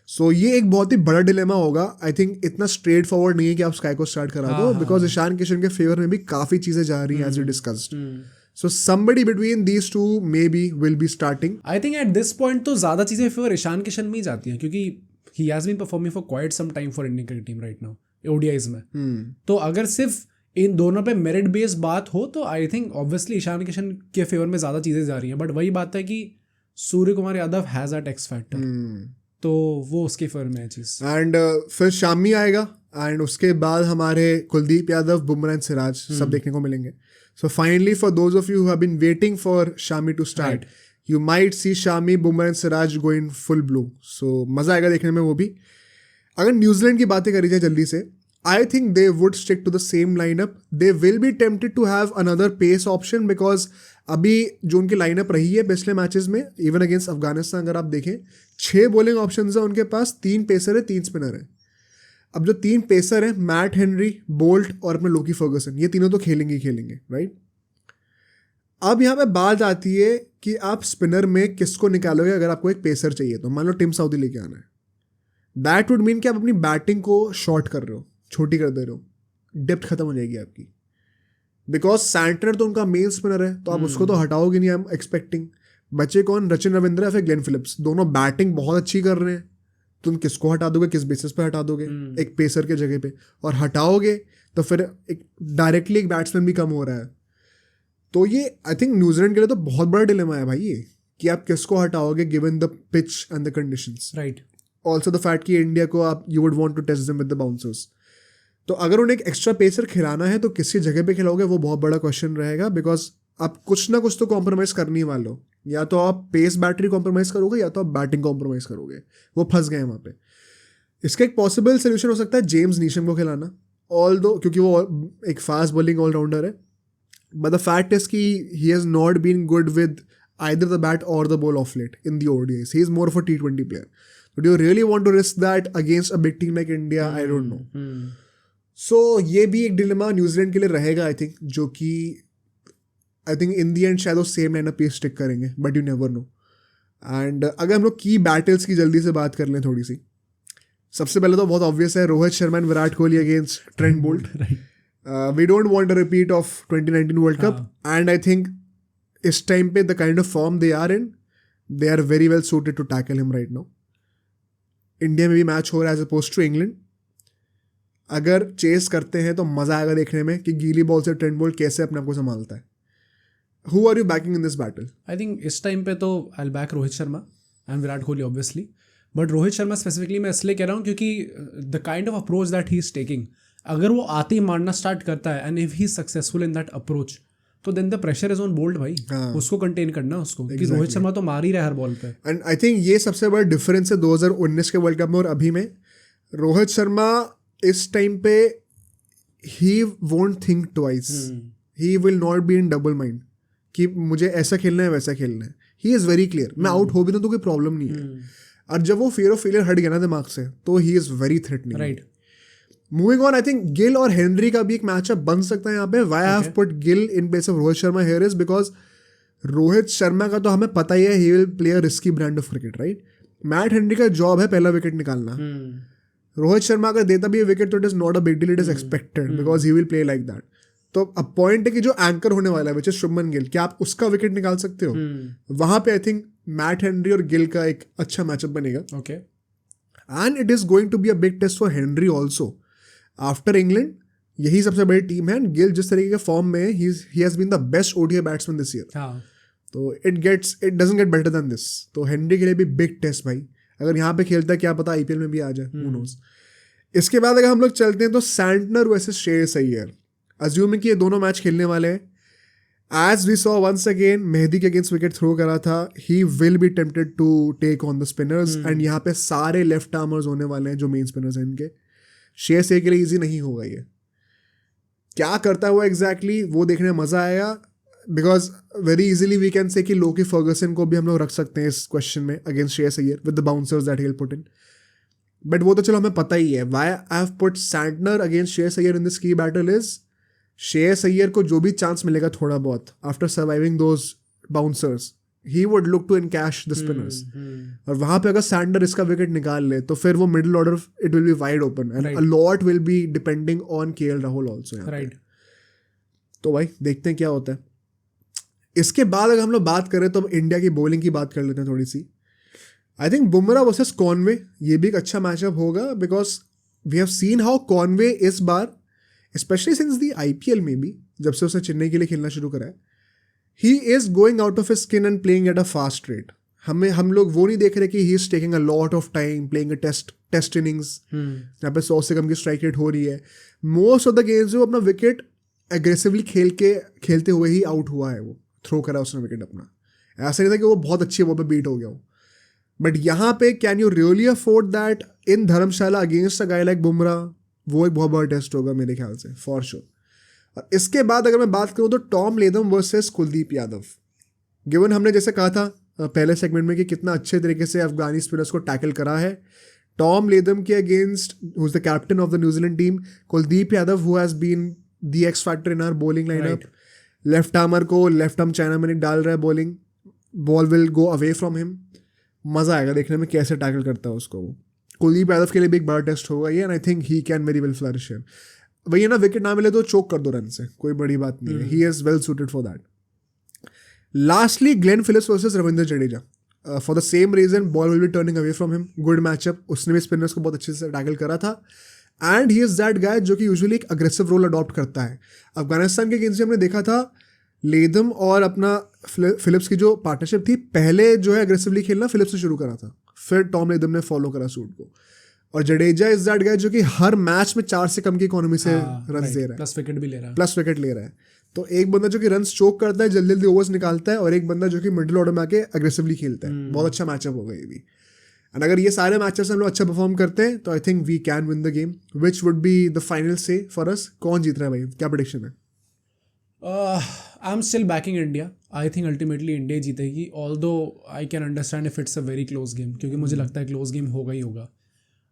So ये एक बहुत ही बड़ा डिलेमा होगा. आई थिंक इतना स्ट्रेट फॉरवर्ड नहीं है कि आप स्काई को स्टार्ट करा दो, बिकॉज ईशान किशन के फेवर में भी काफ़ी चीज़ें जा रही हैं as we discussed. So somebody between these two maybe will be starting. I think at this point तो ज़्यादा चीज़ें फेवर ईशान किशन में ही जाती हैं, क्योंकि he has been performing for quite some time for Indian cricket team right now ODIs में. तो अगर सिर्फ इन दोनों पे मेरिट बेस्ड बात हो तो I think obviously Ishan Kishan के फेवर में ज़्यादा चीज़ें जा रही हैं. बट वही बात है कि Suryakumar Yadav has that X factor. तो वो उसकी फेवर में है चीज़। एंड फिर शामी आएगा एंड उसके बाद हमारे कुलदीप यादव, बुमराह एंड सिराज सब देखने को मिलेंगे. So finally for those of you who have been waiting for Shami to start, you might see Shami, Bumrah and Siraj go in full blue. So मज़ा आएगा देखने में वो भी. अगर न्यूजीलैंड की बातें करी जाए जल्दी से, I think they would stick to the same lineup. They will be tempted to have another pace option because अभी जो उनकी लाइनअप रही है पिछले मैचेस में, इवन अगेंस्ट अफगानिस्तान अगर आप देखें, 6 बॉलिंग ऑप्शंस है उनके पास, 3 पेसर है, 3 स्पिनर है. अब जो 3 पेसर है, मैट हेनरी, बोल्ट और अपने लोकी फर्गसन, ये तीनों तो खेलेंगे ही खेलेंगे, राइट. अब यहाँ पे बात आती है कि आप स्पिनर में किसको निकालोगे अगर आपको एक पेसर चाहिए. तो मान लो टिम साउदी लेके आना है, दैट वुड मीन कि आप अपनी बैटिंग को शॉर्ट कर रहे हो, छोटी कर दे रहे हो, डेप्थ खत्म हो जाएगी आपकी. बिकॉज सैंटनर तो उनका मेन स्पिनर है, तो आप उसको तो हटाओगे नहीं. आई एम एक्सपेक्टिंग बचे कौन, रचिन रविंद्र या फिर ग्लेन फिलिप्स, दोनों बैटिंग बहुत अच्छी कर रहे हैं. तुम किसको हटा दोगे, किस बेसिस पे हटा दोगे एक पेसर के जगह पे, और हटाओगे तो फिर एक डायरेक्टली एक बैट्समैन भी कम हो रहा है. तो ये आई थिंक न्यूजीलैंड के लिए तो बहुत बड़ा डिलेमा है भाई ये, कि आप किसको हटाओगे given the pitch and the conditions. Right. Also the fact कि इंडिया को आप you would want to test them with the bouncers. तो अगर उन्हें एक एक्स्ट्रा पेसर खिलाना है तो किसी जगह पे खिलाओगे, वो बहुत बड़ा क्वेश्चन रहेगा. बिकॉज आप कुछ ना कुछ तो कॉम्प्रोमाइज़ करने वाले हो, या तो आप पेस बैटरी कॉम्प्रोमाइज़ करोगे या तो आप बैटिंग कॉम्प्रोमाइज़ करोगे. वो फंस गए हैं वहाँ पे. इसका एक पॉसिबल सोल्यूशन हो सकता है जेम्स नीशम को खिलाना, क्योंकि वो एक फास्ट बॉलिंग ऑलराउंडर है. बट द फैक्ट इज कि he has not been good with either the bat or the ball off late in the ODIs. He is more of a T20 player. So do you really want to risk that against a big team like India? I don't know. So ये भी एक डिलेमा न्यूजीलैंड के लिए रहेगा आई थिंक, जो कि I think in the and शायद वो सेम लाइनअप पे स्टिक करेंगे, but you never no. And अगर हम लोग की बैटल्स की जल्दी से बात कर लें थोड़ी सी, सबसे पहले तो बहुत ऑब्वियस है Rohit Sharma and Virat Kohli against Trent Boult. We don't want a repeat of 2019 world cup, and I think इस टाइम पे the kind of form they are in, they are very well suited to tackle him right now. India में भी मैच हो रहा है एज अपोज टू इंग्लैंड. अगर चेस करते हैं तो मज़ा आएगा देखने में कि गीली बॉल से ट्रेंट बोल्ट कैसे अपने आप को संभालता है. Who are you backing in this battle? I think इस टाइम पे तो I will back Rohit Sharma and Virat Kohli obviously. But Rohit Sharma specifically मैं इसलिए कह रहा हूँ क्योंकि the kind of approach that he is taking, अगर वो आते ही मारना स्टार्ट करता है and if he is successful in that approach, तो then the pressure is on Boult भाई. उसको कंटेन करना उसको, कि रोहित शर्मा तो मार ही रहा है हर बॉल पे. एंड आई थिंक ये सबसे बड़ा डिफरेंस है 2019 के वर्ल्ड कप में और अभी में. रोहित शर्मा इस टाइम पे he won't think twice, he will not be in double mind कि मुझे ऐसा खेलना है वैसा खेलना है. ही इज़ वेरी क्लियर, मैं आउट हो भी तो कोई प्रॉब्लम नहीं है. और जब वो फियर ऑफ फेलियर हट गया ना दिमाग से, तो he is very threatening. Right. Moving on, I think Gill और हेनरी का भी एक मैचअप बन सकता है यहाँ पे. Why I have put Gill in place of Rohit Sharma here is because Rohit Sharma का तो हमें पता ही है he will play a risky brand of cricket, right. Matt Henry का जॉब है पहला विकेट निकालना. रोहित शर्मा अगर देता भी है विकेट तो it is not a big deal, it is expected because he will play like that. तो अब पॉइंट है कि जो एंकर होने वाला है विच इज शुभमन गिल, क्या आप उसका विकेट निकाल सकते हो? वहां पे आई थिंक मैट हेनरी और गिल का एक अच्छा मैचअप बनेगा. Okay. And it is going to be a big test for Henry also. After England यही सबसे बड़ी टीम है. गिल जिस तरीके के फॉर्म में he has been the best ODI batsman this year. तो it doesn't get better than this. तो हेनरी के लिए भी बिग टेस्ट भाई. अगर यहाँ पे खेलता है क्या पता आईपीएल में भी आ जाए, हू नोस. इसके बाद अगर हम लोग चलते हैं तो Santner versus Shreyas Iyer, assuming कि ये दोनों मैच खेलने वाले हैं. As we saw once again Mehidy के अगेंस्ट विकेट थ्रो करा था, he will be tempted to take on the spinners. And यहाँ पे सारे लेफ्ट आर्मर्स होने वाले हैं जो मेन स्पिनर्स हैं इनके. श्रेयस अय्यर के लिए ईजी नहीं होगा ये. क्या करता है वो एग्जैक्टली वो देखने में मज़ा आएगा. Because very easily we can say कि लोकी फर्गसन को भी हम लोग रख सकते हैं इस क्वेश्चन में against Shreyas Iyer with the bouncers that he will put in. But वो तो चलो हमें पता ही है. Why I have put Santner against Shreyas Iyer in this key battle is Shreyas Iyer को जो भी चांस मिलेगा थोड़ा बहुत after surviving those bouncers, he would look to encash the spinners. और वहाँ पे अगर सैंडर इसका विकेट निकाल ले तो फिर वो middle order it will be wide open and a lot will be depending on KL Rahul also. Right. तो भाई देखते हैं क्या होता है. इसके बाद अगर हम लोग बात करें तो अब इंडिया की बॉलिंग की बात कर लेते हैं थोड़ी सी. I think Bumrah versus Conway, ये भी एक अच्छा मैचअप होगा because we have seen how Conway इस बार स्पेशली सिंस दी आईपीएल में भी, जब से उसने चेन्नई के लिए खेलना शुरू करा है, he is going out of his skin and playing at a fast rate. हम लोग वो नहीं देख रहे कि he is taking a lot of time playing a test innings यहाँ पे 100 से कम की स्ट्राइक रेट हो रही है. मोस्ट ऑफ द गेम्स वो अपना विकेट एग्रेसिवली खेलते हुए ही आउट हुआ है. वो थ्रो करा उसने विकेट अपना. ऐसा नहीं था कि वो बहुत अच्छी बॉल पे बीट हो गया हो. बट यहाँ पे can you really afford that in Dharamshala against a guy like Bumrah? वो एक बहुत बड़ा टेस्ट होगा मेरे ख्याल से फॉर श्योर. और इसके बाद अगर मैं बात करूँ तो Tom Latham versus Kuldeep Yadav. Given हमने जैसे कहा था पहले सेगमेंट में कि कितना अच्छे तरीके से अफगानी स्पिनर्स को टैकल करा है, टॉम लेथम के against who is the captain of the New Zealand team, Kuldeep Yadav who has been the X factor in our bowling lineup. Left armer को लेफ्ट आर्म चाइना में डाल रहा है bowling. Ball will go away from him. मज़ा आएगा देखने में कैसे टैकल करता है उसको वो. कुलदीप यादव के लिए भी एक बड़ा टेस्ट होगा ये, and I think he can very well flourish here. वही है ना, विकेट ना मिले तो चोक कर दो रन से, कोई बड़ी बात नहीं है. He is well suited for that. Lastly Glenn Phillips versus Ravindra Jadeja. For the same reason ball will be turning away from him. Good matchup. उसने भी स्पिनर्स को बहुत अच्छे से टैकल करा था. And he is that guy जो कि यूजुअली एक अग्रेसिव रोल अडॉप्ट करता है. अफगानिस्तान के गेम्स में हमने देखा था लेदम और अपना फिलिप्स की जो पार्टनरशिप थी, पहले जो है अग्रेसिवली खेलना फिलिप्स से शुरू करा था, फिर टॉम लेदम ने फॉलो करा सूट को. और जडेजा इज दैट गाय जो कि हर मैच में 4 से कम की इकोनॉमी से रन दे रहा है, प्लस विकेट भी ले रहा है. प्लस विकेट ले रहा है. तो एक बंदा जो कि रन चोक करता है, जल्दी जल्दी ओवर्स निकालता है, और एक बंदा जो कि मिडिल ऑर्डर में आके अग्रेसिवली खेलता है. बहुत अच्छा मैचअप होगा ये भी. एंड अगर ये सारे मैचेस हम लोग अच्छा परफॉर्म करते हैं तो I think we can win the game, which would be the final say for us. कौन जीत रहा है भाई, क्या प्रेडिक्शन है? I am still backing India. I think ultimately India जीतेगी, although I can understand if it's a very close game, क्योंकि मुझे लगता है क्लोज गेम होगा ही होगा.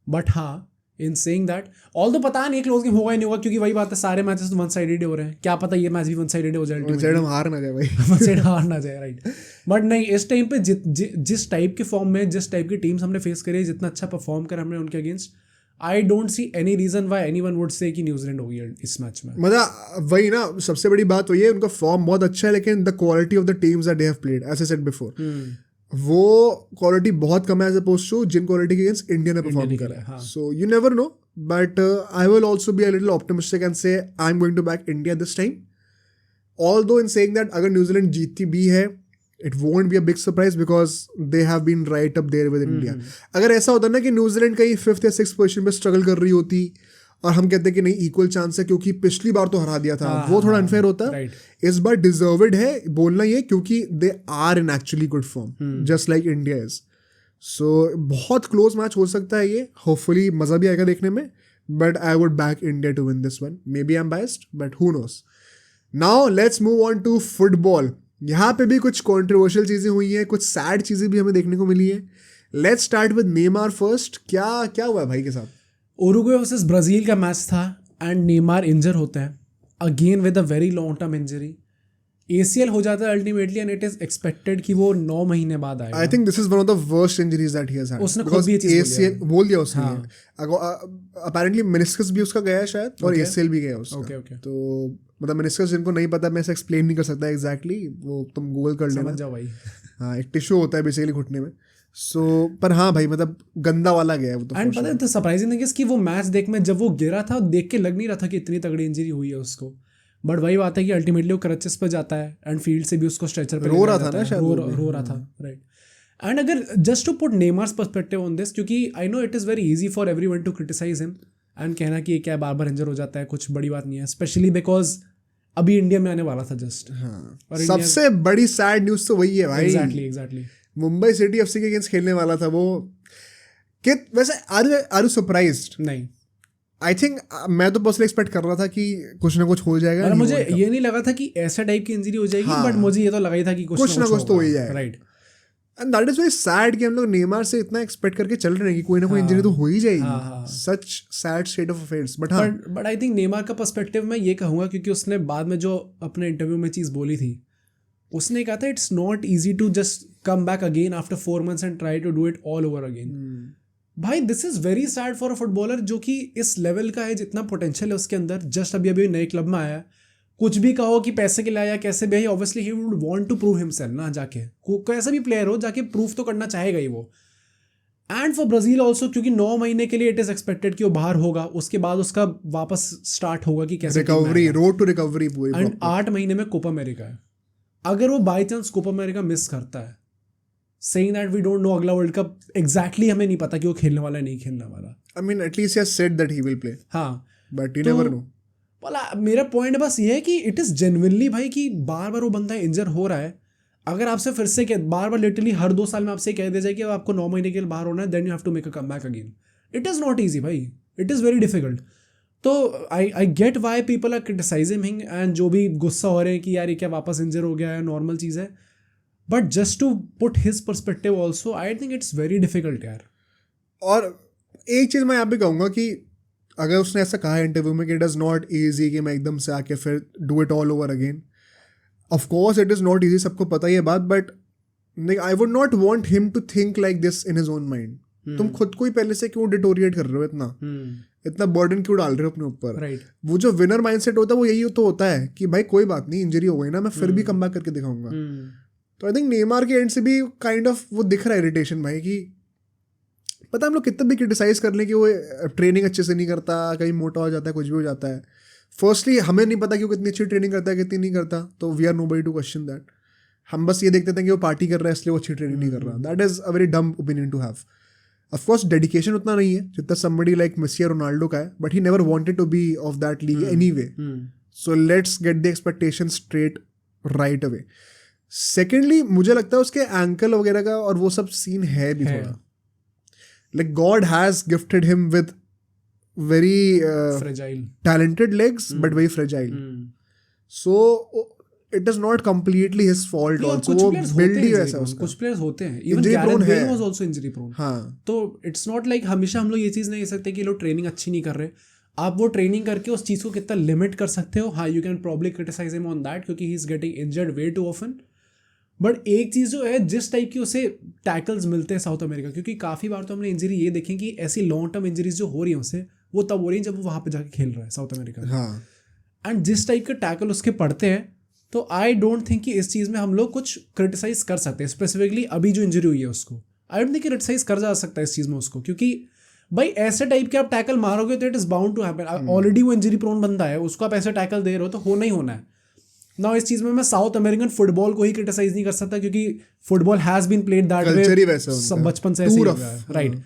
बट हाँ, इन सेइंग दैट ऑल्दो पता नहीं क्लोज गेम होगा ही नहीं होगा, क्योंकि वही बात है, सारे मैचेस तो वन साइडेड हो रहे हैं. क्या पता ये मैच भी वन साइडेड हो जाए, हम हार ना जाए भाई. वन साइड हार ना जाए, राइट. बट नहीं, इस टाइम पे जिस टाइप के फॉर्म में, जिस टाइप की टीम्स हमने फेस करी, जितना अच्छा परफॉर्म करा हमने उनके against, I don't see any reason why anyone would say कि न्यूजीलैंड होगी इस मैच में. मतलब वही ना, सबसे बड़ी बात वही है, उनका फॉर्म बहुत अच्छा है, लेकिन the quality of the teams that they have played, as I said before, वो क्वालिटी बहुत कम है एज अपोज्ड टू जिन क्वालिटी के अगेंस्ट इंडिया ने परफॉर्म करा है. So you never know, but I will also be a little optimistic and say I am going to back India this time. Although in saying that अगर न्यूजीलैंड जीतती भी है, it won't be a big surprise because they have been right up there with India. अगर ऐसा होता ना कि न्यूजीलैंड कहीं 5th या 6th पोजीशन पे स्ट्रगल कर रही होती और हम कहते हैं कि नहीं इक्वल चांस है क्योंकि पिछली बार तो हरा दिया था, वो थोड़ा अनफेयर होता. इस बार डिजर्वड है बोलना ये, क्योंकि they are in actually good form just like India is. So बहुत क्लोज मैच हो सकता है ये. होपफुली मजा भी आएगा देखने में, but I would back India to win this one. Maybe I am biased, but who knows. Now let's move on to football. यहाँ पे भी कुछ कॉन्ट्रोवर्शियल चीज़ें हुई हैं, कुछ सैड चीज़ें भी हमें देखने को मिली है. Let's start with Neymar first. क्या हुआ भाई के साथ? उरुग्वे वर्सेस ब्राज़ील का मैच था एंड नेमार इंजर होता है again with a very long term injury. ACL हो जाता है ultimately, and it is expected कि वो 9 महीने बाद आएगा. आई think this is one of the worst injuries that he has had. उसने खुद भी ये चीज ACL बोल दिया उसने. अपेरेंटली मेनिस्कस भी उसका गया शायद, और ACL भी गया उसका. ओके. तो मतलब मेनिस्कस जिनको नहीं पता, मैं इसे एक्सप्लेन नहीं कर सकता एग्जैक्टली, वो तुम गूगल कर लेना, समझ जाओ भाई. हाँ, एक टिश्यू होता है बेसिकली घुटने में. सो पर हाँ भाई, मतलब गंदा वाला गया है वो तो. एंड पता है तो सरप्राइजिंग थिंग इज कि वो मैच देख में जब वो गिरा था, देख के लग नहीं रहा था कि इतनी तगड़ी इंजरी हुई है उसको. बट वही बात है कि अल्टीमेटली वो क्रचेस पे जाता है एंड फील्ड से भी उसको स्ट्रेचर पे रो रहा था ना शायद, रो रहा था, राइट. एंड अगर just to put Neymar's perspective on this, क्योंकि I know it is very easy for everyone to criticise him and कहना कि ये क्या बार बार इंजर हो जाता है, कुछ बड़ी बात नहीं है, स्पेशली बिकॉज अभी इंडिया में आने वाला था जस्ट. हाँ, और सबसे बड़ी सैड न्यूज़ तो वही है भाई. एग्जैक्टली. मुंबई सिटी FC के अगेंस्ट खेलने वाला था वो. वैसे आर यू सरप्राइज्ड? नहीं. आई थिंक मैं तो पर्सनली एक्सपेक्ट कर रहा था कि कुछ ना कुछ हो जाएगा. और मुझे ये नहीं लगा था कि ऐसा टाइप की इंजरी हो जाएगी, बट मुझे ये तो लगा ही था कि कुछ ना कुछ तो हो ही जाएगा, right. And that is very sad कि हम लोग नेमार से इतना एक्सपेक्ट करके चल रहे हैं कि कोई ना कोई इंजरी तो हो ही जाएगी. Such sad state of affairs. But I think Neymar का पर्सपेक्टिव मैं ये कहूँगा, क्योंकि उसने बाद में जो अपने इंटरव्यू में चीज़ बोली थी, उसने कहा था it's not easy to just come back again after 4 months and try to do it all over again. भाई this is very sad for a footballer जो कि इस लेवल का है, जितना पोटेंशियल है उसके अंदर, जस्ट अभी नए क्लब में आया. कुछ भी कहो कि पैसे के लिए आया कैसे भी, obviously he would want to prove himself ना, जाके कैसा भी प्लेयर हो जाके प्रूव तो करना चाहेगा ही वो. एंड फॉर ब्राज़ील ऑल्सो, क्योंकि 9 महीने के लिए इट इज़ एक्सपेक्टेड कि वो बाहर होगा, उसके बाद उसका वापस स्टार्ट होगा कि कैसे रिकवरी, रोड टू रिकवरी पूरी. एंड 8 महीने में कोपा अमेरिका है. अगर वो by chance Copa America miss करता है saying that we don't know अगला वर्ल्ड कप exactly हमें नहीं पता कि वो खेलने वाला है नहीं खेलने वाला. I mean, at least he has said that he will play. हाँ. But you तो never know. वाला मेरा पॉइंट बस ये है कि इट इज़ जेन्युइनली भाई कि बार बार वो बंदा इंजर हो रहा है. अगर आपसे फिर से बार बार लिटरली हर 2 साल में आपसे कह दिया जाए कि आपको 9 महीने के लिए बाहर होना है, then you have to make a come back again. It is not easy भाई, इट इज़ वेरी डिफिकल्ट. तो I get why people are criticising him and जो भी गुस्सा हो रहे हैं कि यार ये क्या वापस इंजर हो गया है, नॉर्मल चीज़ है. But just to put his perspective also I think it's very difficult यार. और एक चीज़ मैं यहाँ पे कहूँगा कि अगर उसने ऐसा कहा है इंटरव्यू में कि इट इज़ नॉट ईजी कि मैं एकदम से आके फिर do it all over again. Of course it is not easy, सबको पता ही है बात. But I would not want him to think like this in his own mind. तुम खुद को ही पहले से क्यों डिटोरिएट कर रहे हो इतना बर्डन क्यों डाल रहे हो अपने ऊपर. राइट. वो जो विनर माइंडसेट होता है वो यही तो होता है कि भाई कोई बात नहीं, इंजरी हो गई ना, मैं फिर भी कम बैक करके दिखाऊंगा. तो आई थिंक नेमार के एंड से भी काइंड ऑफ वो दिख रहा है इरिटेशन भाई कि पता हम लोग कितना भी क्रिटिसाइज कर लें कि वो ट्रेनिंग अच्छे से नहीं करता, कहीं मोटा हो जाता है, कुछ भी हो जाता है. फर्स्टली हमें नहीं पता कि वो कितनी अच्छी ट्रेनिंग करता है कितनी नहीं करता, तो we are nobody to question that. हम बस ये देखते थे कि वो पार्टी कर रहा है इसलिए वो अच्छी ट्रेनिंग नहीं कर रहा. That is a very dumb opinion to have. Of course dedication उतना नहीं है जितना समबडी लाइक मेसी या रोनाल्डो का है, but he never wanted to be of that league anyway. So let's get the expectation straight right away. Secondly मुझे लगता है उसके एंकल वगैरह का और वो सब सीन है भी थोड़ा like God has gifted him with very fragile talented legs but very fragile. So it is not completely his fault also. वो build ही वैसा उसका. कुछ प्लेयर्स होते हैं, even Gareth Bale was also injury prone. हाँ. तो it's not like हमेशा हम लोग ये चीज़ नहीं कह सकते कि लोग ट्रेनिंग अच्छी नहीं कर रहे. आप वो ट्रेनिंग करके उस चीज़ को कितना लिमिट कर सकते हो. हाँ, you can probably criticize him on that क्योंकि he is getting injured way too often. But एक चीज़ जो है जिस टाइप की उसे टैकल्स मिलते हैं साउथ अमेरिका, क्योंकि काफ़ी बार तो हमने इंजरी ये देखें कि ऐसी लॉन्ग टर्म इंजरीज जो हो रही हैं उसे वो तब हो रही है जब वो वहाँ पे जाके खेल रहा है साउथ अमेरिका में. हाँ. एंड जिस टाइप के टैकल उसके पड़ते हैं तो आई डोंट थिंक कि इस चीज़ में हम लोग कुछ क्रिटिसाइज कर सकते हैं. स्पेसिफिकली अभी जो इंजरी हुई है उसको आई डोंट थिंक क्रिटिसाइज कर जा सकता है इस चीज़ में उसको, क्योंकि भाई ऐसे टाइप के आप टैकल मारोगे तो it is bound to happen. Already वो इंजरी प्रोन बंदा है, उसको आप ऐसे टैकल दे रहे हो तो होना ही होना है ना. इस चीज़ में मैं साउथ अमेरिकन फुटबॉल को ही क्रिटिसाइज नहीं कर सकता क्योंकि football has been played that way सब बचपन से ऐसे ही. राइट.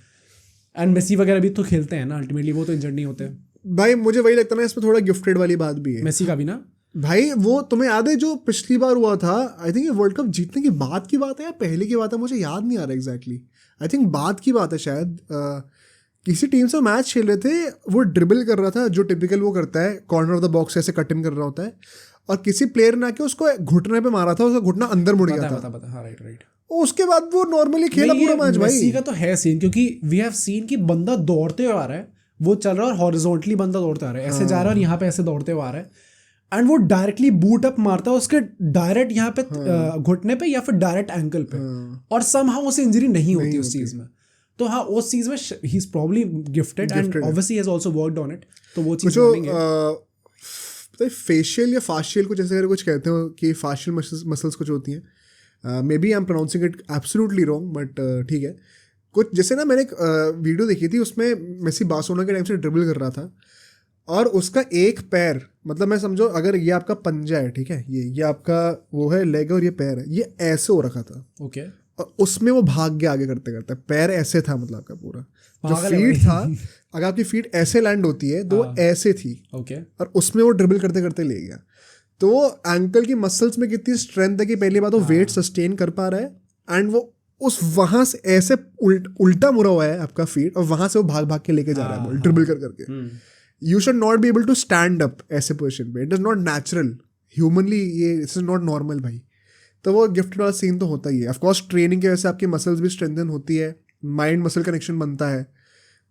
एंड मेसी वगैरह भी तो खेलते हैं ना अल्टीमेटली, वो तो इंजर्ड नहीं होते भाई. मुझे वही लगता है ना इसमें थोड़ा गिफ्टेड वाली बात भी है मेसी का भी ना भाई. वो तुम्हें याद है जो पिछली बार हुआ था, आई थिंक ये वर्ल्ड कप जीतने की बात की बात है या पहले की बात है, मुझे याद नहीं आ रहा एग्जैक्टली. आई थिंक बात की बात है शायद. किसी टीम से मैच खेल रहे थे, वो ड्रिबल कर रहा था जो टिपिकल वो करता है, कॉर्नर ऑफ द बॉक्स ऐसे कट इन कर रहा होता है, और किसी प्लेयर ने आके उसको घुटने पे मारा था, उसका घुटना अंदर मुड़ गया था. हाँ, राइट. उसके बाद वो नॉर्मली खेला पूरा मैच भाई. मेसी का तो है सीन, क्योंकि वी हैव सीन कि बंदा दौड़ते हुए आ रहा है, वो चल रहा है और हॉरिजॉन्टली बंदा दौड़ते आ रहा है, ऐसे जा रहा है और यहाँ पे ऐसे दौड़ते हुए आ रहा है, एंड वो डायरेक्टली बूट अप मारता है उसके डायरेक्ट यहाँ पे घुटने पे या फिर डायरेक्ट एंकल पे, और समहाउ उसे इंजरी नहीं होती उस चीज़ में. तो हाँ, उस चीज़ में he is probably gifted and obviously has also worked on it. तो वो चीज़ तो फेशियल या फाशियल कुछ ऐसे कुछ कहते हो कि फाशियल मसल्स कुछ होती हैं. Maybe I am pronouncing it absolutely wrong, but ठीक है. कुछ जैसे ना मैंने एक वीडियो देखी थी, उसमें मेसी बार्सिलोना के टाइम से ड्रिबल कर रहा था और उसका एक पैर, मतलब मैं समझो अगर ये आपका पंजा है, ठीक है, ये आपका वो है लेग और ये पैर है, ये ऐसे हो रखा था. ओके. और उसमें वो भाग गया आगे करते करते, पैर ऐसे था, मतलब आपका पूरा जो फीट था, अगर आपकी फीट ऐसे लैंड होती है तो वो ऐसे थी. ओके. और उसमें वो ड्रिबल करते करते ले गया. तो एंकल की मसल्स में कितनी स्ट्रेंथ है कि पहली बात वो वेट सस्टेन कर पा रहा है, एंड वो उस वहां से ऐसे उल्टा मुड़ा हुआ है आपका फीट, और वहां से वो भाग भाग के लेके जा रहा है ड्रिबल कर करके. You should not be able to stand up ऐसे पोजिशन पे. It is not natural humanly, ये इट इज नॉट नॉर्मल भाई. तो वो गिफ्ट वाला सीन तो होता ही है. ऑफकोर्स ट्रेनिंग की वजह से आपकी मसल्स भी स्ट्रेंथन होती है, माइंड मसल कनेक्शन बनता है,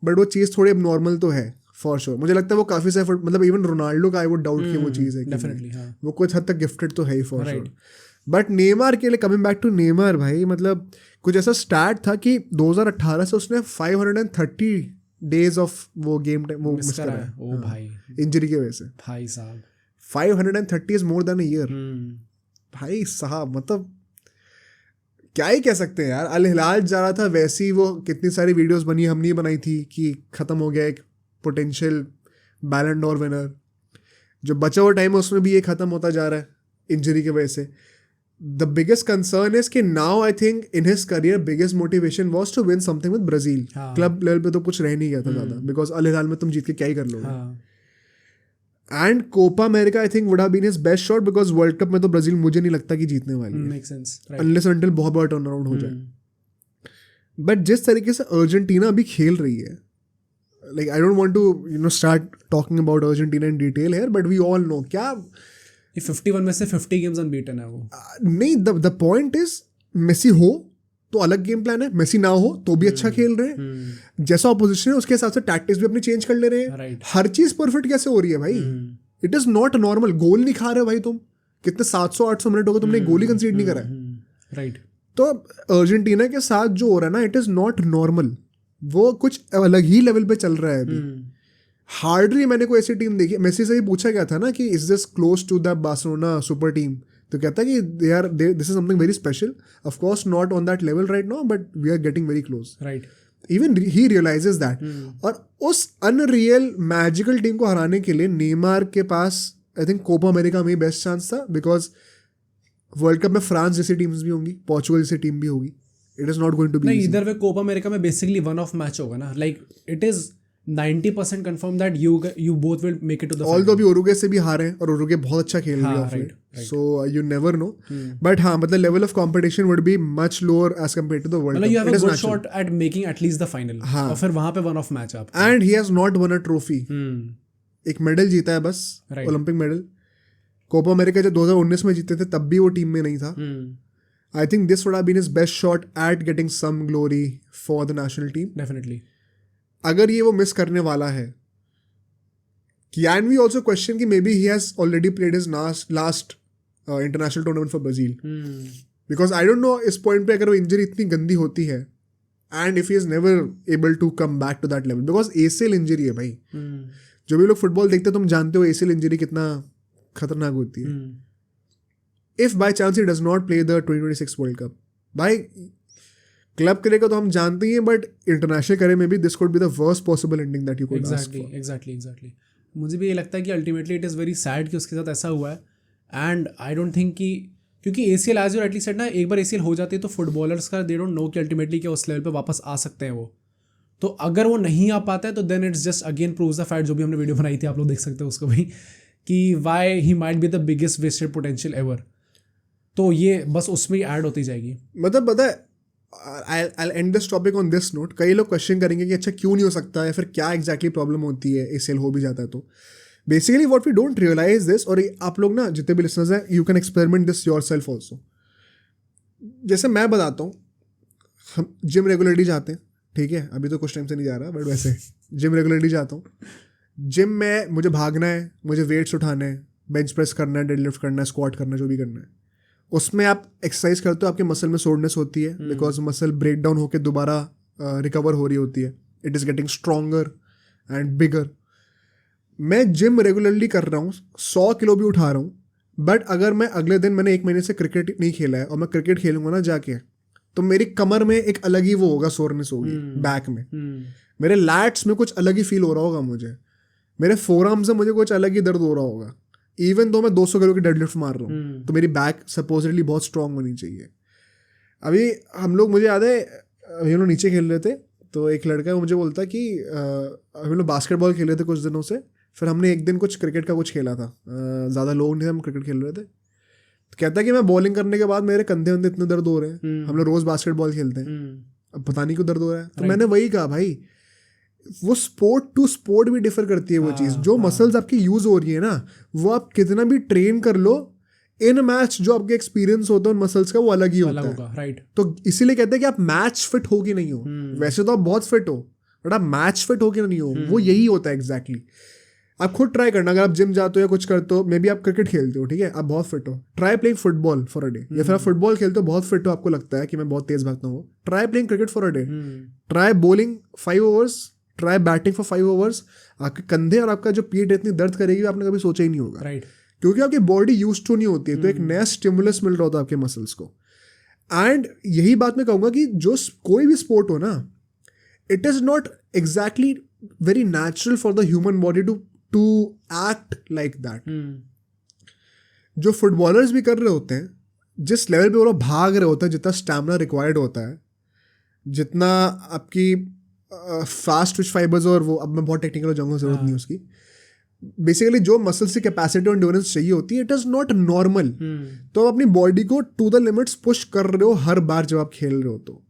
बट वो चीज़ थोड़ी नॉर्मल तो है फॉर श्योर. मुझे लगता है वो काफ़ी से मतलब इवन रोनाल्डो का आई वुड डाउट कि वो चीज़ है डेफिनेटली, वो कुछ हद तक गिफ्टेड तो है ही फॉर श्योर. बट नेमार के लिए, कमिंग बैक टू नेमार भाई, मतलब कुछ ऐसा स्टार्ट था कि 2018 से उसने 530 डेज ऑफ वो गेम टाइम वो मिस करा है. ओ भाई, इंजरी की वजह से. भाई साहब 530 is more than a year. भाई साहब, मतलब क्या ही कह सकते हैं यार. अल हिलाल जा रहा था, वैसी वो कितनी सारी वीडियोस बनी, हमने बनाई थी कि ख़त्म हो गया एक पोटेंशियल बैलन डोर विनर. जो बचा हुआ टाइम है उसमें भी ये ख़त्म होता जा रहा है इंजरी की वजह से. the biggest concern is कि now I think in his career biggest motivation was to win something with Brazil. हाँ. Club level पे तो कुछ रह नहीं गया था ज़्यादा because अल हिलाल में तुम जीत के क्या ही कर लोगे. हाँ. And Copa America I think would have been his best shot because World Cup में तो ब्राजील मुझे नहीं लगता कि जीतने वाली है. Makes sense. Right. Unless until बहुत बड़ा टर्न अराउंड हो जाए. But जिस तरीके से अर्जेंटीना अभी खेल रही है, like I don't want to start talking about Argentina in detail here, but we all know क्या ये 51 में से 50 गेम्स अनबीटन है वो. नहीं, द पॉइंट इज मेसी हो तो अलग गेम प्लान है, मेसी ना हो तो भी अच्छा खेल रहे हैं. जैसा ऑपोजिशन है उसके हिसाब से टैक्टिक्स भी अपनी चेंज कर ले रहे हैं. Right. हर चीज परफेक्ट कैसे हो रही है भाई? It is not normal. Goal नहीं खा रहे भाई तुम. कितने 700-800 मिनट हो गए तुमने गोल ही कंसीड नहीं करा है. राइट. तो अर्जेंटीना के साथ जो हो रहा है ना, इट इज नॉट नॉर्मल. वो कुछ अलग ही लेवल पे चल रहा है अभी. हार्डली मैंने कोई ऐसी टीम देखी. मेसी से ही पूछा गया था ना कि is this close to the Barcelona super team, तो कहता है कि this is something very special. Of course not on that level right now but we are getting very close. Right. Even he realises that. और उस अनरियल मैजिकल टीम को हराने के लिए नेमार के पास आई थिंक कोपा अमेरिका में ही बेस्ट चांस था, बिकॉज वर्ल्ड कप में फ्रांस जैसी टीम्स भी होंगी, पोर्चुगल जैसी टीम भी होगी. It is not going to be नहीं, इधर वे कोपा अमेरिका में बेसिकली वन ऑफ मैच होगा ना. Like it is 90% confirm that you both will make it to the final. Although अभी उरुग्वे से भी हारे हैं और उरुग्वे बहुत अच्छा खेल रही है of late, so you never know. But हाँ, मतलब level of competition would be much lower as compared to the world cup. You have a good shot at making at least the final. और फिर वहां पे वन ऑफ मैच आप. And he has not one a trophy. एक मेडल जीता है बस, ओलंपिक मेडल. कोपा अमेरिका जब 2019 में जीते थे तब भी वो टीम में नहीं था. I think this would have been his best shot at getting some glory for the national team. Definitely. अगर ये वो मिस करने वाला है, कैन वी ऑल्सो क्वेश्चन कि maybe he has already played his last international tournament for Brazil. Because I don't know इस पॉइंट पे अगर वो इंजरी इतनी गंदी होती है and if he is never able to come back to that level, because ACL injury है भाई. जो भी लोग फुटबॉल देखते हैं तुम जानते हो ACL इंजरी कितना खतरनाक होती है. If by chance he does not play the 2026 world cup, भाई क्लब करेगा तो हम जानते ही हैं, बट इंटरनेशनल करे में भी this could be the worst possible ending that you could ask for. Exactly. मुझे भी ये लगता है कि ultimately it is very sad कि उसके साथ ऐसा हुआ है. एंड आई डोंट थिंक कि क्योंकि ACL as your at least said ना, एक बार ACL हो जाती है तो फुटबॉलर्स का दे डोंट नो कि अल्टीमेटली क्या उस लेवल पे वापस आ सकते हैं वो. तो अगर वो नहीं आ पाता है तो then it's just again proves the fact, जो भी हमने वीडियो बनाई थी आप लोग देख सकते हो उसको भाई, कि why he might be the biggest wasted potential ever. तो ये बस उसमें ही ऐड होती जाएगी. मतलब पता है, I'll end this topic on this note. कई लोग क्वेश्चन करेंगे कि अच्छा क्यों नहीं हो सकता है, फिर क्या एग्जैक्टली प्रॉब्लम होती है ACL हो भी जाता है तो. Basically what we don't realise this, और आप लोग ना जितने भी लिसनर्स हैं, you can experiment this yourself also. जैसे मैं बताता हूँ, हम जिम रेगुलरली जाते हैं, ठीक है, अभी तो कुछ टाइम से नहीं जा रहा बट वैसे जिम रेगुलरली जाता हूँ. जिम में मुझे भागना है, मुझे वेट्स उठाना है, बेंच प्रेस करना है, डेडलिफ्ट करना है, स्क्वाट करना है, जो भी करना है. उसमें आप एक्सरसाइज करते हो, आपके मसल में सोरनेस होती है बिकॉज मसल ब्रेक डाउन होकर दोबारा रिकवर हो रही होती है. It is getting stronger and bigger. मैं जिम रेगुलरली कर रहा हूँ, 100 किलो भी उठा रहा हूँ, बट अगर मैं अगले दिन, मैंने 1 महीने से क्रिकेट नहीं खेला है और मैं क्रिकेट खेलूंगा ना जाके, तो मेरी कमर में एक अलग ही वो होगा, सोरनेस होगी बैक में. मेरे लैट्स में कुछ अलग ही फील हो रहा होगा मुझे, मेरे फोरआर्म से मुझे कुछ अलग ही दर्द हो रहा होगा. इवन तो मैं 200 किलो की डेडलिफ्ट मार रहा हूँ, तो मेरी बैक सपोजिटली बहुत स्ट्रांग होनी चाहिए. अभी हम लोग, मुझे याद है नीचे खेल रहे थे, तो एक लड़का मुझे बोलता कि हम लोग बास्केटबॉल खेल रहे थे कुछ दिनों से, फिर हमने एक दिन कुछ क्रिकेट का कुछ खेला था, ज़्यादा लोग नहीं थे, हम क्रिकेट खेल रहे थे. तो कहता है कि मैं बॉलिंग करने के बाद मेरे कंधे वंधे इतने दर्द हो रहे हैं, हम लोग रोज़ बास्केटबॉल खेलते हैं, अब पता नहीं क्यों दर्द हो रहा है. तो मैंने वही कहा भाई, वो स्पोर्ट टू स्पोर्ट भी डिफर करती है वो चीज़. जो मसल्स आपकी यूज हो रही है ना, वो आप कितना भी ट्रेन कर लो, इन मैच जो आपके एक्सपीरियंस होता है उन मसल्स का, वो अलग ही होता है. राइट. तो इसीलिए कहते हैं कि आप मैच फिट हो कि नहीं हो. वैसे तो आप बहुत फिट हो, बट आप मैच फिट हो कि नहीं हो, वो यही होता है एग्जैक्टली. आप खुद ट्राई करना, अगर आप जिम जाते हो या कुछ करते हो, मे बी आप क्रिकेट खेलते हो, ठीक है, आप बहुत फिट हो, try playing football for a day. या फिर आप फुटबॉल खेलते हो, बहुत फिट हो, आपको लगता है कि मैं बहुत तेज भागता हूँ, try playing cricket for a day. Try bowling 5 overs, try batting for 5 overs. आपके कंधे और आपका जो पीठ इतनी दर्द करेगी, आपने कभी सोचा ही नहीं होगा. राइट. क्योंकि आपकी बॉडी यूज टू नहीं होती है, तो एक नया स्टिमुलस मिल रहा होता है आपके मसल्स को. एंड यही बात मैं कहूँगा कि जो कोई भी स्पोर्ट हो ना, it is not exactly very natural for the human body to act like that. जो फुटबॉलर्स भी कर रहे होते हैं, जिस लेवल पे वो लोग भाग रहे होते हैं, जितना स्टैमिना रिक्वायर्ड होता है, जितना आपकी फास्ट ट्विच फाइबर्स, और वो अब मैं बहुत टेक्निकल हो जाऊंगा, जरूरत नहीं उसकी, बेसिकली जो मसल्स की कैपेसिटी और एंड्योरेंस चाहिए होती है, इट इज़ नॉट नॉर्मल। तो आप अपनी बॉडी को टू द लिमिट्स पुश कर रहे हो हर बार जब आप खेल रहे हो तो।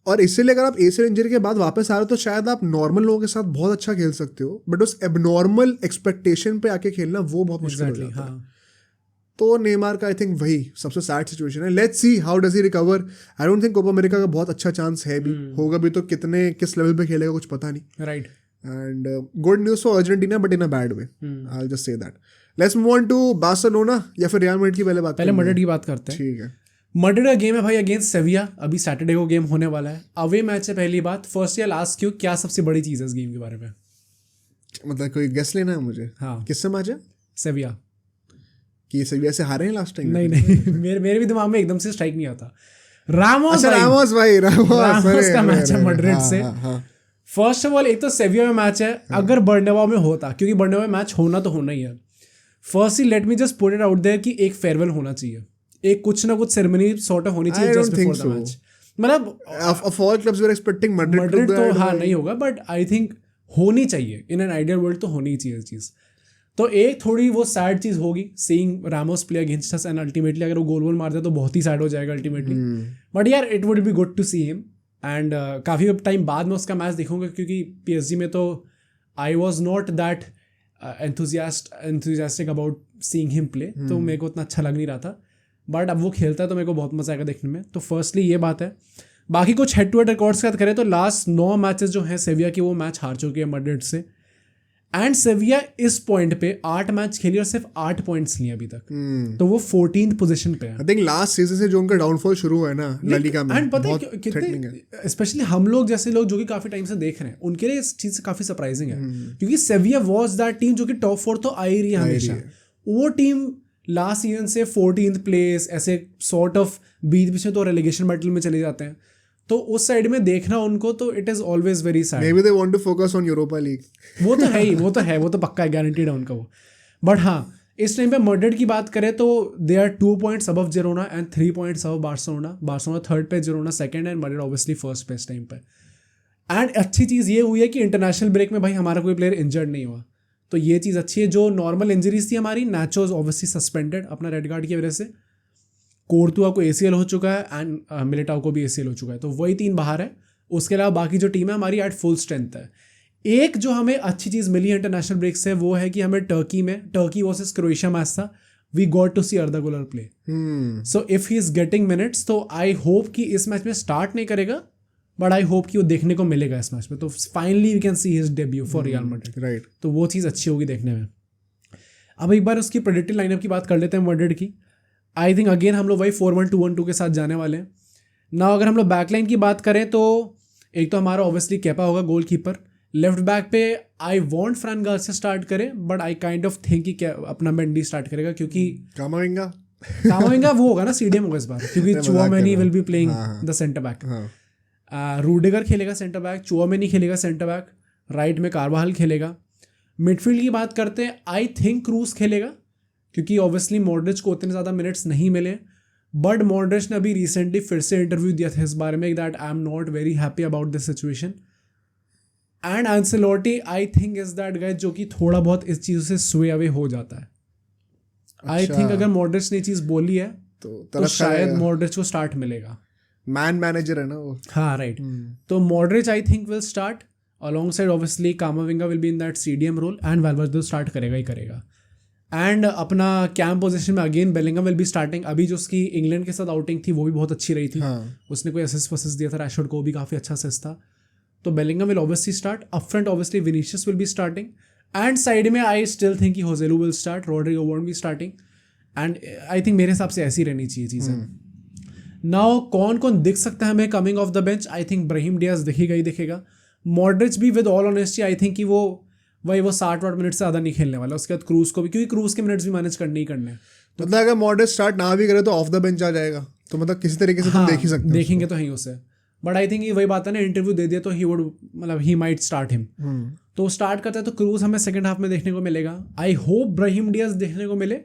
और इसीलिए अगर आप एसीएल इंजरी के बाद वापस आ रहे हो तो शायद आप नॉर्मल लोगों के साथ बहुत अच्छा खेल सकते हो, बट उस एबनॉर्मल एक्सपेक्टेशन पे आके खेलना वो बहुत मुश्किल हो जाता है। तो नेमार का आई थिंक वही सबसे सैड सिचुएशन है। Let's see how does he recover. I don't think Copa America का बहुत अच्छा चांस है भी, होगा भी तो किस लेवल पे खेलेगा कुछ पता नहीं। Right. And good news for Argentina, but in a bad way, I will just say that. Let's move on to Barcelona या फिर रियल मैड्रिड की पहले मैड्रिड की बात करते हैं। ठीक है। मैड्रिड का गेम है भाई अगेंस्ट सेविया, अभी सैटरडे को गेम होने वाला है। अवे मैच है। पहली बात, फर्स्ट या लास्ट क्यों, क्या सबसे बड़ी चीज़ है इस गेम के बारे में? मतलब कोई गेस लेना है मुझे? हाँ, किससे मैच है? सेविया। कि सेविया से हारे हैं लास्ट टाइम? नहीं मेरे भी दिमाग में एकदम से स्ट्राइक नहीं आता। रामोस का मैच है मैड्रिड से। फर्स्ट ऑफ ऑल, एक तो सेविया में मैच है, अगर बर्नाबाउ में होता, क्योंकि बर्नाबाउ में मैच होना तो होना ही है। Firstly let me just put it out there कि एक फेयरवेल होना चाहिए, एक कुछ ना कुछ सेरेमनी सॉर्ट ऑफ होनी चाहिए जस्ट बिफोर द मैच। मतलब of all clubs we are expecting Madrid तो हाँ नहीं होगा, बट आई थिंक होनी चाहिए। इन एन आइडियल वर्ल्ड तो होनी ही चाहिए चीज़। तो एक थोड़ी वो सैड चीज़ होगी seeing Ramos play against us, and ultimately अगर वो गोल मार दे तो बहुत ही सैड हो जाएगा अल्टीमेटली। बट यार it would be good to see him. And काफ़ी टाइम बाद में उसका मैच देखूंगा, क्योंकि पीएसजी में तो I was not that enthusiastic about seeing him play, तो मेरे को उतना अच्छा लग नहीं रहा था। बट अब वो खेलता है तो मेरे को बहुत मजा आएगा देखने में। तो फर्स्टली ये बात है। बाकी कुछ हेड टू हेड रिकॉर्ड्स की बात करें तो लास्ट 9 मैचेस जो हैं सेविया की, वो मैच हार चुकी है मैड्रिड से। एंड सेविया इस पॉइंट पे 8 मैच खेली और सिर्फ 8 पॉइंट्स लिए अभी तक। तो वो 14th पोजीशन पे है। आई थिंक लास्ट सीजन से जो उनका डाउनफॉल शुरू हुआ है ना ला लीगा में, एंड पता है कितने, स्पेशली हम लोग जैसे लोग जो कि काफी टाइम से देख रहे हैं, उनके लिए इस चीज से काफी सरप्राइजिंग है। क्योंकि सेविया वाज दैट टीम जो कि टॉप 4 तो आ ही रही है हमेशा। वो टीम लास्ट सीजन से 14th प्लेस ऐसे सॉर्ट ऑफ बीच में तो रेलेगेशन बैटल में चले जाते हैं। तो उस साइड में देखना उनको तो it is always very sad. Maybe they want to focus on Europa League. वो तो है ही, वो तो पक्का है, गारंटीड है उनका वो। बट हाँ, इस टाइम पे मैड्रिड की बात करें तो they are 2 points above Girona and 3 points above Barcelona. Barcelona third पे, Girona second, and Madrid obviously first पे इस टाइम पे। एंड अच्छी चीज़ ये हुई है कि इंटरनेशनल ब्रेक में भाई हमारा कोई प्लेयर इंजर्ड नहीं हुआ, तो ये चीज़ अच्छी है। जो नॉर्मल इंजरीज थी हमारी, नाचो ऑब्वियसली सस्पेंडेड अपना रेड कार्ड की वजह से, कोर्तुआ को ACL हो चुका है, एंड मिलिटाओ को भी ACL हो चुका है, तो वही 3 बाहर है। उसके अलावा बाकी जो टीम है हमारी एट फुल स्ट्रेंथ है। एक जो हमें अच्छी चीज़ मिली है इंटरनेशनल ब्रेक से, वो है कि हमें टर्की वर्सेस क्रोएशिया मैच था, वी गॉट टू सी अर्दा गुलर play. So if he is getting minutes, तो आई होप कि इस मैच में स्टार्ट नहीं करेगा, बट आई होप कि वो देखने को मिलेगा इस मैच में। तो finally we can see his debut for Real Madrid, right. तो वो चीज़ अच्छी होगी देखने में। अब एक बार उसकी प्रेडिक्टेड लाइनअप की बात कर लेते हैं मैड्रिड की। आई थिंक अगेन हम लोग वही 4-1-2-1-2 के साथ जाने वाले हैं ना। अगर हम लोग बैकलाइन की बात करें तो एक तो हमारा ऑब्वियसली केपा होगा गोलकीपर। लेफ्ट बैक पे I want Fran Garcia start करे, but I kind of think कि अपना मेंडी स्टार्ट करेगा, क्योंकि कामाविंगा वो होगा ना, CDM होगा इस बार, क्योंकि Tchouameni will be playing the centre back. Rudiger खेलेगा सेंटर बैक, चुआमेनी खेलेगा सेंटर बैक, राइट में कारवाहल खेलेगा। मिडफील्ड की बात करते हैं, आई थिंक क्रूज खेलेगा, क्योंकि ऑब्वियसली मॉड्रिच को उतने ज़्यादा मिनट्स नहीं मिले। बट मॉड्रिच ने अभी रिसेंटली फिर से इंटरव्यू दिया था इस बारे में that I am not very happy about this situation. And Ancelotti I think is that guys जो कि थोड़ा बहुत इस चीज़ से स्वे अवे हो जाता है। आई थिंक अगर मॉड्रिच ने चीज़ बोली है तो शायद मॉड्रिच को स्टार्ट मिलेगा। मैनेजर है ना वो। हाँ राइट। तो Modric I think will start alongside, obviously Camavinga will be in that CDM role, and Valverde start करेगा ही करेगा। एंड अपना कैंप पोजीशन में again Bellingham will be starting. अभी जो उसकी इंग्लैंड के साथ आउटिंग थी वो भी बहुत अच्छी रही थी। उसने कोई असिस्ट दिया था, रैशफोर्ड को भी काफ़ी अच्छा असिस्ट था। तो Bellingham will obviously start. Up front obviously Vinicius will be starting, and side में आई स्टिल थिंक कि Joselu will start, Rodrigo won't be starting. And I think मेरे हिसाब से ऐसी रहनी चाहिए चीज़ें। नाउ कौन कौन दिख सकता है हमें coming off the bench? I think Brahim Diaz दिखेगा ही दिखेगा। मॉड्रिच भी with all honesty I think कि वो 60-60 मिनट से ज़्यादा नहीं खेलने वाला। उसके बाद क्रूज को भी, क्योंकि क्रूज के मिनट्स भी मैनेज करने ही करने हैं। तो मतलब अगर मॉड्रिच स्टार्ट ना भी करे तो ऑफ द बेंच आ जाएगा, तो मतलब किसी तरीके से तुम देख ही सकते हो, देखेंगे तो ही उसे। बट आई थिंक ये वही बात है ना, इंटरव्यू दे दिया तो ही वुड, मतलब ही माइट स्टार्ट हिम। तो स्टार्ट करता है तो क्रूज हमें सेकंड हाफ में देखने को मिलेगा। आई होप ब्राहिम डियाज देखने को मिले,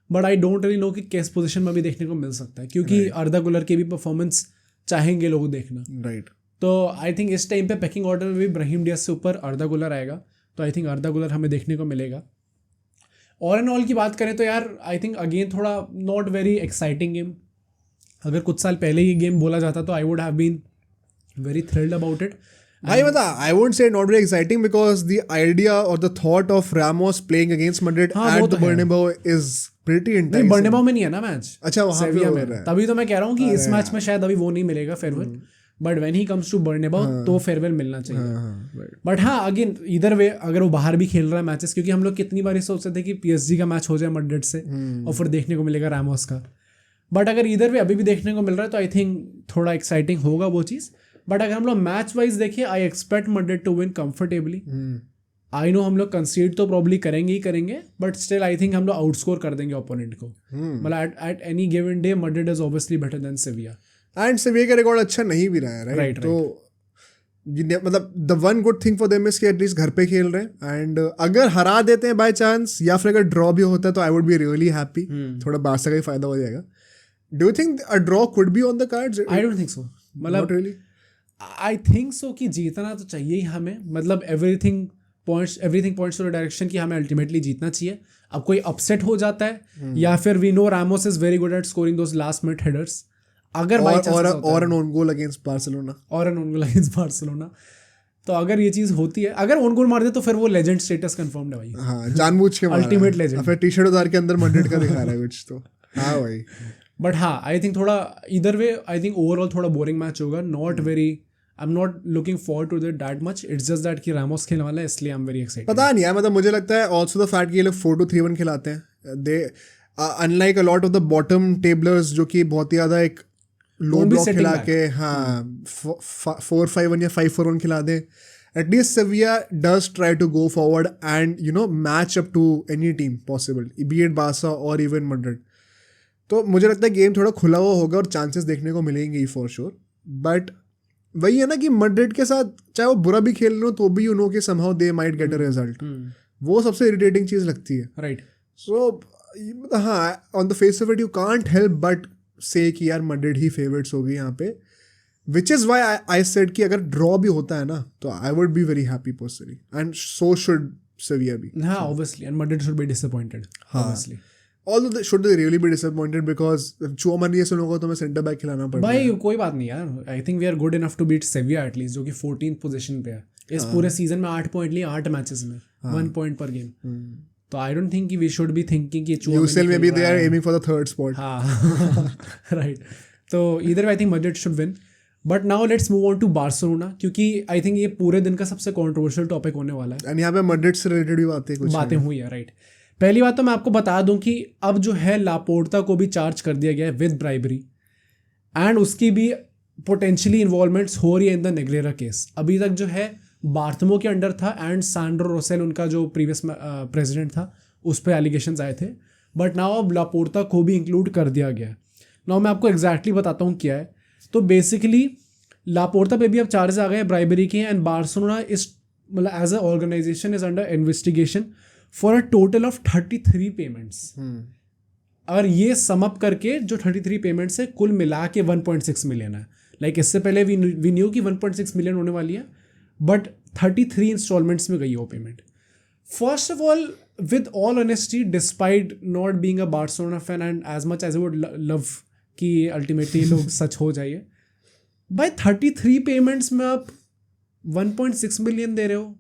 but I don't really know कि किस पोजीशन में भी देखने को मिल सकता है, क्योंकि अर्दा गुलर की भी परफॉर्मेंस चाहेंगे लोग देखना। राइट। तो आई थिंक इस टाइम पे पैकिंग ऑर्डर में भी ब्राहिम डियाज से ऊपर अर्दा गुलर आएगा, तो आई थिंक अर्दा गुलर हमें देखने को मिलेगा। ऑल एंड ऑल की बात करें तो यार आई थिंक अगेन थोड़ा नॉट वेरी एक्साइटिंग गेम। अगर कुछ साल पहले ये गेम बोला जाता तो I would have been very thrilled about it. भाई मतलब I won't say not very exciting because the idea और the thought of Ramos playing against Madrid at the Bernabeu is pretty intense. Bernabeu में नहीं है ना मैच, अच्छा वहां पे सेविया हो में, रहा है। तभी तो मैं कह रहा हूँ कि इस मैच में शायद अभी वो नहीं मिलेगा farewell, but when he comes to Bernabeu तो फेयरवेल मिलना चाहिए। बट हाँ अगेन इधर वे अगर वो बाहर भी खेल रहा है मैचेस, क्योंकि हम लोग कितनी बार सोचते थे कि पीएसजी का मैच हो जाए मैड्रिड से और फिर देखने को मिलेगा रामोस का, बट अगर इधर वे अभी भी देखने को मिल रहा है तो आई थिंक थोड़ा एक्साइटिंग होगा वो चीज़। बट अगर हम लोग मैच वाइज देखें, I expect Madrid to win comfortably. I know हम लोग कंसीड तो प्रॉब्ली करेंगे ही करेंगे, बट स्टिल आई थिंक हम लोग आउटस्कोर कर देंगे ओपोनेंट को। मतलब at any given day Madrid is obviously better than सेविया, and सेविया का रिकॉर्ड अच्छा नहीं भी रहा है, राइट? तो मतलब the one good thing for them is कि एटलीस्ट घर पे खेल रहे हैं, एंड अगर हरा देते हैं बाय चांस या फिर अगर ड्रॉ भी होता है तो I would be really happy. थोड़ा बारसा का ही फायदा हो जाएगा। Do you think a draw could be on the cards? I don't think so. मतलब रियली आई थिंक सो कि जीतना तो चाहिए ही हमें, मतलब everything points to the direction कि हमें अल्टीमेटली जीतना चाहिए। अब कोई अपसेट हो जाता है या फिर we know Ramos is very good at scoring those last minute headers, अगर बाई चांस और an own goal against Barcelona तो अगर ये चीज होती है, अगर ओन गोल मार दे तो फिर वो लेजेंड स्टेटस कंफर्म्ड है भाई। हाँ जानबूझ के अल्टीमेट लेजेंड। फिर टी शर्ट उतार के अंदर मैड्रिड का दिखा रहा है कुछ तो। हाँ भाई बट हाँ आई थिंक थोड़ा either way I think overall थोड़ा बोरिंग मैच होगा। Not very, I am not looking forward to that much. It's just that कि रामोस खेलने वाला है, इसलिए आई एम वेरी एक्साइटेड। पता नहीं यार, मतलब मुझे लगता है ऑल्सो द फैक्ट कि ये लोग 4-2-3-1 खिलाते हैं। They unlike a lot of the bottom tablers जो कि बहुत ही ज़्यादा एक लो ब्लॉक खिला के, हाँ 4-5-1 या 5-4-1 खिला दें। At least Sevilla does try to go forward and you know match up to any team possible, be it Barca और इवन मैड्रिड। तो मुझे लगता है गेम थोड़ा खुला हुआ होगा और चांसेस देखने को मिलेंगे ही फॉर श्योर। बट वही है ना कि मैड्रिड के साथ चाहे वो बुरा भी खेल लो तो भी यू नो कि somehow they might get a result. वो सबसे इरिटेटिंग चीज़ लगती है, राइट? सो हाँ on the face of it you can't help but से कि यार मैड्रिड ही फेवरेट्स होगी यहाँ पे, विच इज़ वाई आई सेड कि अगर ड्रॉ भी होता है ना तो I would be very happy personally, and so should सेविया भी। हाँ obviously, and Madrid should be disappointed obviously. Although should they really be disappointed because चुआमनी ऐसे लोगों को तो मैं सेंटर बैक खिलाना पड़ता है। भाई कोई बात नहीं यार, I think we are good enough to beat Sevilla at least, जो कि 14th पोजीशन पे है। इस पूरे सीजन में 8 पॉइंट लिए 8 मैचेस में 1 पॉइंट पर गेम। तो आई डोंट थिंक कि वी शुड बी थिंकिंग कि यूसीएल में भी they are aiming for the third spot. हाँ राइट। तो इधर I think Madrid should win. But now let's move on to Barcelona, क्योंकि आई थिंक ये पूरे दिन का सबसे कंट्रोवर्शियल टॉपिक होने वाला है। एंड यहाँ पे मैड्रिड से रिलेटेड भी बातें हुई है, राइट? पहली बात तो मैं आपको बता दूं कि अब जो है लापोर्टा को भी चार्ज कर दिया गया है विद ब्राइबरी, एंड उसकी भी पोटेंशियली इन्वॉल्वमेंट्स हो रही है इन द नेग्रेरा केस। अभी तक जो है बार्थमो के अंडर था एंड सैंड्रो रोसेल उनका जो प्रीवियस प्रेसिडेंट था उस पर एलिगेशंस आए थे, बट नाउ अब लापोर्टा को भी इंक्लूड कर दिया गया है। नाउ मैं आपको एग्जैक्टली बताता हूँ क्या है। तो बेसिकली लापोर्टा पे भी अब चार्जेस आ गए हैं ब्राइबरी के, एंड बार्सिलोना इज मतलब as a organisation is under investigation for a total of 33 payments. और ये सम अप करके जो 33 पेमेंट्स है कुल मिला के 1.6 मिलियन है। लाइक इससे पहले वी न्यू कि 1.6 मिलियन होने वाली है, बट 33 इंस्टॉलमेंट्स में गई है वो payment. First of all, with all honesty, despite not being a Barcelona fan and as much as I would love कि अल्टीमेटली लोग सच हो जाइए, भाई 33 पेमेंट्स में आप 1.6 मिलियन दे रहे हो,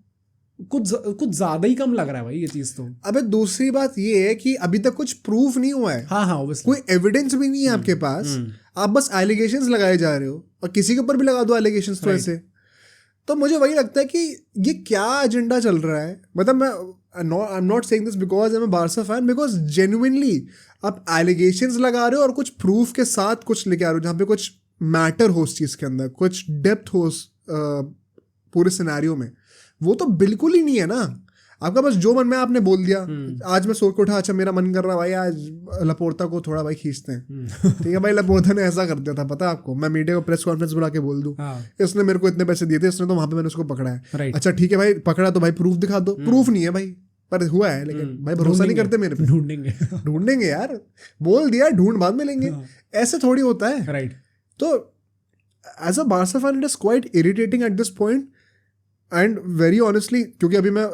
कुछ ज्यादा ही कम लग रहा है भाई ये चीज तो। अबे दूसरी बात ये है कि अभी तक कुछ प्रूफ नहीं हुआ है। हाँ कोई एविडेंस भी नहीं है आपके पास, आप बस एलिगेशंस लगाए जा रहे हो, और किसी के ऊपर भी लगा दो एलिगेशंस तो ऐसे। तो मुझे वही लगता है कि ये क्या एजेंडा चल रहा है। मतलब मैं आई am not saying this because I am a Barca fan, because genuinely आप एलिगेशंस लगा रहे हो और कुछ प्रूफ के साथ कुछ लेके आ रहे हो, जहाँ पे कुछ मैटर हो उस चीज़ के अंदर, कुछ डेप्थ हो पूरे सिनेरियो में। वो तो बिल्कुल ही नहीं है ना। आपका बस जो मन में आपने बोल दिया। आज मैं सोच के उठा, अच्छा मेरा मन कर रहा भाई आज लपोर्ता को थोड़ा भाई खींचते हैं, ठीक है भाई लपोर्ता ने ऐसा कर दिया था, पता है आपको, मैं मीडिया को प्रेस कॉन्फ्रेंस बुला के बोल दूं इसने मेरे को इतने पैसे दिए थे, इसने तो वहां पे मैंने उसको पकड़ा है। अच्छा ठीक है भाई पकड़ा तो भाई प्रूफ दिखा दो। प्रूफ नहीं है भाई, पर हुआ है, लेकिन भाई भरोसा नहीं करते मेरे पे। ढूंढेंगे ढूंढेंगे यार, बोल दिया ढूंढ बाद में लेंगे, ऐसे थोड़ी होता है। राइट। तो as a Barca fan it is quite irritating at this point and very honestly, क्योंकि अभी मैं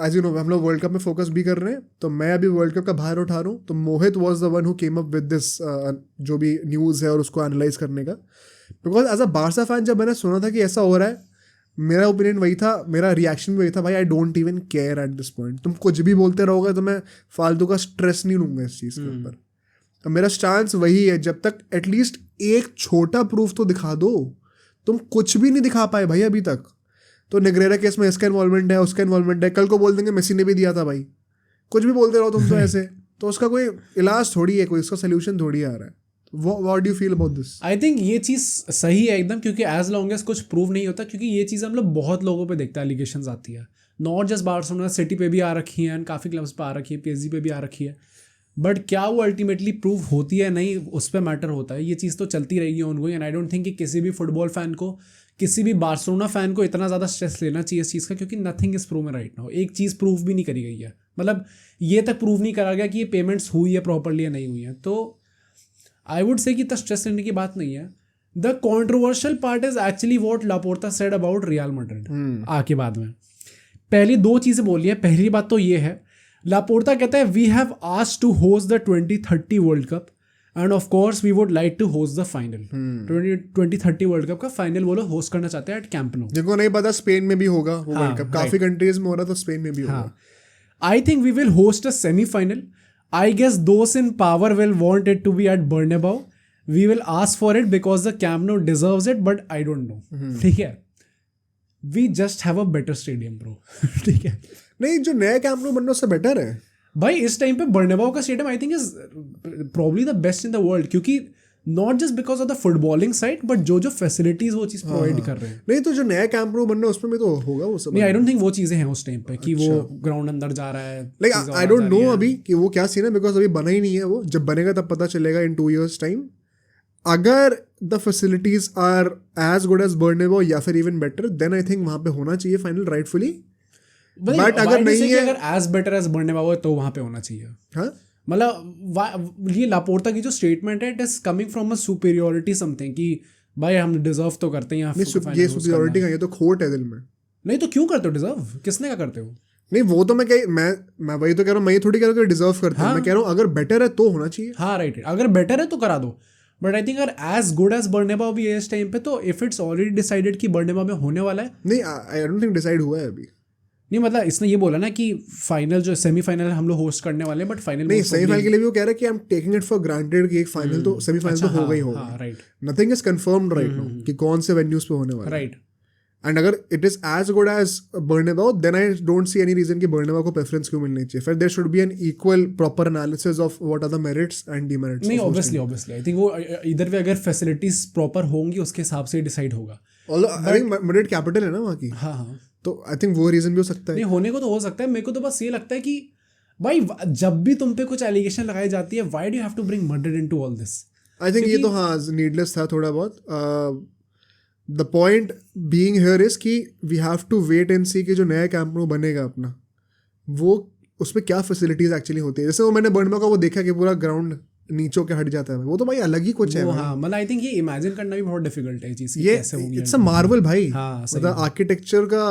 एज यू नो हम लोग वर्ल्ड कप में फोकस भी कर रहे हैं, तो मैं अभी वर्ल्ड कप का बाहर उठा रहा हूँ। तो Mohit was the one who came up with this जो भी न्यूज़ है और उसको एनालाइज करने का, because as a Barca fan जब मैंने सुना था कि ऐसा हो रहा है, मेरा ओपिनियन वही था, मेरा रिएक्शन भी वही था, भाई I don't even care at this point. तुम कुछ भी बोलते रहोगे तो मैं फालतू का स्ट्रेस नहीं लूँगा इस चीज़ के ऊपर। तो मेरा स्टांस वही है, जब तक एटलीस्ट एक छोटा प्रूफ तो दिखा दो। तुम कुछ भी नहीं दिखा पाए भाई अभी तक। तो नेग्रेरा केस में इसका इन्वॉल्वमेंट है, उसका इन्वॉल्वमेंट है, कल को बोल देंगे मेसी ने भी दिया था भाई। कुछ भी बोलते रहो तुम तो ऐसे, तो उसका कोई इलाज थोड़ी है, कोई उसका सोल्यूशन थोड़ी आ रहा है। What do you feel about this? I think ये चीज़ सही है एकदम, क्योंकि एज लॉन्ग एज कुछ प्रूव नहीं होता, क्योंकि ये चीज़ हम लोग बहुत लोगों पे देखते हैं, एलिगेशंस आती है, नॉट जस्ट बार्सिलोना, सिटी पे भी आ रखी हैं, काफ़ी क्लब्स पे आ रखी है, PSG पे भी आ रखी है, बट क्या वो अल्टीमेटली प्रूव होती है नहीं, उस पर मैटर होता है। ये चीज़ तो चलती रहेगी ongoing, and I don't think कि किसी भी फुटबॉल फैन को, किसी भी बार्सिलोना फैन को इतना ज़्यादा स्ट्रेस लेना चाहिए इस चीज़ का, क्योंकि nothing is prove right now. एक चीज़ प्रूव भी नहीं करी गई है, मतलब ये तक प्रूव नहीं करा गया कि ये पेमेंट्स हुई है प्रॉपरली या नहीं हुई है। तो आई वुड से कि इतना स्ट्रेस लेने की बात नहीं है। The controversial part is actually what Laporta said about real Madrid आके बाद में। पहली दो चीज़ें बोली है। पहली बात तो ये है, लापोर्ता कहता है we have asked to host the 2030 world cup and of course we would like to host the final. 2030 world cup का फाइनल वो लोग होस्ट करना चाहते हैं एट कैंप नो। जिनको नहीं पता स्पेन में भी होगा वो वर्ल्ड कप, काफी कंट्रीज में हो रहा है, तो स्पेन में भी होगा। I think we will host a semifinal. I guess those in power will want it to be at Bernabeu. We will ask for it because the Camp Nou deserves it, but I don't know. ठीक है, we just have a better stadium, bro. ठीक है, नहीं जो नया कैंप नो बनना उससे बेटर है भाई। इस टाइम पे बर्नेबाउ का stadium I think is probably the best in the world, क्योंकि not just because of the footballing side, but जो फैसिलिटीज वो चीज़ प्रोवाइड कर रहे हैं। नहीं तो जो नया कैंप नो बनना उसमें भी तो होगा वो सब। नहीं, आई डोंट थिंक वो चीज़ें हैं उस टाइम पे कि वो ग्राउंड अंदर जा रहा है। लाइक आई डोंट नो अभी कि वो क्या सीन है, बिकॉज अभी बना ही नहीं है वो। जब बनेगा तब पता चलेगा इन 2 years टाइम। अगर the facilities are as good as Bernabeu या फिर even better, then I think वहाँ पे होना चाहिए फाइनल राइटफुली। बट अगर नहीं है, अगर एज बेटर एज बर्नेबाउ है तो वहाँ पे होना चाहिए। हाँ मतलब ये लापोर्ता की जो स्टेटमेंट है, it is coming from a superiority something, कि भाई हम डिजर्व तो करते हैं। ये सुपीरियोरिटी का, ये तो खोट है दिल में। नहीं तो क्यों करते हो डिजर्व? किसने का करते हो? नहीं वो तो मैं वही तो कह रहा हूँ, मैं ये थोड़ी कह रहा हूँ कि डिजर्व करते हैं। मैं कह रहा हूँ अगर बेटर है तो होना चाहिए। हाँ राइट, अगर बेटर है तो करा दो। बट आई थिंक अगर एज गुड एज बर्नेबाउ भी है इस टाइम पे, तो इफ इट्स ऑलरेडी डिसाइडेड कि बर्नेबाउ में होने वाला है। नहीं आई डोंट थिंक डिसाइड हुआ है अभी। नहीं मतलब इसने ये बोला ना कि फाइनल जो सेमीफाइनल हम लोग होस्ट करने वाले हैं, बट फाइनल नहीं सेमीफाइनल के लिए भी वो कह रहा है कि I am taking it for granted कि एक फाइनल तो सेमीफाइनल तो होगा ही होगा। Right, nothing is confirmed right now कि कौन से वेन्यूज पे होने वाला है। राइट। एंड अगर it is as good as Bernabeu, then I don't see any reason कि बर्नेबाउ को प्रेफरेंस क्यों मिलनी चाहिए। फिर there should be an equal proper analysis of what are the merits and demerits. नहीं ऑब्वियसली आई थिंक वो इधर पे अगर फैसिलिटीज प्रॉपर होंगी उसके हिसाब से डिसाइड होगा। आई थिंक मैड्रिड कैपिटल है ना वहाँ की। हाँ, तो आई थिंक वो रीजन भी हो सकता है। नहीं होने को तो हो सकता है। मेरे को तो बस ये लगता है कि भाई जब भी तुम पे कुछ एलिगेशन लगाई जाती है, why do you have to bring Madrid into all this? I think ये तो हाँ नीडलेस था थोड़ा बहुत। The point being here is कि we have to wait and see कि जो नया कैंप नो बनेगा अपना, वो उसमें क्या फैसिलिटीज एक्चुअली होती है। जैसे वो मैंने बर्नबाउ का वो देखा कि पूरा ग्राउंड नीचों के हट जाता है, वो तो भाई अलग ही कुछ है। हाँ मतलब आई थिंक ये इमेजिन करना भी बहुत डिफिकल्ट है ये चीज़, ये कैसे होगी। इट्स अ मार्वल भाई, हाँ, मतलब आर्किटेक्चर का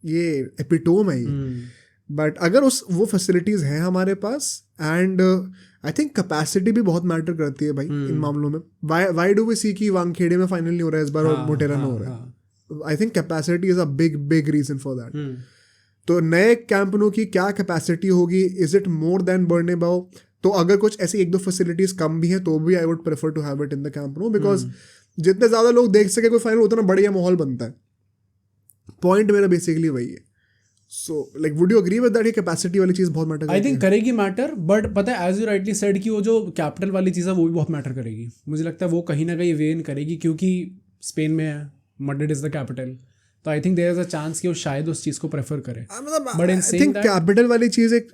ये एपिटोम है ये। बट अगर वो फैसिलिटीज हैं हमारे पास, एंड आई थिंक कैपेसिटी भी बहुत मैटर करती है भाई इन मामलों में। व्हाई डू वी सी कि वानखेड़े में फाइनल नहीं हो रहा है इस बार और मोटेरा में हो रहा है? I think capacity is a big reason for that. तो नए कैंप नो की क्या कैपेसिटी होगी? Is it more than Bernabeu? तो अगर कुछ ऐसी 1-2 फैसिलिटीज कम भी हैं तो भी I would prefer to have it in the Camp Nou, because जितने ज्यादा लोग देख सके कोई फाइनल उतना बढ़िया माहौल बनता है। पॉइंट मेरा बेसिकली वही है। So like would you agree with that? ये कैपेसिटी वाली चीज बहुत मैटर करती है। आई थिंक करेगी मैटर, बट पता है एज यू राइटली सेड कि वो जो कैपिटल वाली चीज़ है वो भी बहुत मैटर करेगी। मुझे लगता है वो कहीं ना कहीं वेन करेगी, क्योंकि स्पेन में है, मैड्रिड इज द कैपिटल। तो I think there is a chance कि वो शायद उस चीज़ को प्रेफर करे। But in saying that capital वाली चीज एक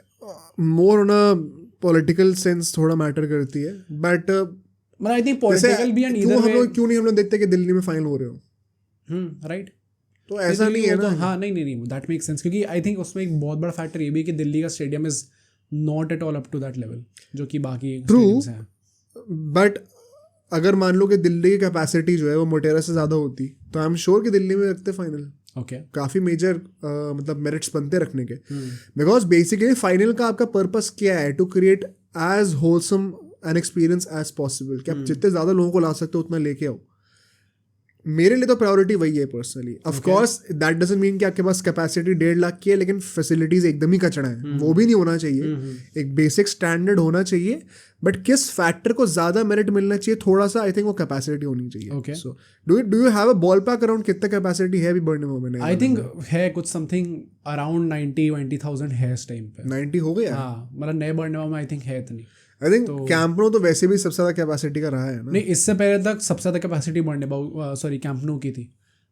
more on a political sense थोड़ा मैटर करती है। बट आई थिंक पॉलिटिकल भी एंड ईदर वे क्यों नहीं हम लोग देखते कि दिल्ली में फाइनल हो रहे हो? राइट। तो ऐसा नहीं है ना। हाँ नहीं दैट मेक सेंस, क्योंकि आई थिंक उसमें एक बहुत बड़ा फैक्टर ये भी है कि दिल्ली का stadium is not at all up to that level जो कि बाकी स्टेडियम्स हैं। बट अगर मान लो कि दिल्ली की कैपेसिटी जो है वो मोटेरा से ज़्यादा होती तो आई एम श्योर कि दिल्ली में रखते फाइनल। ओके, काफ़ी मेजर मतलब मेरिट्स बनते रखने के, बिकॉज बेसिकली फाइनल का आपका पर्पस क्या है, to create as wholesome an experience as possible, कि आप जितने ज़्यादा लोगों को ला सकते हो उतना लेके आओ। मेरे लिए तो प्रायोरिटी वही है personally. Of course that doesn't mean कि आपके पास कैपेसिटी 1.5 लाख की है लेकिन फैसिलिटीज एकदम ही कचड़ा है, वो भी नहीं होना चाहिए। एक बेसिक स्टैंडर्ड होना चाहिए, बट किस फैक्टर को ज्यादा मेरिट मिलना चाहिए थोड़ा सा, आई थिंक वो कैपेसिटी होनी चाहिए। So do you have a ball pack around कितना कैपेसिटी है अभी बर्नमो में? आई थिंक है कुछ समथिंग अराउंड 90,000 है इस टाइम पे। 90 हो गया? हाँ, मतलब नए बर्नमो में आई थिंक है इतनी। आई थिंक कैंप नो तो वैसे भी सबसे ज्यादा कैपेसिटी का रहा है ना। नहीं, इससे पहले तक सबसे ज्यादा कैपेसिटी सॉरी कैंप नो की थी,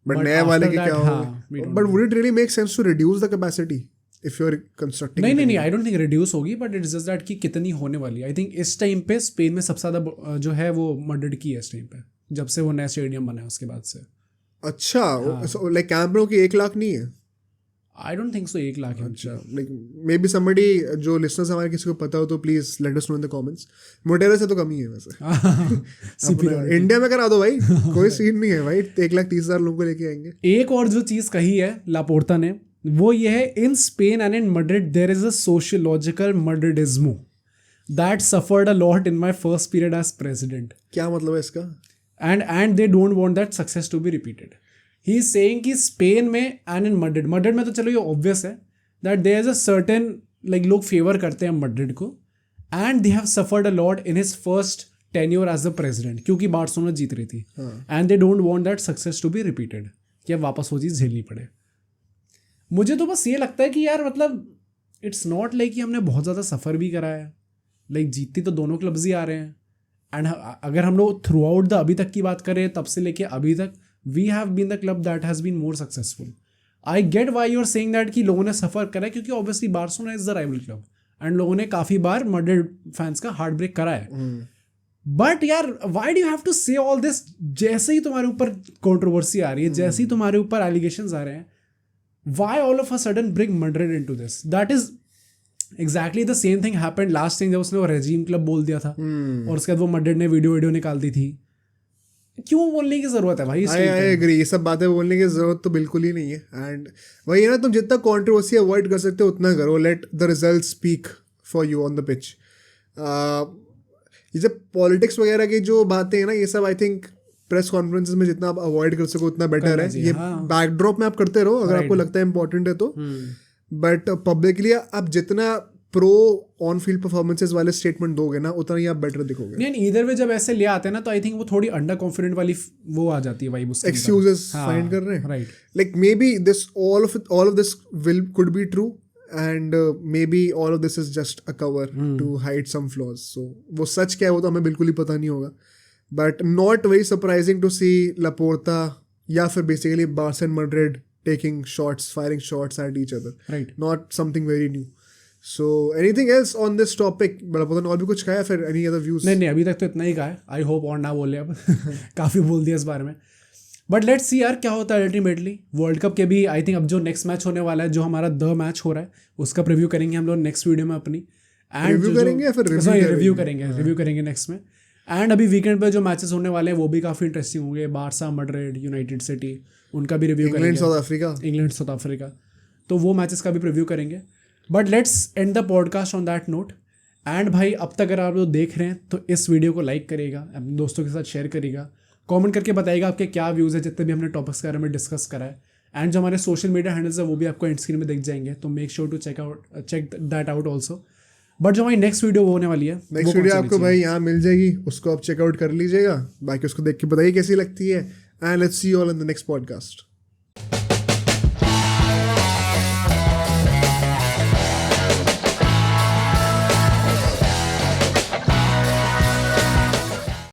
बट नए वाले की क्या होगा? But would it really make sense to reduce the capacity if you are constructing? नहीं आई डोंट थिंक रिड्यूस होगी, बट इट्स जस्ट दैट कि कितनी होने वाली है। आई थिंक इस टाइम पे स्पेन में सबसे ज्यादा जो है वो मर्डर्ड की है इस टाइम पे, जब से वो नया स्टेडियम बना है उसके बाद से। अच्छा, लाइक कैंप नो की 1 लाख नहीं है? आई डोंट थिंक सो 1 लाख है। अच्छा, लाइक मे बी समबडी जो लिसनर्स हमारे किसी को पता हो तो please let us know in the comments. Motera से तो कम ही है वैसे। इंडिया में करा दो भाई, कोई सीन नहीं है भाई, 1,30,000 लोगों को लेके आएंगे। एक और जो चीज कही है लापोर्ता ने वो ये है, in Spain and in Madrid there is a sociological Madridismo that suffered a lot in my first period as president. क्या मतलब है इसका? And they don't want that success to be repeated. He is saying कि स्पेन में एंड इन मैड्रिड में तो चलो ये ऑब्वियस है that there is a certain like लोग फेवर करते हैं मैड्रिड को, and they have suffered a lot in his first tenure as the president, क्योंकि बार्सिलोना जीत रही थी, and they don't want that success to be repeated, कि अब वापस वो चीज़ झेलनी पड़े। मुझे तो बस ये लगता है कि यार मतलब इट्स नॉट लाइक कि हमने बहुत ज़्यादा सफ़र भी करा है, लाइक जीतती तो दोनों क्लब्स ही आ रहे हैं। एंड अगर हम लोग थ्रू आउट द अभी तक की बात करें, तब से लेके अभी तक, we have been the club that has been more successful. I get why you are saying that कि लोगों ने सफ़र करा है, क्योंकि obviously Barcelona is the rival club and लोगों ने काफ़ी बार मैड्रिड फैंस का हार्ट ब्रेक करा है। बट यार why do you have to say all this? जैसे ही तुम्हारे ऊपर कंट्रोवर्सी आ रही है, जैसे ही तुम्हारे ऊपर एलिगेशंस आ रहे हैं, why all of a sudden bring Madrid into this? That is exactly the same thing happened last time जब उसने वो रेजीम क्लब बोल दिया था और उसके बाद वो मैड्रिड ने वीडियो निकाल दी थी। क्यों बोलने की जरूरत है भाई? आई एग्री, ये सब बातें बोलने की जरूरत तो बिल्कुल ही नहीं है। एंड वही है ना, तुम जितना कंट्रोवर्सी अवॉइड कर सकते हो उतना करो। Let the result speak for you on the pitch. ये सब पॉलिटिक्स वगैरह की जो बातें हैं ना, ये सब आई थिंक प्रेस कॉन्फ्रेंसेस में जितना आप अवॉइड कर सको उतना बेटर है। ये बैकड्रॉप में आप करते रहो अगर आपको लगता है इंपॉर्टेंट है तो, बट पब्लिकली आप जितना प्रो ऑन फील्ड परफॉर्मेंसेस वाले स्टेटमेंट दोगे ना, उतना ही आप बेटर दिखोगे। नहीं, इधर में जब ऐसे ले आते हैं ना, तो आई थिंक वो थोड़ी अंडर कॉन्फिडेंट वाली वो आ जाती है वाइब उसकी, एक्सक्यूजेस फाइंड कर रहे हैं, right? Like maybe this all of this will could be true and maybe all of this is just a cover to hide some flaws. So वो सच क्या है वो तो हमें बिल्कुल ही पता नहीं होगा, but not very surprising to see Laporta या फिर basically Barca and Madrid taking shots, firing shots at each other. Right. Not something very new. So anything else on this topic? बड़ा पता नहीं और भी कुछ कहा है फिर? Any other views? नहीं, अभी तक तो इतना ही कहा है। आई होप और ना बोले अब काफ़ी बोल दिया इस बारे में। बट लेट्स सी यार क्या होता है अल्टीमेटली। वर्ल्ड कप के भी आई थिंक अब जो नेक्स्ट मैच होने वाला है, जो हमारा द मैच हो रहा है, उसका प्रीव्यू करेंगे हम लोग नेक्स्ट वीडियो में अपनी। एंड रिव्यू करेंगे या फिर रिव्यू करेंगे नेक्स्ट में। एंड अभी वीकेंड पे जो मैचेस होने वाले हैं वो भी काफ़ी इंटरेस्टिंग होंगे। बार्सा, मैड्रिड, यूनाइटेड सिटी, उनका भी रिव्यू करेंगे। इंग्लैंड साउथ अफ्रीका, तो वो मैचेस का भी रिव्यू करेंगे। But let's end the podcast on that note. And भाई अब तक अगर आप लोग देख रहे हैं तो इस वीडियो को लाइक करिएगा, अपने दोस्तों के साथ शेयर करिएगा, कमेंट करके बताइएगा आपके क्या व्यूज़ है जितने भी हमने टॉपिक्स के बारे में डिस्कस करा है। एंड जो हमारे सोशल मीडिया हैंडल्स है वो भी आपको एंड स्क्रीन में दिख जाएंगे, तो make sure to check that out also. But जो हमारी नेक्स्ट वीडियो वो होने वाली है, नेक्स्ट वीडियो आपको भाई यहाँ मिल जाएगी, उसको आप चेकआउट कर लीजिएगा, बाकी उसको देख के बताइए कैसी लगती है। And let's see you all in the next podcast.